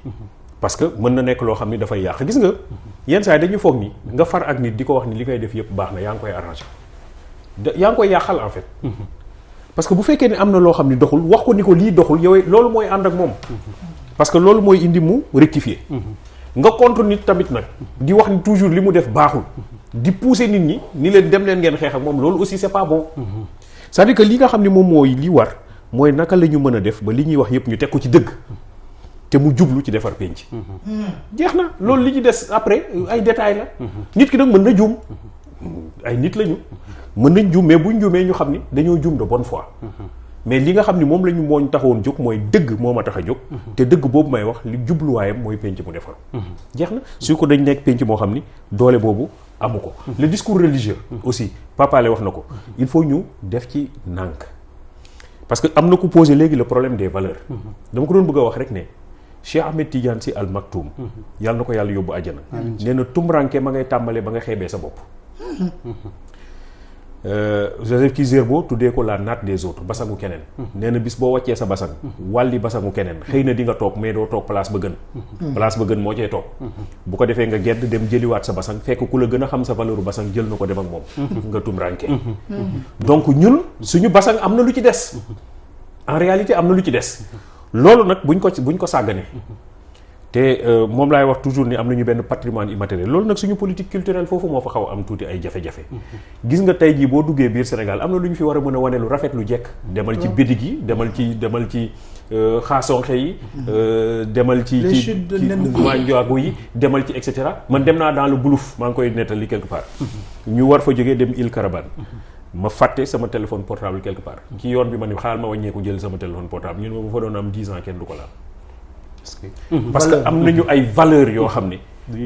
parce que mën na nekk loo xam ni dafay yàq gis nga yenn saa yi dañuy foog ni nga far ak nit di ko wax ni li ngay def yëpp baax na yaa ngi koy arrangé yaa ngi koy yàqal en fait parce que bu fekkee ne am na loo xam ni doxul wax ko ni ko lii doxul yow loolu mooy ànd ak moom parce que loolu mooy indi mu rectifier nga contre nit tamit nag di wax ni toujours li mu def baaxul di pousser nit ñi ni leen dem leen ngeen xeex ak moom loolu aussi c'est pas bon c'est-à-dire que li nga xam ni moom mooy li war mooy naka la ñu mën a def ba li ñuy wax yëpp ñu teg ko ci dëgg te mu jublu ci defar penc. jeex na loolu li ñu des après ay détails la. nit ki nag mën na juum ay nit lañu mën nañ juum mais buñ juumee ñu xam ni dañoo juum de bonne foi. mais li nga xam ni moom la ñu mooñ taxawoon jóg mooy dëgg moo ma tax a jóg. te dëgg boobu may wax li jubluwaayam mooy penc mu defar. jeex na su ko dañ nekk penc moo xam ni doole boobu amu ko. le discours religieux. aussi Papa Alé wax na ko. il faut ñu def ci nànk. parce que am na ku posé léegi le problème des valeurs. dama ko doon bëgg a wax rek ne Cheikh Ahmed Tidiane Sy Al Maktoum. yàlla na ko yàlla yóbbu àjjana. nee na tumranke ma ngay tàmbalee ba nga xeebee sa bopp. Joseph Kizerbo tuddee ko la natte des autres basangu keneen. nee na bis boo wàccee sa basang. wàlli basangu keneen xëy na di nga toog mais doo toog place ba gën. place ba gën moo cee toog. bu ko defee nga gedd dem jëliwaat sa basang fekk ku la gën a xam sa valeur basang jël na ko dem ak moom. nga tumranke donc ñun suñu basang am na lu ci des. en réalité am na lu ci des. loolu nag buñ ko sàgganee. te moom laay wax toujours ni am nañu benn patrimoine immatériel loolu nag suñu politique culturelle foofu moo fa xaw am tuuti ay jafe-jafe. gis nga tey jii boo duggee biir Sénégal am na lu ñu fi war a mën a wane lu rafet lu jekk. demal ci bidig yi demal ci xaasonxe yi. demal ci manjoago yi demal ci et cetera. man dem naa dans le Boulouf maa ngi koy nettali quelque part. ñu war fa jógee dem Île Carabane. ma fàtte sama téléphone portable quelque part. ci yoon bi ma ni xaaral ma wàññeeku jël sama téléphone portable ñun ma fa doon am 10 ans kenn du ko laal. parce que am nañu ay valeurs yoo xam ne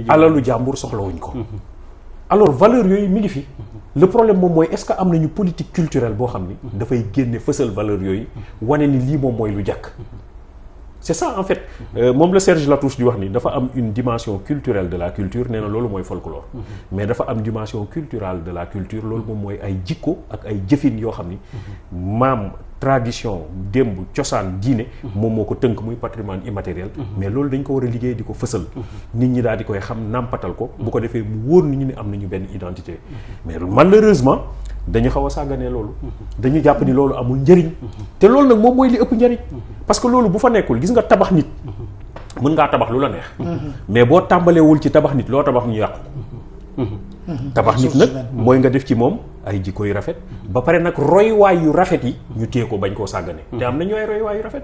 alalu jàmbur soxlawuñ ko. alors valeurs yooyu mi ngi fi. le problème moom mooy est-ce que am nañu politique culturelle boo xam ni dafay génne fësal valeurs yooyu wane ni lii moom mooy lu jàkk. c'est ça en fait moom la Serge Latouche di wax ni dafa am une dimension culturelle de la culture nee na loolu mooy folklore. mais dafa am dimension culturelle de la culture loolu moom mooy ay jikko ak ay jëfin yoo xam ni maam tradition démb cosaan diine moom moo ko tënk muy patrimoine immatériel. mais loolu dañ ko war a liggéey di ko fësal. nit ñi daal di koy xam nàmpatal ko. bu ko defee mu wóor nit ñi ne am nañu benn identité. mais malheureusement dañu xaw a sàgganee loolu. dañu jàpp ni loolu amul njëriñ. te loolu nag moom mooy li ëpp njëriñ. parce que loolu bu fa nekkul gis nga tabax nit. mën ngaa tabax lu la neex. mais boo tàmbaleewul ci tabax nit loo tabax ñu yàqu. tabax nit nag mooy nga def ci moom ay jikko yu rafet. ba pare nag royuwaay yu rafet yi ñu téye ko bañ koo sàggane. te am nañu ay royuwaay yu rafet.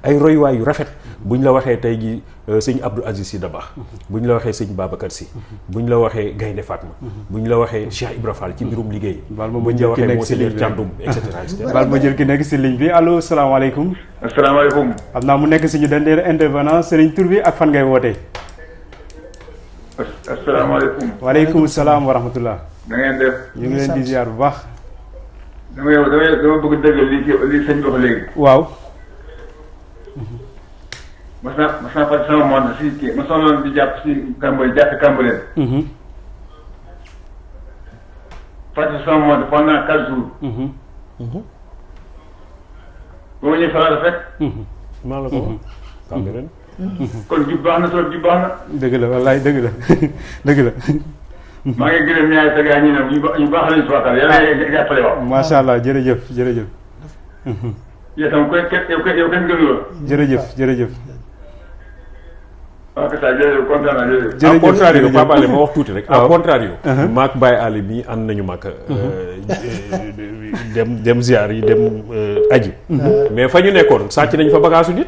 ay royuwaay yu rafet buñ la waxee tey jii sëñ Abdou Aziz Sy Dabakh. buñ la waxee sëñ Babacar Sy. buñ la waxee Gaynde Fatma. buñ la waxee Cheikh Ibra Fall ci mbirum liggéey. buñ la waxee Moussa Diop Thiandoum et cetera. baal ma jël ki nekk si ligne bi allo salaamaaleykum. asalaamaaleykum. xam naa mu nekk suñu dernier intervenant Serigne tur bi ak fan ngay wootee. asalaamaaleykum. waaleykum salaam wa rahmatullah. na ngeen def. ñu ngi leen di ziar bu baax. dama bëgg dëggal li sëñ bi wax léegi. waaw. mas naa fàtte sama monde si kii ma soxla di jàpp si Cambérène jàpp Cambérène. fàtte sama monde pendant 4 jours. ba ma ñëw faral fekk. maa la ko wax. Cambérène. kon jub baax na trop jub baax na. dëgg la wallaay dëgg la dëgg la. maa ngi gërëm ñaari tëggaa ñi ne ñu baax lañu si waxtaan yàlla jàppale waaw. macha allah jërëjëf jërëjëf. yow tam yow kenn gënu la. jërëjëf. waaw kay jërëjëf kontaan naa jërëjëf. à contrario Papa Alé ma wax tuuti rek. à contrario. maak Baye Alé mii ànd nañu mag. dem ziar yi dem aji. mais fa ñu nekkoon sàcc nañ fa bagaasu nit.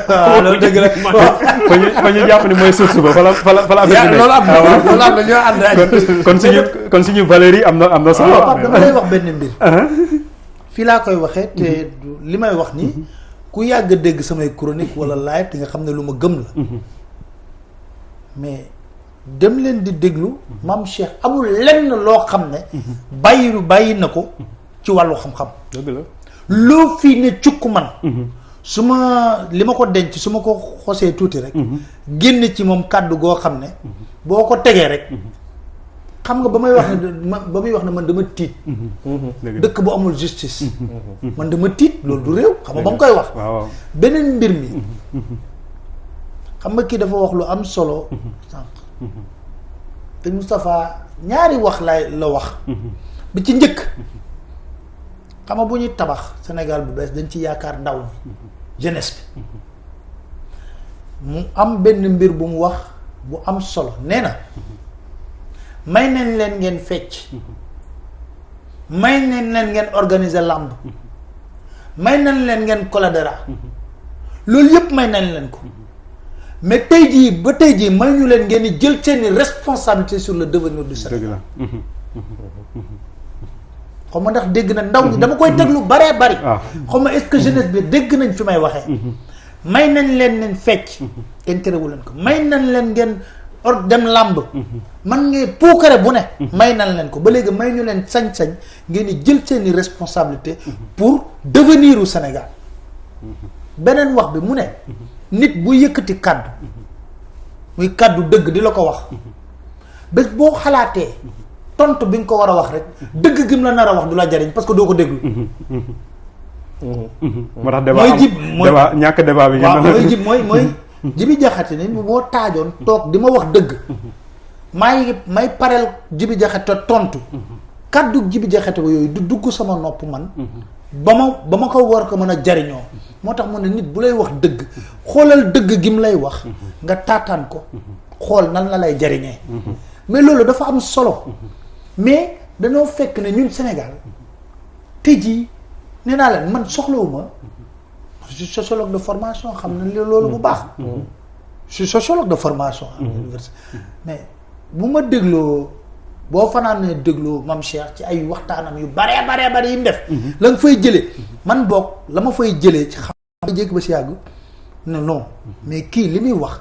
waaw loolu dëgg la fa ñu jàpp ni mooy source ba fa la affaire bi nekk. loolu am na ñoo ànd kon suñu valeurs yi am na solo. Pape dama lay wax benn mbir. fii laa koy waxee te li may wax ni ku yàgg dégg samay chronique wala live te nga xam ne lu ma gëm la. mais dem leen di déglu maam Cheikh amul lenn loo xam ne bàyyi na ko ci wàllu xam-xam. dëgg la loo fii ne cukk man su ma li ma ko denc su ma ko xosee tuuti rek génn ci moom kàddu goo xam ne boo ko tegee rek xam nga ba muy wax ne man dama tiit dëkk bu amul justice man dama tiit loolu du réew xam nga ba mu koy wax beneen mbir mi xam nga kii dafa wax lu am solo sànq te Moustapha ñaari wax la wax bi ci njëkk xam nga bu ñuy tabax Sénégal bu bees dañ ci yaakaar ndaw ñi jeunesse bi mu am benn mbir bu mu wax bu am solo nee na may nañ leen ngeen fecc may nañ leen ngeen organiser làmb may nañ leen ngeen coladera loolu yëpp may nañ leen ko mais tey jii may ñu leen ngeen di jël seeni responsabilité sur le devenir du Sénégal xaw ma ndax dégg na ndaw ñi dama koy déglu baree bari xaw ma est-ce que jeunesse bi dégg nañ fi may waxee may nañ leen fecc kenn terewu leen ko may nañ leen ngeen dem làmb man ngeen puukare bu ne may nañ leen ko ba léegi may ñu leen sañ-sañ ngeen di jël seeni responsabilité pour devenir u Sénégal beneen wax bi mu ne nit bu yëkkati kàddu muy kàddu dëgg di la ko wax bés boo xalaatee tontu bi nga ko war a wax rek dëgg gi mu la nar a wax du la jariñ parce que doo ko déglu. moo tax débat ñàkk débat bi. waaw mooy Jibi Jaxate ni moo taajoon toog di ma wax dëgg. may pareel Jibi Jaxate tontu. kaddu Jibi Jaxate yooyu du dugg sama nopp man. ba ma ko war ko mën a jariñoo. moo tax mu ne nit bu lay wax dëgg xoolal dëgg gi mu lay wax. nga taataan ko. xool nan la lay jariñee. mais loolu dafa am solo. mais dañoo fekk ne ñun Sénégal tey jii nee naa leen man soxlawuma je suis sociologue de formation xam na loolu bu baax. je suis sociologue de formation. à l'université mais bu ma dégloo boo fanaan ne dégloo Mame Cheikh ci ay waxtaanam yu bare yi mu def. la nga fay jëlee man boog la ma fay jëlee ci xam nga jékki ba si yàgg ne non mais kii li muy wax.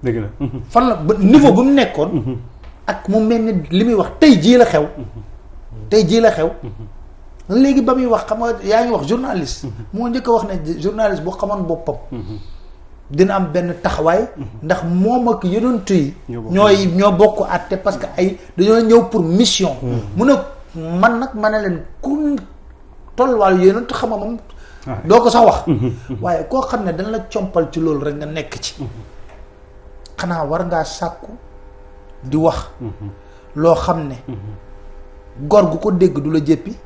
dëgg la fan la ba niveau bu mu nekkoon. ak mu mel ni li muy wax tey jii la xew léegi ba muy wax xam nga yaa ngi wax journaliste moo njëkk a wax ne journaliste bu xamoon boppam dina am benn taxawaay ndax moom ak yonent yi ñoo bokk àtte parce que ay dañoo ñëw pour mission mu ne man nag ma ne leen ku tolluwaal yonent xam nga moom doo ko sax wax waaye koo xam ne dana la compal ci loolu rek nga nekk ci xanaa war ngaa sàkku di wax loo xam ne gor gu ko dégg du la jéppi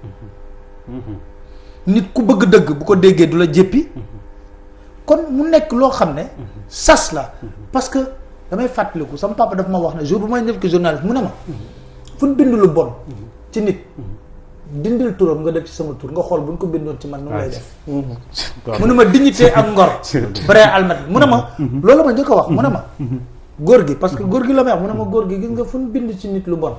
nit ku bëgg dëgg bu ko déggee du la jéppi kon mu nekk loo xam ne sas la parce que damay fàttaliku sama papa daf ma wax ne jour bu may nekk journaliste mu ne ma fu ñu bind lu bon ci nit dindil turam nga def ci sama tur nga xool bu ñu ko bindoon ci man nu lay def mu ne ma dignité ak ngor vrai almet mu ne ma loolu ma njëkk a wax mu ne ma góor gi parce que góor gi la may wax mu ne ma góor gi gis nga fu ñu bind ci nit lu bon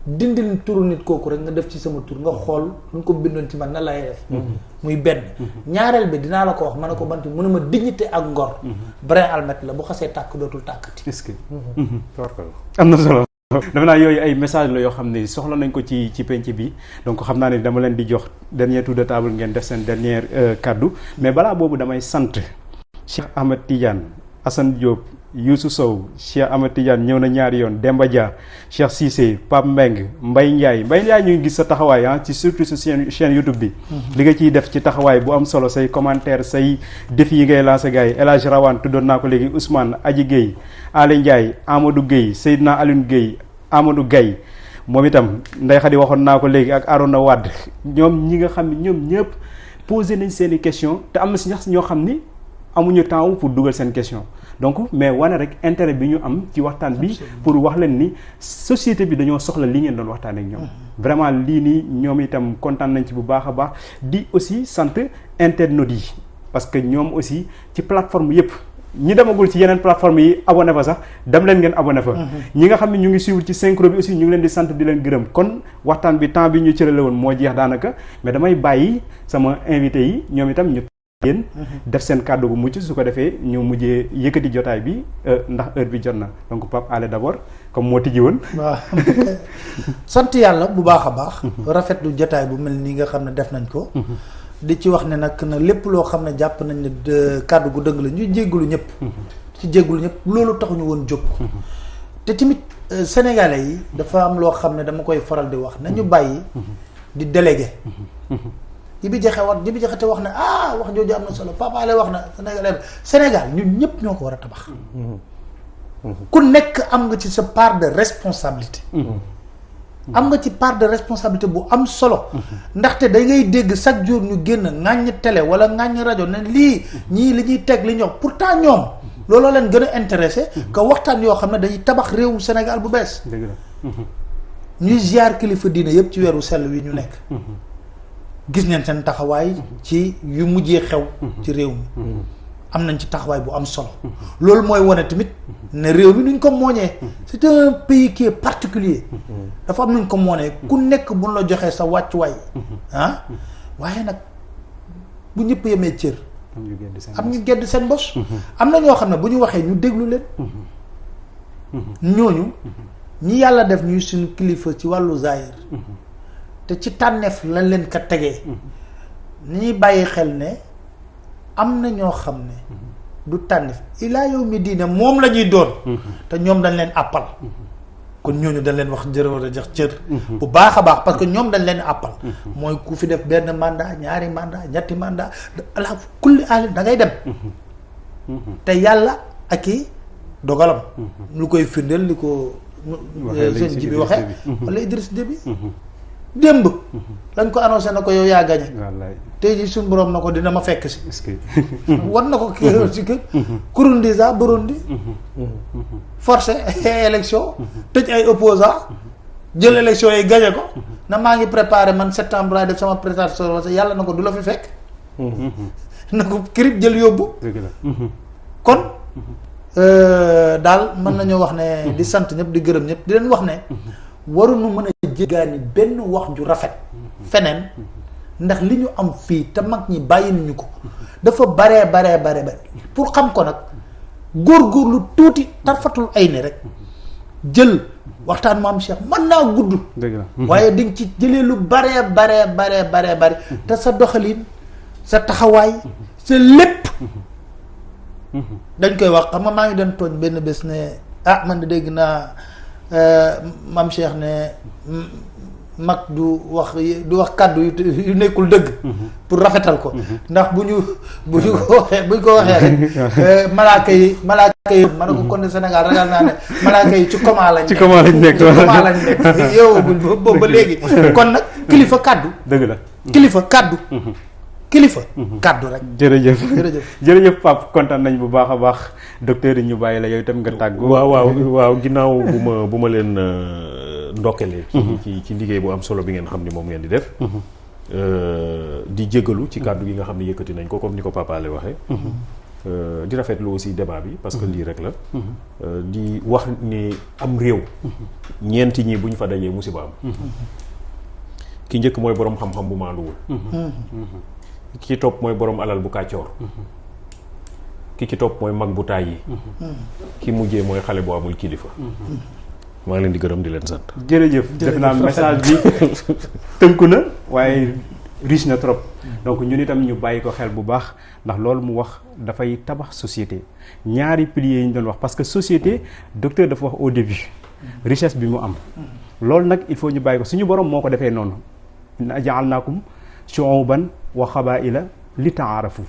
dindil turu nit kooku rek nga def ci sama tur nga xool lu ñu ko bindoon ci man na lay def muy benn ñaareel bi dinaa la ko wax ma ne ko banti mu ne ma dignité ak ngor vrai almet la bu xasee tàkk dootul tàkkati est-ce que am na solo dafa naa yooyu ay message la yoo xam ne soxla nañ ko ci penc bi donc xam naa ne dama leen di jox dernier tour de table ngeen def seen dernier kaddu mais balaa boobu damay sant Cheikh Ahmed Tidiane Assane Diop Youssou Sow Cheikh Ahmed Tidiane ñëw na ñaari yoon Demba Dia Cheikh Cissé Pape Mbeng Mbaye Ndiaye ñu ngi gis sa taxawaay ci surtout sa chaîne YouTube bi li nga ciy def ci taxawaay bu am solo say commentaire say défi yi ngay lancé gars yi El Hadj Rawane tuddoon naa ko léegi Ousmane Adji Guèye Ale Ndiaye Amadou Guèye Seydina Alioune Guèye Amadou Gaye moom itam Ndeye Khady waxoon naa ko léegi ak Arona Wade ñoom ñi nga xam ne ñoom ñëpp posé nañ seen i question te am na si ñax ñoo xam ni amuñu temps pour dugal seen question donc mais wane rek intérêt bi ñu am ci waxtaan bi pour wax leen ni société bi dañoo soxla li ngeen doon waxtaan ak ñoom vraiment lii nii ñoom itam kontaan nañ ci bu baax a baax di aussi sant internautes yi parce que ñoom aussi ci plateforme yëpp ñi demagul ci yeneen plateforme yi abonné fa sax dem leen ngeen abonné fa ñi nga xam ne ñu ngi suivre ci synchro bi aussi ñu ngi leen di sant di leen gërëm kon waxtaan bi temps bi ñu cërale woon moo jeex daanaka mais damay bàyyi sama invité yi ñoom itam ñu yéen def seen kàddu bu mujj su ko defee ñu mujjee yëkkati jotaay bi ndax heure bi jot na donc Pape Alé d'abord comme moo tijji woon. waaw sant yàlla bu baax a baax. rafetlu jotaay bu mel nii nga xam ne def nañ ko. di ci wax ne nag lépp loo xam ne jàpp nañ ne kàddu gu dëgg la ñuy jéggalu ñëpp. ci jéggalu ñëpp loolu taxuñu woon jóg. te tamit sénégalais yi dafa am loo xam ne dama koy faral di wax nañu bàyyi. di délégué. Jibi Jaxate wax na wax jooju am na solo Pape Alé wax na Sénégal ñun ñëpp ñoo ko war a tabax. ku nekk am nga ci sa part de responsabilité. am nga ci part de responsabilité bu am solo. ndaxte da ngay dégg chaque jour ñu génn ŋàññ télé wala ŋàññ rajo ne lii ñii li ñuy teg li ñuy wax pourtant ñoom looloo leen gën a intéressé que waxtaan yoo xam ne dañuy tabax réewum Sénégal bu bees. dëgg la. ñuy ziar kilifa diine yëpp ci weeru sell wi ñu nekk. gis neen seen taxawaay ci yu mujjee xew ci réew mi am nañ ci taxawaay bu am solo loolu mooy wane tamit ne réew mi nuñ ko mooñee c'est un pays qui est particulier dafa am nuñ ko mooñee ku nekk buñ la joxee sa wàccuwaay waaye nag bu ñëpp yemee cër am ñu gedd seen bos am na ñoo xam ne bu ñu waxee ñu déglu leen ñooñu ñi yàlla def ñuy suñu kilifa ci wàllu zaahir te ci tànneef lañ leen ko tegee ni ñuy bàyyi xel ne am na ñoo xam ne du tànneef ilaa yow mi diine moom la ñuy doon te ñoom dañ leen àppal kon ñooñu dañ leen wax jërëwar a jox cër bu baax a baax parce que ñoom dañ leen àppal mooy ku fi def benn mandat ñaari mandat ñetti mandat ala kulli alim da ngay dem te yàlla ak i dogalam lu koy firndeel li ko seen ji bi waxee wala Idriss Déby démb lañ ko annoncé na ko yow yaa gañe tey jii suñu borom na ko dina ma fekk si war na ko kii si kër Kurundiza Burundi forcé élection tëj ay opposants jël élection yi gañe ko na maa ngi préparé man septembre laay def sama prestation yàlla na ko du la fi fekk na ko kirib jël yóbbu kon daal mën nañoo wax ne di sant ñëpp di gërëm ñëpp di leen wax ne waruñu mën a jéggaani benn wax ju rafet feneen ndax li ñu am fii te mag ñi bàyyi nañu ko dafa bare pour xam ko nag góorgóorlu tuuti tarfatul ay ne rek jël waxtaan maam Cheikh mën naa gudd waaye di nga ci jëlee lu bare te sa doxalin sa taxawaay sa lépp dañ koy wax xam nga maa ngi doon tooñ benn bés ne man de dégg naa maam Cheikh ne mag du wax kàddu yu nekkul dëgg pour rafetal ko ndax bu ñu ko waxee rek malaaka yi ma ne ko kon Sénégal ragal naa ne malaaka yi ci coma lañ nekk yow boobu ba léegi kon nag kilifa kàddu dëgg la kilifa kàddu rek jërëjëf Pape kontaan nañ bu baax a baax docteur yi ñu bàyyi la yow itam nga tàggu waaw ginnaaw bu ma leen ndokkelee ci liggéey bu am solo bi ngeen xam ni moom ngeen di def di jégalu ci kàddu gi nga xam ne yëkkati nañ ko comme ni ko Pape Alé waxee di rafetlu aussi débat bi parce que lii rek la di wax ni am réew ñeenti ñi bu ñu fa dajee musiba am ki njëkk mooy boroom xam-xam bu maanduwul ki topp mooy boroom alal bu kàccoor ki ci topp mooy mag bu tàyyi ki mujjee mooy xale bu amul kilifa maa ngi leen di gërëm di leen sant. jërëjëf def naa message bi tënku na waaye riche na trop donc ñun itam ñu bàyyi ko xel bu baax ndax loolu mu wax dafay tabax société ñaari piliers yi ñu doon wax parce que société docteur dafa wax au début richesse bi mu am loolu nag il faut ñu bàyyi ko suñu borom moo ko defee noonu ja'alnaakum shu'uban wa qabaa'ila li ta'aarafu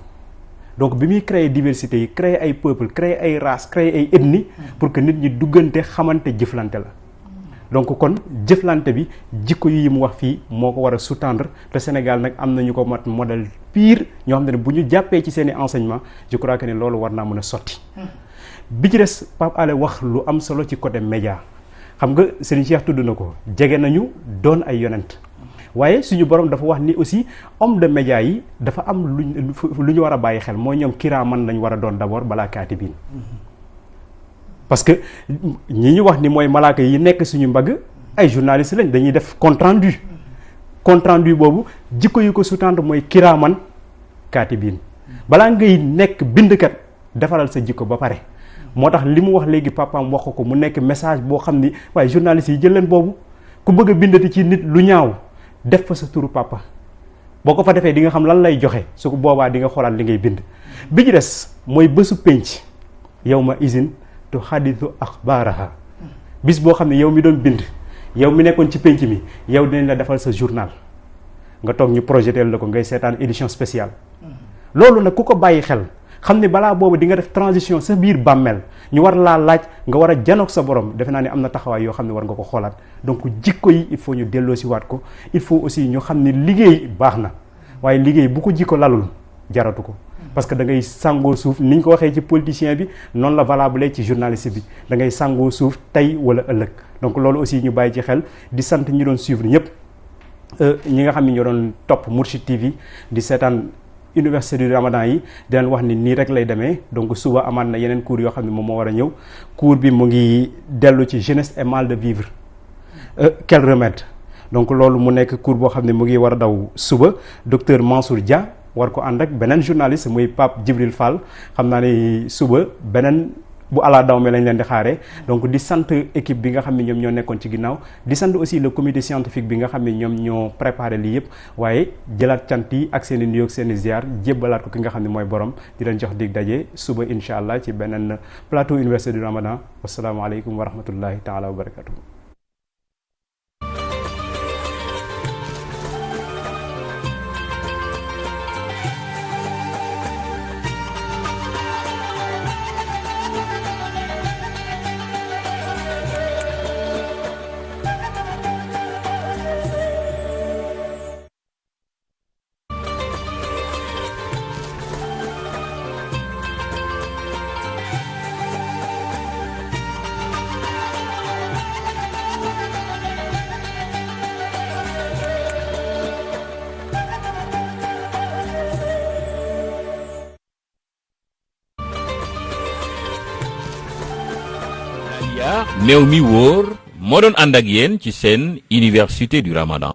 donc bi muy créer diversité yi créer ay peuple créer ay race créer ay ethnie pour que nit ñi duggante xamante jëflante la donc kon jëflante bi jikko yi mu wax fii moo ko war a sous-tendre te Sénégal nag am na ñu ko mat modèle pire ñoo xam ne bu ñu jàppee ci seen i enseignement je crois que ne loolu war naa mën a sotti bi ci des Pape Alé wax lu am solo ci côté média xam nga Serigne Cheikh tudd na ko jege nañu doon ay yonent waaye suñu borom dafa wax ni aussi homme de média yi dafa am lu ñu war a bàyyi xel mooy ñoom kiraaman lañ war a doon d'abord balaa kaatibiin parce que ñi ñu wax ni mooy malaaka yi nekk suñu mbagg ay journalistes lañ dañuy def compte rendu boobu jikko yu ko sous-tendre mooy kiraaman kaatibiin balaa ngay nekk bindkat defaral sa jikko ba pare. moo tax li mu wax léegi papaam wax ko mu nekk message boo xam ni waaye journaliste yi jël leen boobu ku bëgg a bindati ci nit lu ñaaw def fa sa turu papa boo ko fa defee di nga xam lan lay joxe su ko boobaa di nga xoolaat li ngay bind. bi ci des mooy bésu penc yow ma isin tu xaditu axbaaraha bis boo xam ne yow mi doon bind yow mi nekkoon ci penc mi yow dinañ la defal sa journal nga toog ñu projeté la ko ngay seetaan édition spéciale loolu nag ku ko bàyyi xel. xam ne balaa boobu di nga def transition sa biir bàmmeel ñu war laa laaj nga war a janoog sa borom defe naa ne am na taxawaay yoo xam ne war nga ko xoolaat donc jikko yi il faut ñu delloosi waat ko il faut aussi ñu xam ne liggéey baax na waaye liggéey bu ko jikko lalul jaratu ko parce que da ngay sàngoo suuf ni ñu ko waxee ci politicien bi noonu la valable ci journaliste bi da ngay sàngoo suuf tey wala ëllëg donc loolu aussi ñu bàyyi ci xel di sant ñi doon suivre ñëpp ñi nga xam ne ñoo doon topp Mourchid TV di seetaan Université du Ramadan yi di leen wax ni nii rek lay demee donc suba amaat na yeneen cours yoo xam ne moom moo war a ñëw cours bi mu ngi dellu ci jeunesse et mal de vivre quel remède donc loolu mu nekk cours boo xam ne mu ngi war a daw suba docteur Mansour Dia war ko ànd ak beneen journaliste muy Pape Djibril Fall xam naa ne suba beneen bu ala daw me lañ leen di xaaree donc di sant équipe bi nga xam ne ñoom ñoo nekkoon ci ginnaaw di sant aussi le comité scientifique bi nga xam ne ñoom ñoo préparé lii yëpp waaye jëlaat cant yi ak seen i nuyoo ak seen i ziar jébbalaat ko ki nga xam ne mooy borom di leen jox dig daje suba incha allah ci beneen plateau Université du Ramadan wasalaamaaleykum wa rahmatullahi taala wa barakatuh. meew mi wóor moo doon ànd ak yéen ci seen Université du Ramadan.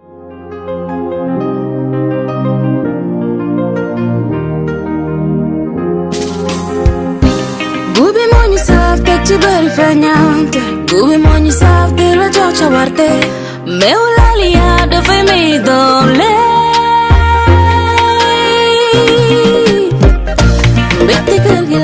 Gubi moo ñu saaf teg ci bëri feeñante gubi moo ñu saaf di la jox ca warte meew Laliya dafay may doole mbégte kër gi